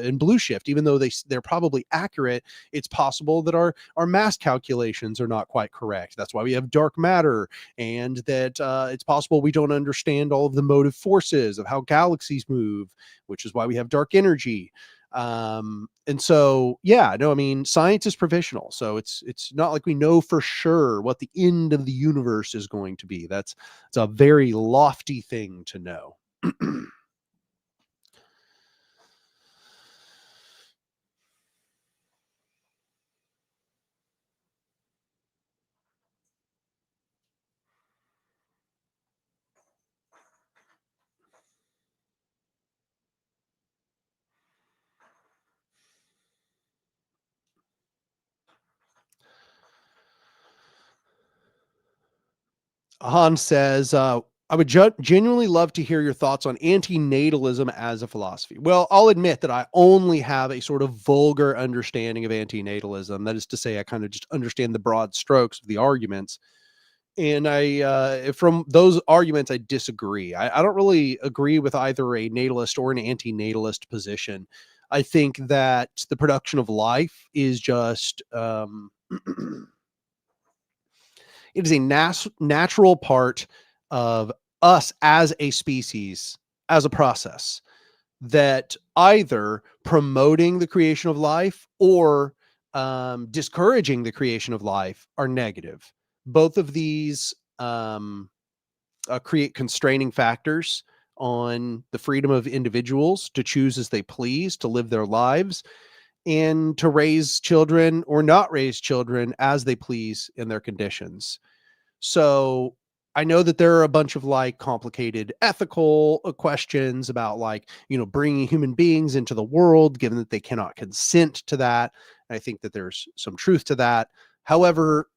and blue shift, even though they're probably accurate, it's possible that our mass calculations are not quite correct. That's why we have dark matter, and that it's possible we don't understand all of the motive forces of how galaxies move, which is why we have dark energy. And so, yeah, no, I mean, science is provisional. So it's not like we know for sure what the end of the universe is going to be. It's a very lofty thing to know. Han says, I would genuinely love to hear your thoughts on antinatalism as a philosophy. Well, I'll admit that I only have a sort of vulgar understanding of antinatalism. That is to say, I kind of just understand the broad strokes of the arguments. And from those arguments, I disagree. I don't really agree with either a natalist or an antinatalist position. I think that the production of life is just, it is a natural part of us as a species, as a process, that either promoting the creation of life or discouraging the creation of life are negative. Both of these create constraining factors on the freedom of individuals to choose as they please, to live their lives, and to raise children or not raise children as they please in their conditions. So I know that there are a bunch of like complicated ethical questions about like, bringing human beings into the world, given that they cannot consent to that. And I think that there's some truth to that. However,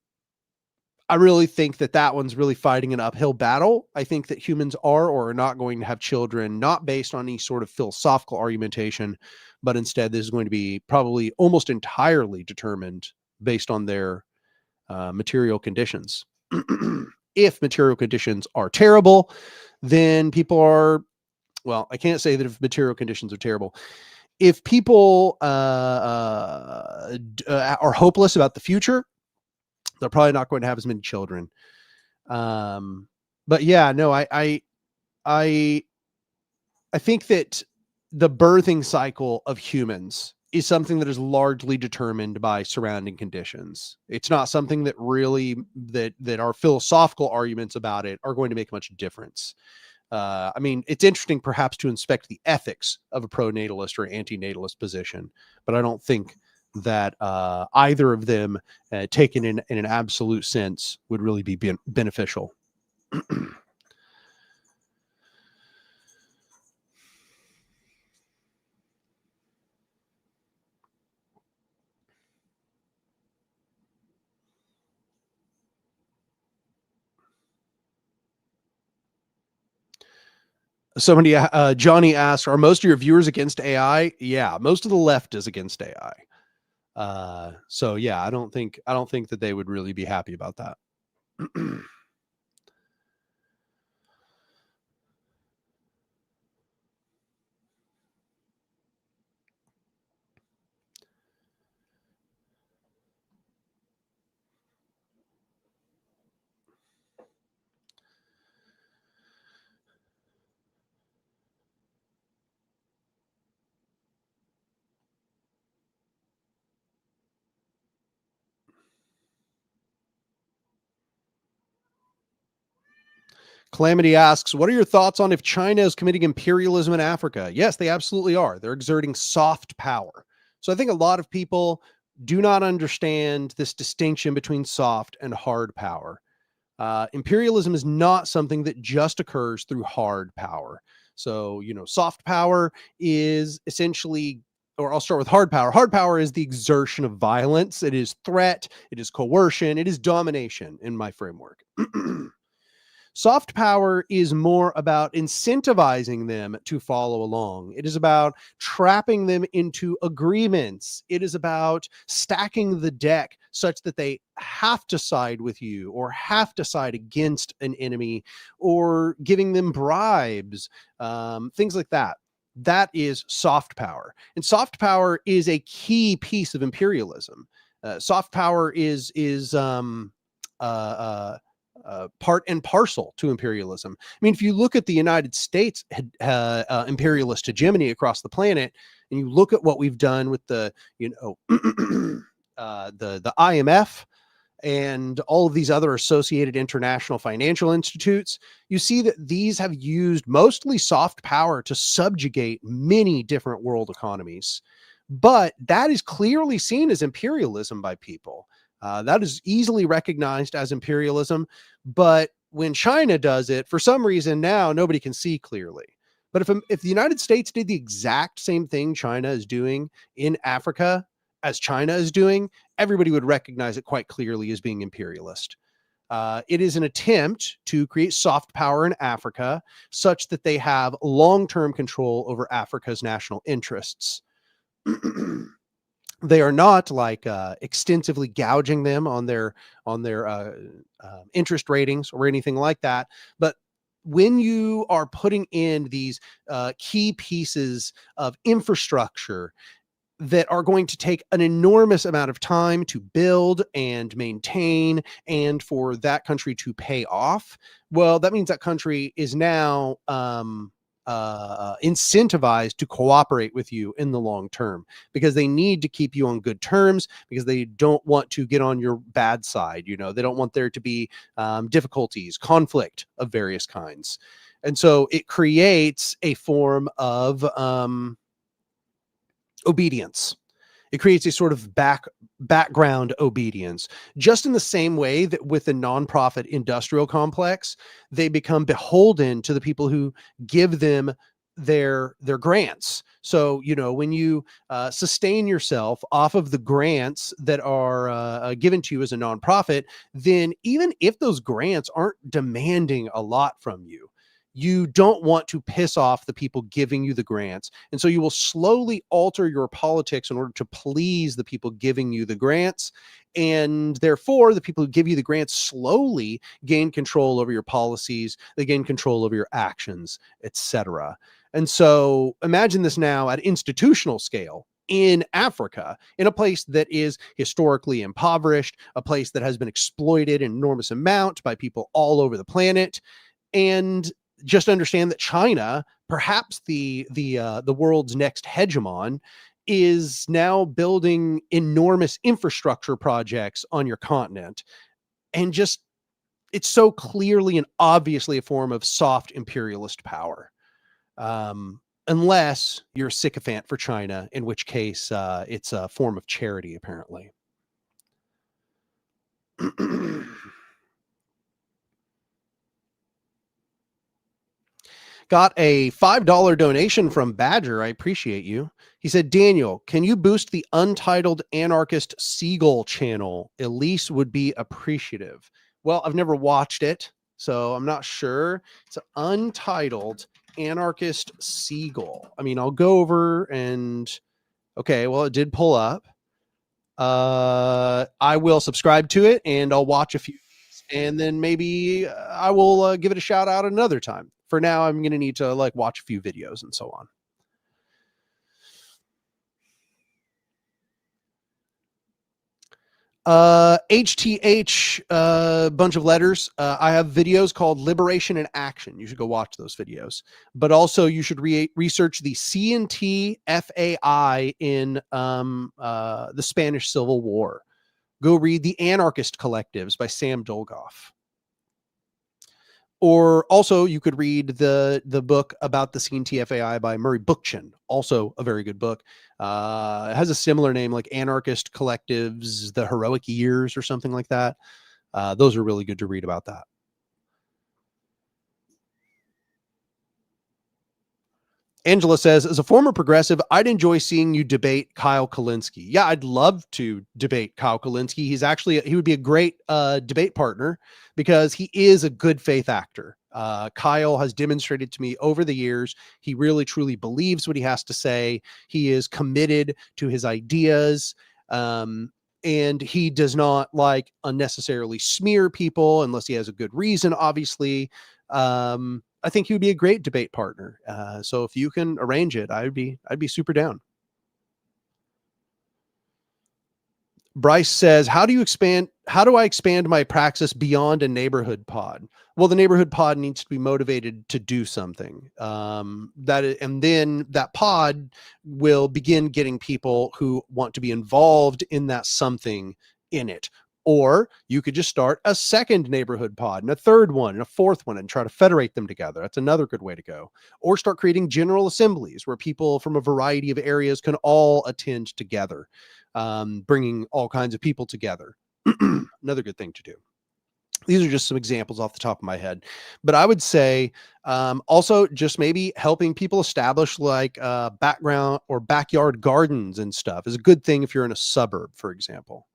I really think that one's really fighting an uphill battle. I think that humans are or are not going to have children, not based on any sort of philosophical argumentation, but instead this is going to be probably almost entirely determined based on their material conditions. If material conditions are terrible, then people are, well, I can't say that if material conditions are terrible. If people are hopeless about the future, they're probably not going to have as many children. But yeah, no, I think that the birthing cycle of humans is something that is largely determined by surrounding conditions. It's not something that really that our philosophical arguments about it are going to make much difference. I mean, it's interesting perhaps to inspect the ethics of a pro-natalist or anti-natalist position, but I don't think that either of them, taken in an absolute sense, would really be beneficial. Somebody, Johnny asks, are most of your viewers against AI? Yeah, most of the left is against AI. So yeah, I don't think that they would really be happy about that. Calamity asks, what are your thoughts on if China is committing imperialism in Africa? Yes, they absolutely are. They're exerting soft power. So I think a lot of people do not understand this distinction between soft and hard power. Imperialism is not something that just occurs through hard power. So, soft power is essentially, or I'll start with hard power. Hard power is the exertion of violence. It is threat. It is coercion. It is domination in my framework. Soft power is more about incentivizing them to follow along. It is about trapping them into agreements. It is about stacking the deck such that they have to side with you or have to side against an enemy, or giving them bribes, things like that. That is soft power. And soft power is a key piece of imperialism. Soft power is part and parcel to imperialism. I mean, if you look at the United States imperialist hegemony across the planet, and you look at what we've done with the the IMF and all of these other associated international financial institutes, you see that these have used mostly soft power to subjugate many different world economies. But that is clearly seen as imperialism by people. That is easily recognized as imperialism. But when China does it, for some reason now nobody can see clearly. But if the United States did the exact same thing China is doing in Africa as China is doing, everybody would recognize it quite clearly as being imperialist. It is an attempt to create soft power in Africa such that they have long-term control over Africa's national interests. They are not like extensively gouging them on their interest ratings or anything like that. But when you are putting in these key pieces of infrastructure that are going to take an enormous amount of time to build and maintain, and for that country to pay off, well, that means that country is now incentivized to cooperate with you in the long term, because they need to keep you on good terms, because they don't want to get on your bad side. They don't want there to be difficulties, conflict of various kinds. And so it creates a form of obedience. It creates a sort of background obedience, just in the same way that with the nonprofit industrial complex, they become beholden to the people who give them their grants. So, when you sustain yourself off of the grants that are given to you as a nonprofit, then even if those grants aren't demanding a lot from you, you don't want to piss off the people giving you the grants. And so you will slowly alter your politics in order to please the people giving you the grants. And therefore, the people who give you the grants slowly gain control over your policies, they gain control over your actions, etc. And so imagine this now at institutional scale in Africa, in a place that is historically impoverished, a place that has been exploited in enormous amount by people all over the planet. And just understand that China, perhaps the world's next hegemon, is now building enormous infrastructure projects on your continent. And just, it's so clearly and obviously a form of soft imperialist power. Unless you're a sycophant for China, in which case it's a form of charity, apparently. Got a $5 donation from Badger. I appreciate you. He said, Daniel, can you boost the Untitled Anarchist Seagull channel? Elise would be appreciative. Well, I've never watched it, so I'm not sure. It's Untitled Anarchist Seagull. I mean, I'll go over and okay, well, it did pull up. I will subscribe to it and I'll watch a few, and then maybe I will give it a shout out another time. For now, I'm going to need to like watch a few videos and so on. HTH, bunch of letters. I have videos called Liberation and Action. You should go watch those videos. But also you should research the C&T FAI in the Spanish Civil War. Go read The Anarchist Collectives by Sam Dolgoff. Or also you could read the book about the C&T FAI by Murray Bookchin, also a very good book. It has a similar name, like Anarchist Collectives, The Heroic Years or something like that. Those are really good to read about that. Angela says, as a former progressive, I'd enjoy seeing you debate Kyle Kulinski. Yeah, I'd love to debate Kyle Kulinski. He would be a great debate partner because he is a good faith actor. Kyle has demonstrated to me over the years, he really truly believes what he has to say. He is committed to his ideas. And he does not like unnecessarily smear people unless he has a good reason, obviously. I think he would be a great debate partner. So if you can arrange it, I'd be super down. Bryce says, how do I expand my praxis beyond a neighborhood pod? Well, the neighborhood pod needs to be motivated to do something. And then that pod will begin getting people who want to be involved in that something in it. Or you could just start a second neighborhood pod and a third one and a fourth one and try to federate them together. That's another good way to go. Or start creating general assemblies where people from a variety of areas can all attend together, bringing all kinds of people together. Another good thing to do. These are just some examples off the top of my head, but I would say also just maybe helping people establish like background or backyard gardens and stuff is a good thing if you're in a suburb, for example.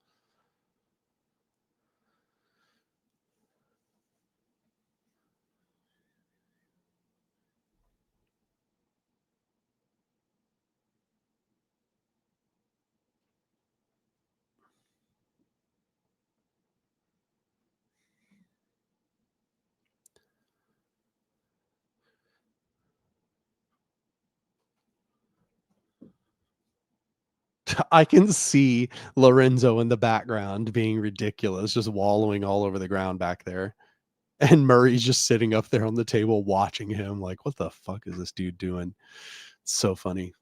I can see Lorenzo in the background being ridiculous, just wallowing all over the ground back there. And Murray's just sitting up there on the table watching him like, what the fuck is this dude doing? It's so funny.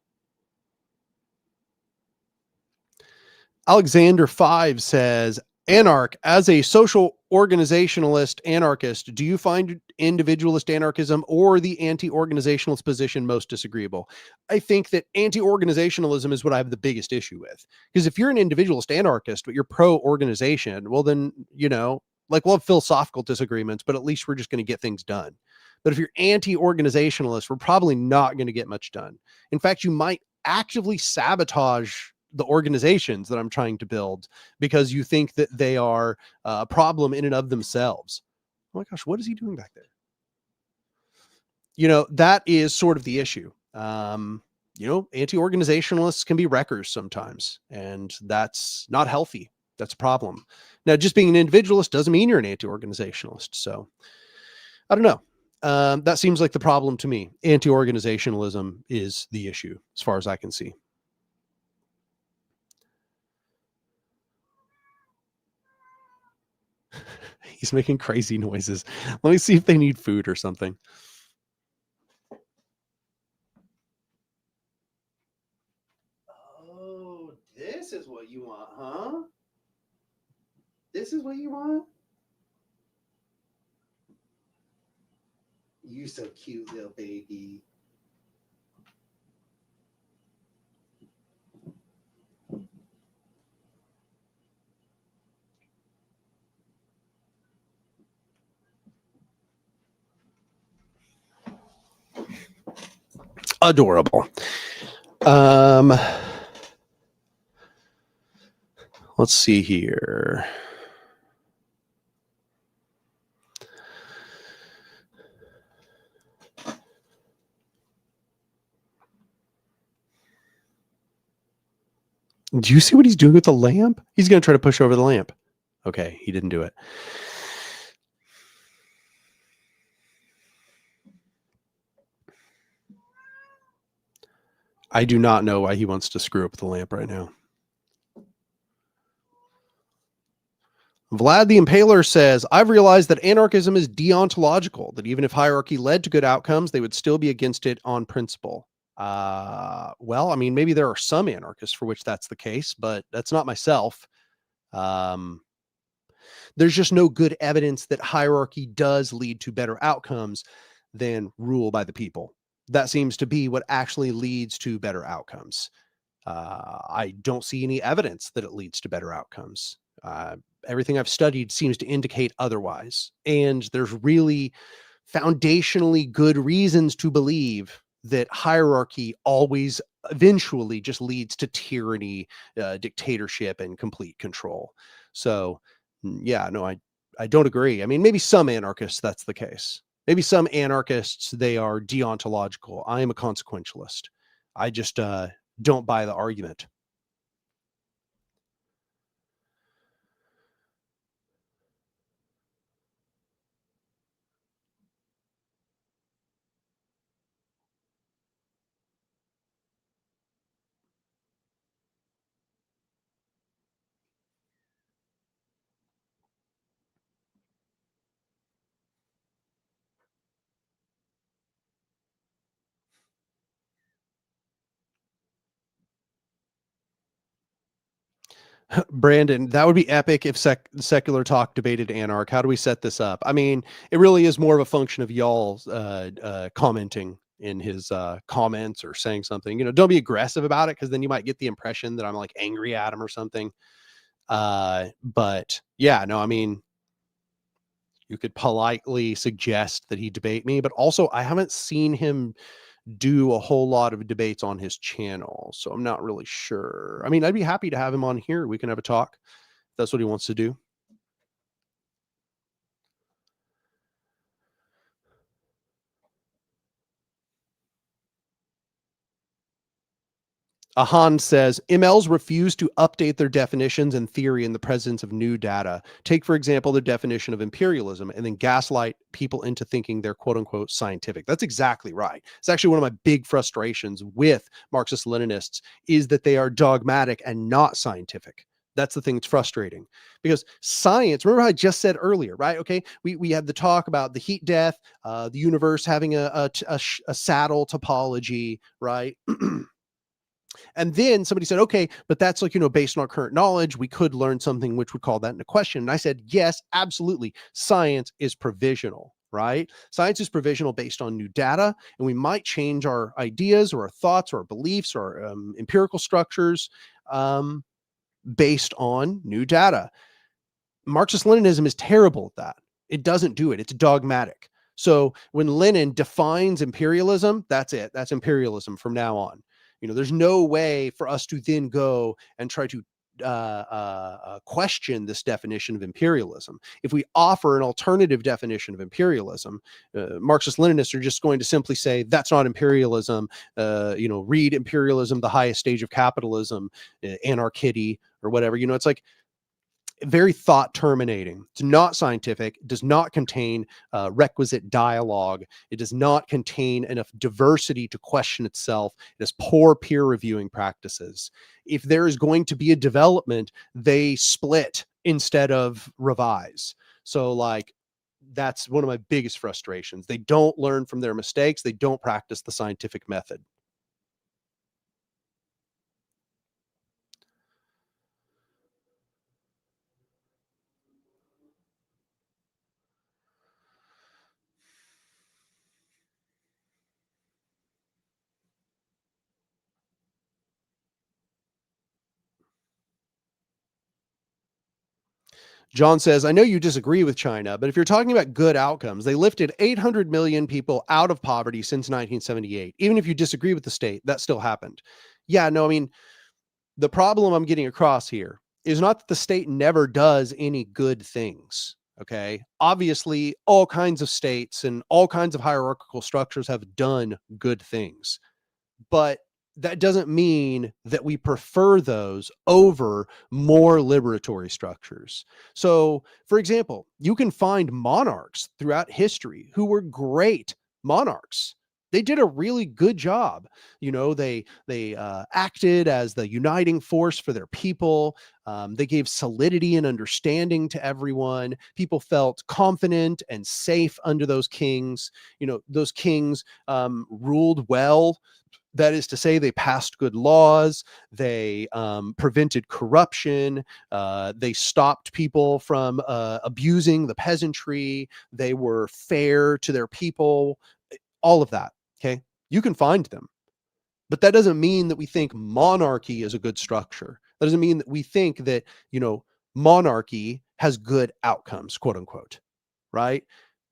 Alexander 5 says, Anarch, as a social organizationalist anarchist, do you find individualist anarchism or the anti-organizationalist position most disagreeable? I think that anti-organizationalism is what I have the biggest issue with. Because if you're an individualist anarchist, but you're pro-organization, well then, like we'll have philosophical disagreements, but at least we're just going to get things done. But if you're anti-organizationalist, we're probably not going to get much done. In fact, you might actively sabotage the organizations that I'm trying to build because you think that they are a problem in and of themselves. Oh my gosh, what is he doing back there? That is sort of the issue. Anti-organizationalists can be wreckers sometimes, and that's not healthy. That's a problem. Now, just being an individualist doesn't mean you're an anti-organizationalist. So I don't know. That seems like the problem to me. Anti-organizationalism is the issue as far as I can see. He's making crazy noises. Let me see if they need food or something. Oh, this is what you want, huh? This is what you want? You so cute, little baby. Adorable. Let's see here. Do you see what he's doing with the lamp? He's going to try to push over the lamp. Okay, he didn't do it. I do not know why he wants to screw up the lamp right now. Vlad the Impaler says, I've realized that anarchism is deontological, that even if hierarchy led to good outcomes, they would still be against it on principle. Well, I mean, maybe there are some anarchists for which that's the case, but that's not myself. There's just no good evidence that hierarchy does lead to better outcomes than rule by the people. That seems to be what actually leads to better outcomes. I don't see any evidence that it leads to better outcomes. Everything I've studied seems to indicate otherwise. And there's really foundationally good reasons to believe that hierarchy always eventually just leads to tyranny, dictatorship, and complete control. So, yeah, no, I don't agree. I mean, maybe some anarchists, that's the case. Maybe some anarchists, they are deontological. I am a consequentialist. I just don't buy the argument. Brandon, that would be epic if Secular Talk debated Anarch. How do we set this up? I mean, it really is more of a function of y'all commenting in his comments or saying something. You know, don't be aggressive about it, because then you might get the impression that I'm like angry at him or something. But yeah, no, I mean, you could politely suggest that he debate me, but also I haven't seen him do a whole lot of debates on his channel, so I'm not really sure. I mean, I'd be happy to have him on here. We can have a talk if that's what he wants to do. Ahan says, MLs refuse to update their definitions and theory in the presence of new data. Take, for example, the definition of imperialism and then gaslight people into thinking they're quote unquote scientific. That's exactly right. It's actually one of my big frustrations with Marxist Leninists is that they are dogmatic and not scientific. That's the thing that's frustrating, because science, remember how I just said earlier, right? Okay, we had the talk about the heat death, the universe having a saddle topology, right? And then somebody said, okay, but that's like, you know, based on our current knowledge, we could learn something which would call that into question. And I said, yes, absolutely. Science is provisional, right? Science is provisional based on new data, and we might change our ideas or our thoughts or our beliefs or empirical structures based on new data. Marxist Leninism is terrible at that. It doesn't do it. It's dogmatic. So when Lenin defines imperialism, that's it. That's imperialism from now on. You know, there's no way for us to then go and try to question this definition of imperialism. If we offer an alternative definition of imperialism, Marxist Leninists are just going to simply say that's not imperialism. You know, read Imperialism, the Highest Stage of Capitalism, Anarchist, or whatever. You know, it's like very thought terminating. It's not scientific. It does not contain requisite dialogue. It does not contain enough diversity to question itself. It has poor peer reviewing practices. If there is going to be a development, they split instead of revise. So like, that's one of my biggest frustrations. They don't learn from their mistakes. They don't practice the scientific method. John says, I know you disagree with China, but if you're talking about good outcomes, they lifted 800 million people out of poverty since 1978. Even if you disagree with the state, that still happened. Yeah, no, I mean, the problem I'm getting across here is not that the state never does any good things. Okay. Obviously, all kinds of states and all kinds of hierarchical structures have done good things. But that doesn't mean that we prefer those over more liberatory structures. So, for example, you can find monarchs throughout history who were great monarchs. They did a really good job. They acted as the uniting force for their people. They gave solidity and understanding to everyone. People felt confident and safe under those kings. Those kings ruled well. That is to say, they passed good laws, they prevented corruption, they stopped people from abusing the peasantry, they were fair to their people, all of that. Okay. You can find them. But that doesn't mean that we think monarchy is a good structure. That doesn't mean that we think that, monarchy has good outcomes, quote unquote, right?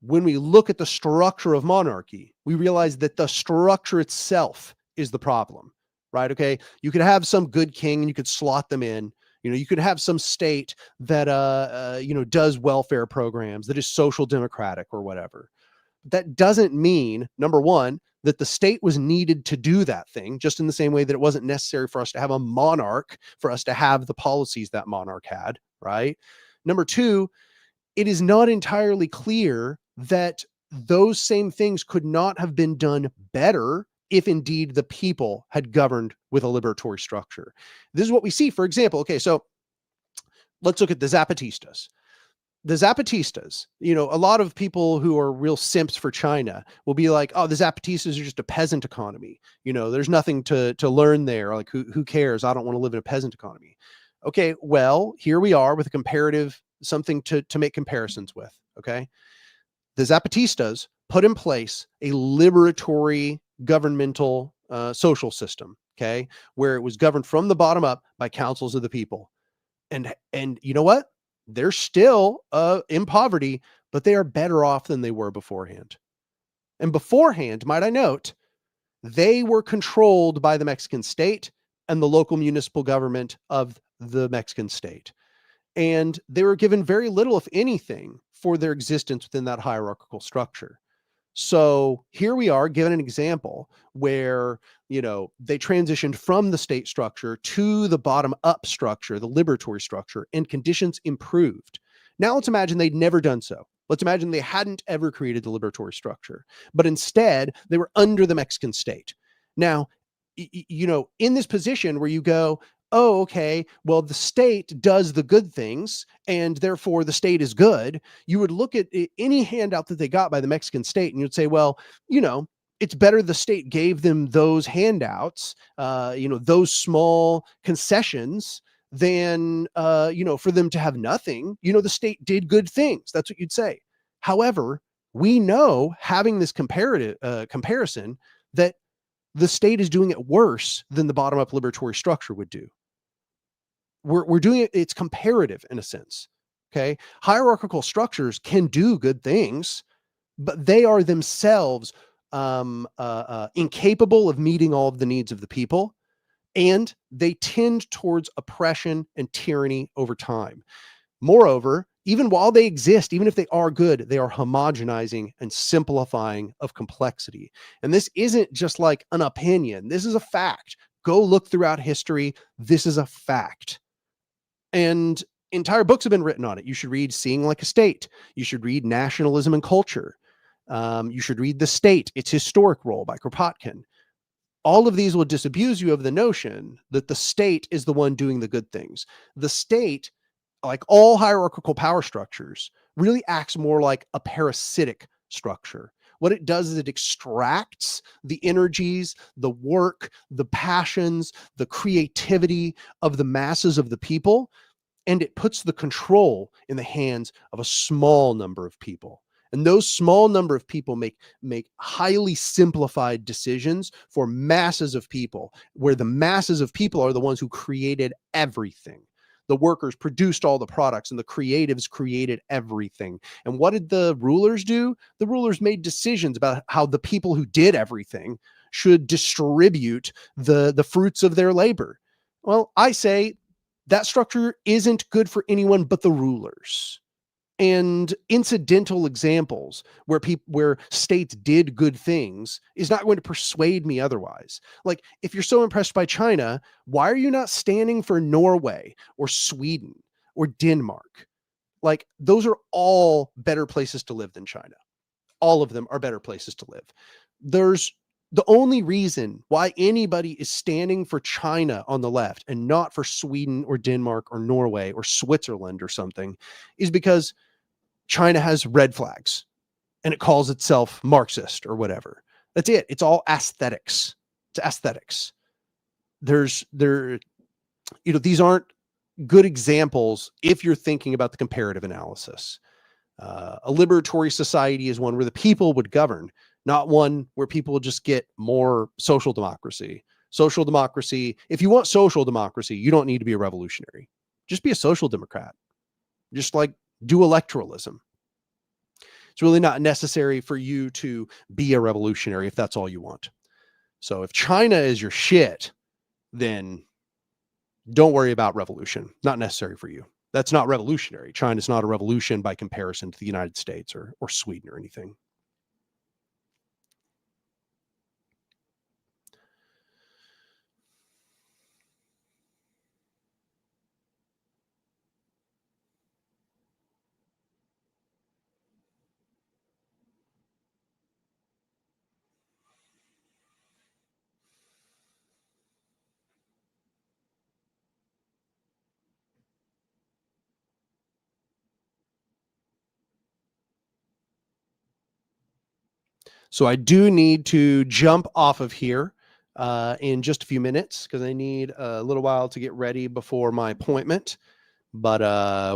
When we look at the structure of monarchy, we realize that the structure itself is the problem, right? Okay. You could have some good king and you could slot them in. You could have some state that, does welfare programs, that is social democratic or whatever. That doesn't mean, number one, that the state was needed to do that thing, just in the same way that it wasn't necessary for us to have a monarch, for us to have the policies that monarch had, right? Number two, it is not entirely clear that those same things could not have been done better if indeed the people had governed with a liberatory structure. This is what we see, for example. Okay, so let's look at the Zapatistas. The Zapatistas, a lot of people who are real simps for China will be like, oh, the Zapatistas are just a peasant economy. There's nothing to learn there. Like, who cares? I don't want to live in a peasant economy. Okay, well, here we are with a comparative, something to make comparisons with. Okay. The Zapatistas put in place a liberatory governmental social system. Okay. Where it was governed from the bottom up by councils of the people. And you know what? They're still in poverty, but they are better off than they were beforehand. And beforehand, might I note, they were controlled by the Mexican state and the local municipal government of the Mexican state. And they were given very little, if anything, for their existence within that hierarchical structure. So here we are given an example where, they transitioned from the state structure to the bottom up structure, the liberatory structure, and conditions improved. Now let's imagine they'd never done so. Let's imagine they hadn't ever created the liberatory structure, but instead they were under the Mexican state. Now, in this position where you go, oh, okay, well, the state does the good things and therefore the state is good. You would look at any handout that they got by the Mexican state and you'd say, well, it's better the state gave them those handouts, those small concessions than, for them to have nothing. The state did good things. That's what you'd say. However, we know, having this comparison, that the state is doing it worse than the bottom up liberatory structure would do. We're doing it. It's comparative in a sense. Okay. Hierarchical structures can do good things, but they are themselves incapable of meeting all of the needs of the people, and they tend towards oppression and tyranny over time. Moreover, even while they exist, even if they are good, they are homogenizing and simplifying of complexity. And this isn't just like an opinion. This is a fact. Go look throughout history. This is a fact. And entire books have been written on it. You should read Seeing Like a State. You should read Nationalism and Culture. You should read The State, Its Historic Role by Kropotkin. All of these will disabuse you of the notion that the state is the one doing the good things. The state, like all hierarchical power structures, really acts more like a parasitic structure. What it does is it extracts the energies, the work, the passions, the creativity of the masses of the people, and it puts the control in the hands of a small number of people. And those small number of people make highly simplified decisions for masses of people, where the masses of people are the ones who created everything. The workers produced all the products and the creatives created everything. And what did the rulers do? The rulers made decisions about how the people who did everything should distribute the fruits of their labor. Well, I say that structure isn't good for anyone but the rulers. and incidental examples where states did good things is not going to persuade me otherwise. Like, if you're so impressed by China, why are you not standing for Norway or Sweden or Denmark? Like, those are all better places to live than China. All of them are better places to live. There's the only reason why anybody is standing for China on the left and not for Sweden or Denmark or Norway or Switzerland or something is because China has red flags and it calls itself Marxist or whatever. That's it. It's all aesthetics. It's aesthetics. These aren't good examples if you're thinking about the comparative analysis. A liberatory society is one where the people would govern, not one where people just get more social democracy. Social democracy, if you want social democracy, you don't need to be a revolutionary. Just be a social democrat. Just like do electoralism. It's really not necessary for you to be a revolutionary if that's all you want. So if China is your shit, then don't worry about revolution. Not necessary for you. That's not revolutionary. China's not a revolution by comparison to the United States or Sweden or anything. So I do need to jump off of here in just a few minutes because I need a little while to get ready before my appointment. But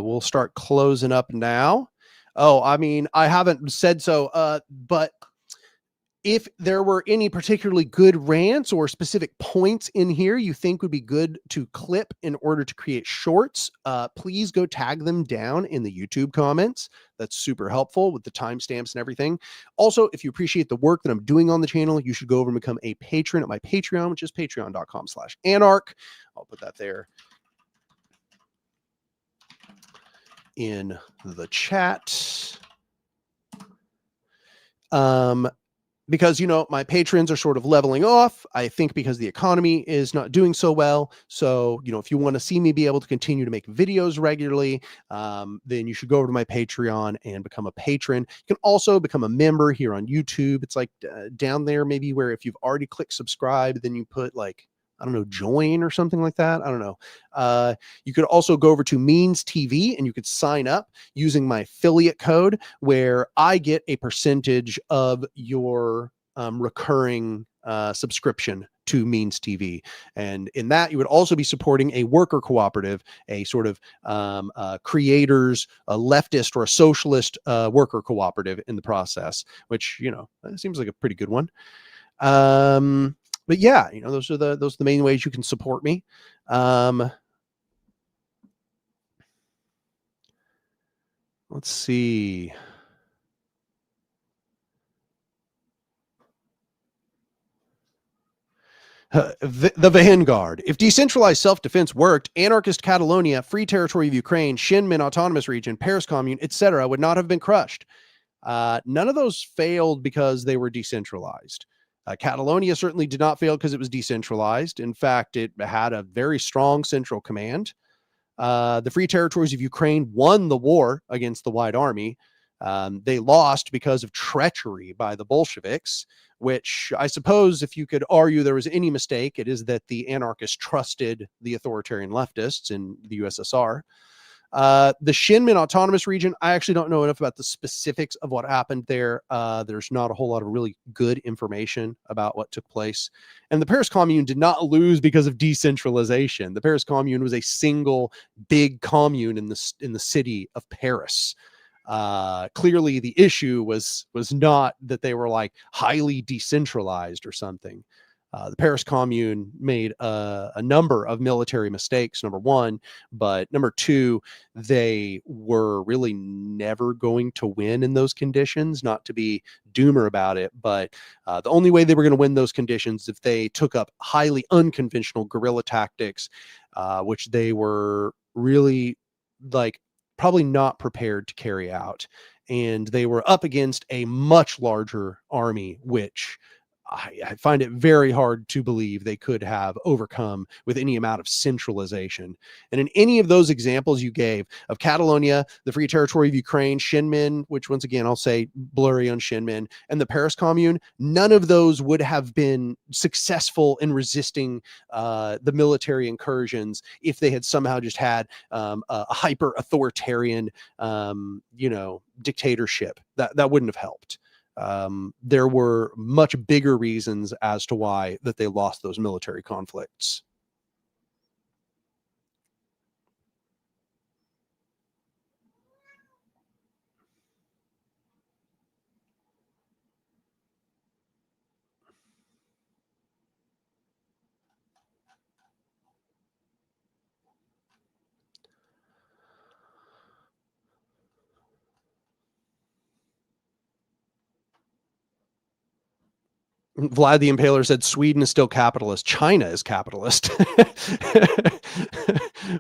we'll start closing up now. Oh, I mean, I haven't said so, but if there were any particularly good rants or specific points in here you think would be good to clip in order to create shorts, please go tag them down in the YouTube comments. That's super helpful with the timestamps and everything. Also, if you appreciate the work that I'm doing on the channel, you should go over and become a patron at my Patreon, which is patreon.com/Anark. I'll put that there in the chat. Because, my patrons are sort of leveling off, I think, because the economy is not doing so well. So, if you want to see me be able to continue to make videos regularly, then you should go over to my Patreon and become a patron. You can also become a member here on YouTube. It's like down there, maybe where if you've already clicked subscribe, then you put like, I don't know, join or something like that. I don't know. You could also go over to Means TV and you could sign up using my affiliate code where I get a percentage of your recurring subscription to Means TV. And in that, you would also be supporting a worker cooperative, a sort of creators, a leftist or a socialist worker cooperative in the process, which, seems like a pretty good one. But yeah, those are the main ways you can support me. Let's see. The Vanguard. If decentralized self-defense worked, anarchist Catalonia, free territory of Ukraine, Shinmin autonomous region, Paris Commune, etc., would not have been crushed. None of those failed because they were decentralized. Catalonia certainly did not fail because it was decentralized. In fact, it had a very strong central command. The Free Territories of Ukraine won the war against the White Army. They lost because of treachery by the Bolsheviks, which I suppose if you could argue there was any mistake, it is that the anarchists trusted the authoritarian leftists in the USSR. The Shinmin autonomous region, I actually don't know enough about the specifics of what happened there. There's not a whole lot of really good information about what took place. And the Paris Commune did not lose because of decentralization. The Paris Commune was a single big commune in the city of Paris. Clearly the issue was not that they were like highly decentralized or something. The Paris Commune made a number of military mistakes, number one, but number two, they were really never going to win in those conditions, not to be doomer about it, but the only way they were going to win those conditions if they took up highly unconventional guerrilla tactics, which they were really like probably not prepared to carry out. And they were up against a much larger army, which I find it very hard to believe they could have overcome with any amount of centralization. And in any of those examples you gave of Catalonia, the Free Territory of Ukraine, Shinmin, which once again, I'll say blurry on Shinmin, and the Paris Commune, none of those would have been successful in resisting the military incursions if they had somehow just had a hyper authoritarian, dictatorship. That wouldn't have helped. There were much bigger reasons as to why that they lost those military conflicts. Vlad the Impaler said Sweden is still capitalist. China is capitalist.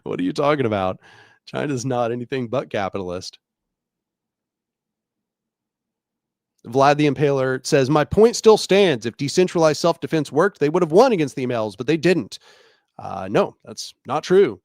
What are you talking about? China's not anything but capitalist. Vlad the Impaler says, my point still stands. If decentralized self-defense worked, they would have won against the MLs, but they didn't. No, that's not true.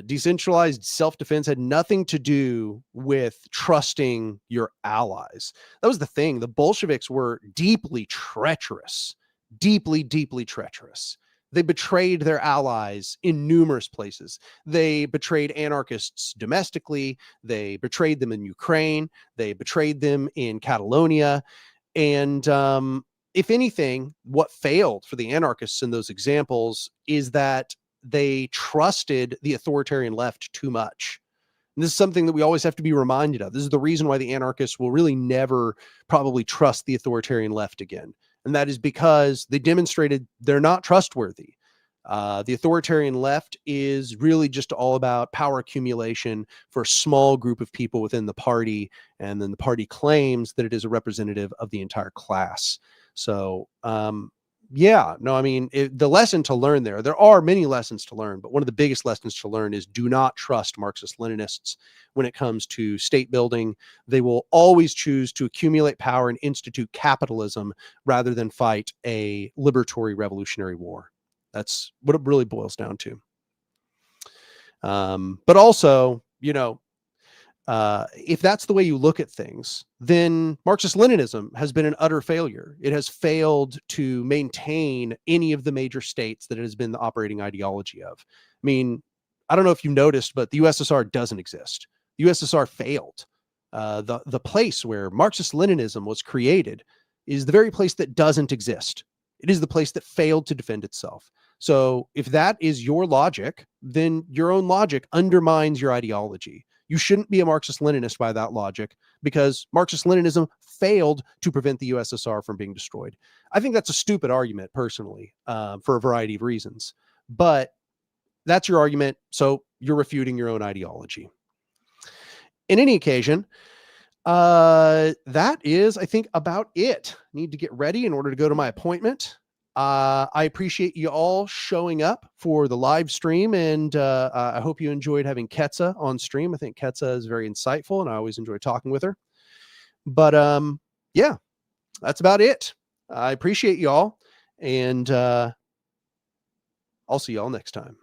Decentralized self-defense had nothing to do with trusting your allies. That was the thing. The Bolsheviks were deeply treacherous, deeply treacherous. They betrayed their allies in numerous places. They betrayed anarchists domestically. They betrayed them in Ukraine. They betrayed them in Catalonia. And if anything, what failed for the anarchists in those examples is that they trusted the authoritarian left too much. And this is something that we always have to be reminded of. This is the reason why the anarchists will really never probably trust the authoritarian left again. And that is because they demonstrated they're not trustworthy. The authoritarian left is really just all about power accumulation for a small group of people within the party. And then the party claims that it is a representative of the entire class. So, the lesson to learn there are many lessons to learn, but one of the biggest lessons to learn is do not trust Marxist-Leninists when it comes to state building. They will always choose to accumulate power and institute capitalism rather than fight a liberatory revolutionary war. That's what it really boils down to. But also, if that's the way you look at things, then Marxist-Leninism has been an utter failure. It has failed to maintain any of the major states that it has been the operating ideology of. I mean, I don't know if you noticed, but the USSR doesn't exist. The USSR failed. The place where Marxist-Leninism was created is the very place that doesn't exist. It is the place that failed to defend itself. So if that is your logic, then your own logic undermines your ideology. You shouldn't be a Marxist-Leninist by that logic because Marxist-Leninism failed to prevent the USSR from being destroyed. I think that's a stupid argument, personally, for a variety of reasons. But that's your argument, so you're refuting your own ideology. In any occasion, that is, I think, about it. Need to get ready in order to go to my appointment. I appreciate you all showing up for the live stream, and I hope you enjoyed having Ketza on stream. I think Ketza is very insightful, and I always enjoy talking with her. But yeah, that's about it. I appreciate you all, and I'll see you all next time.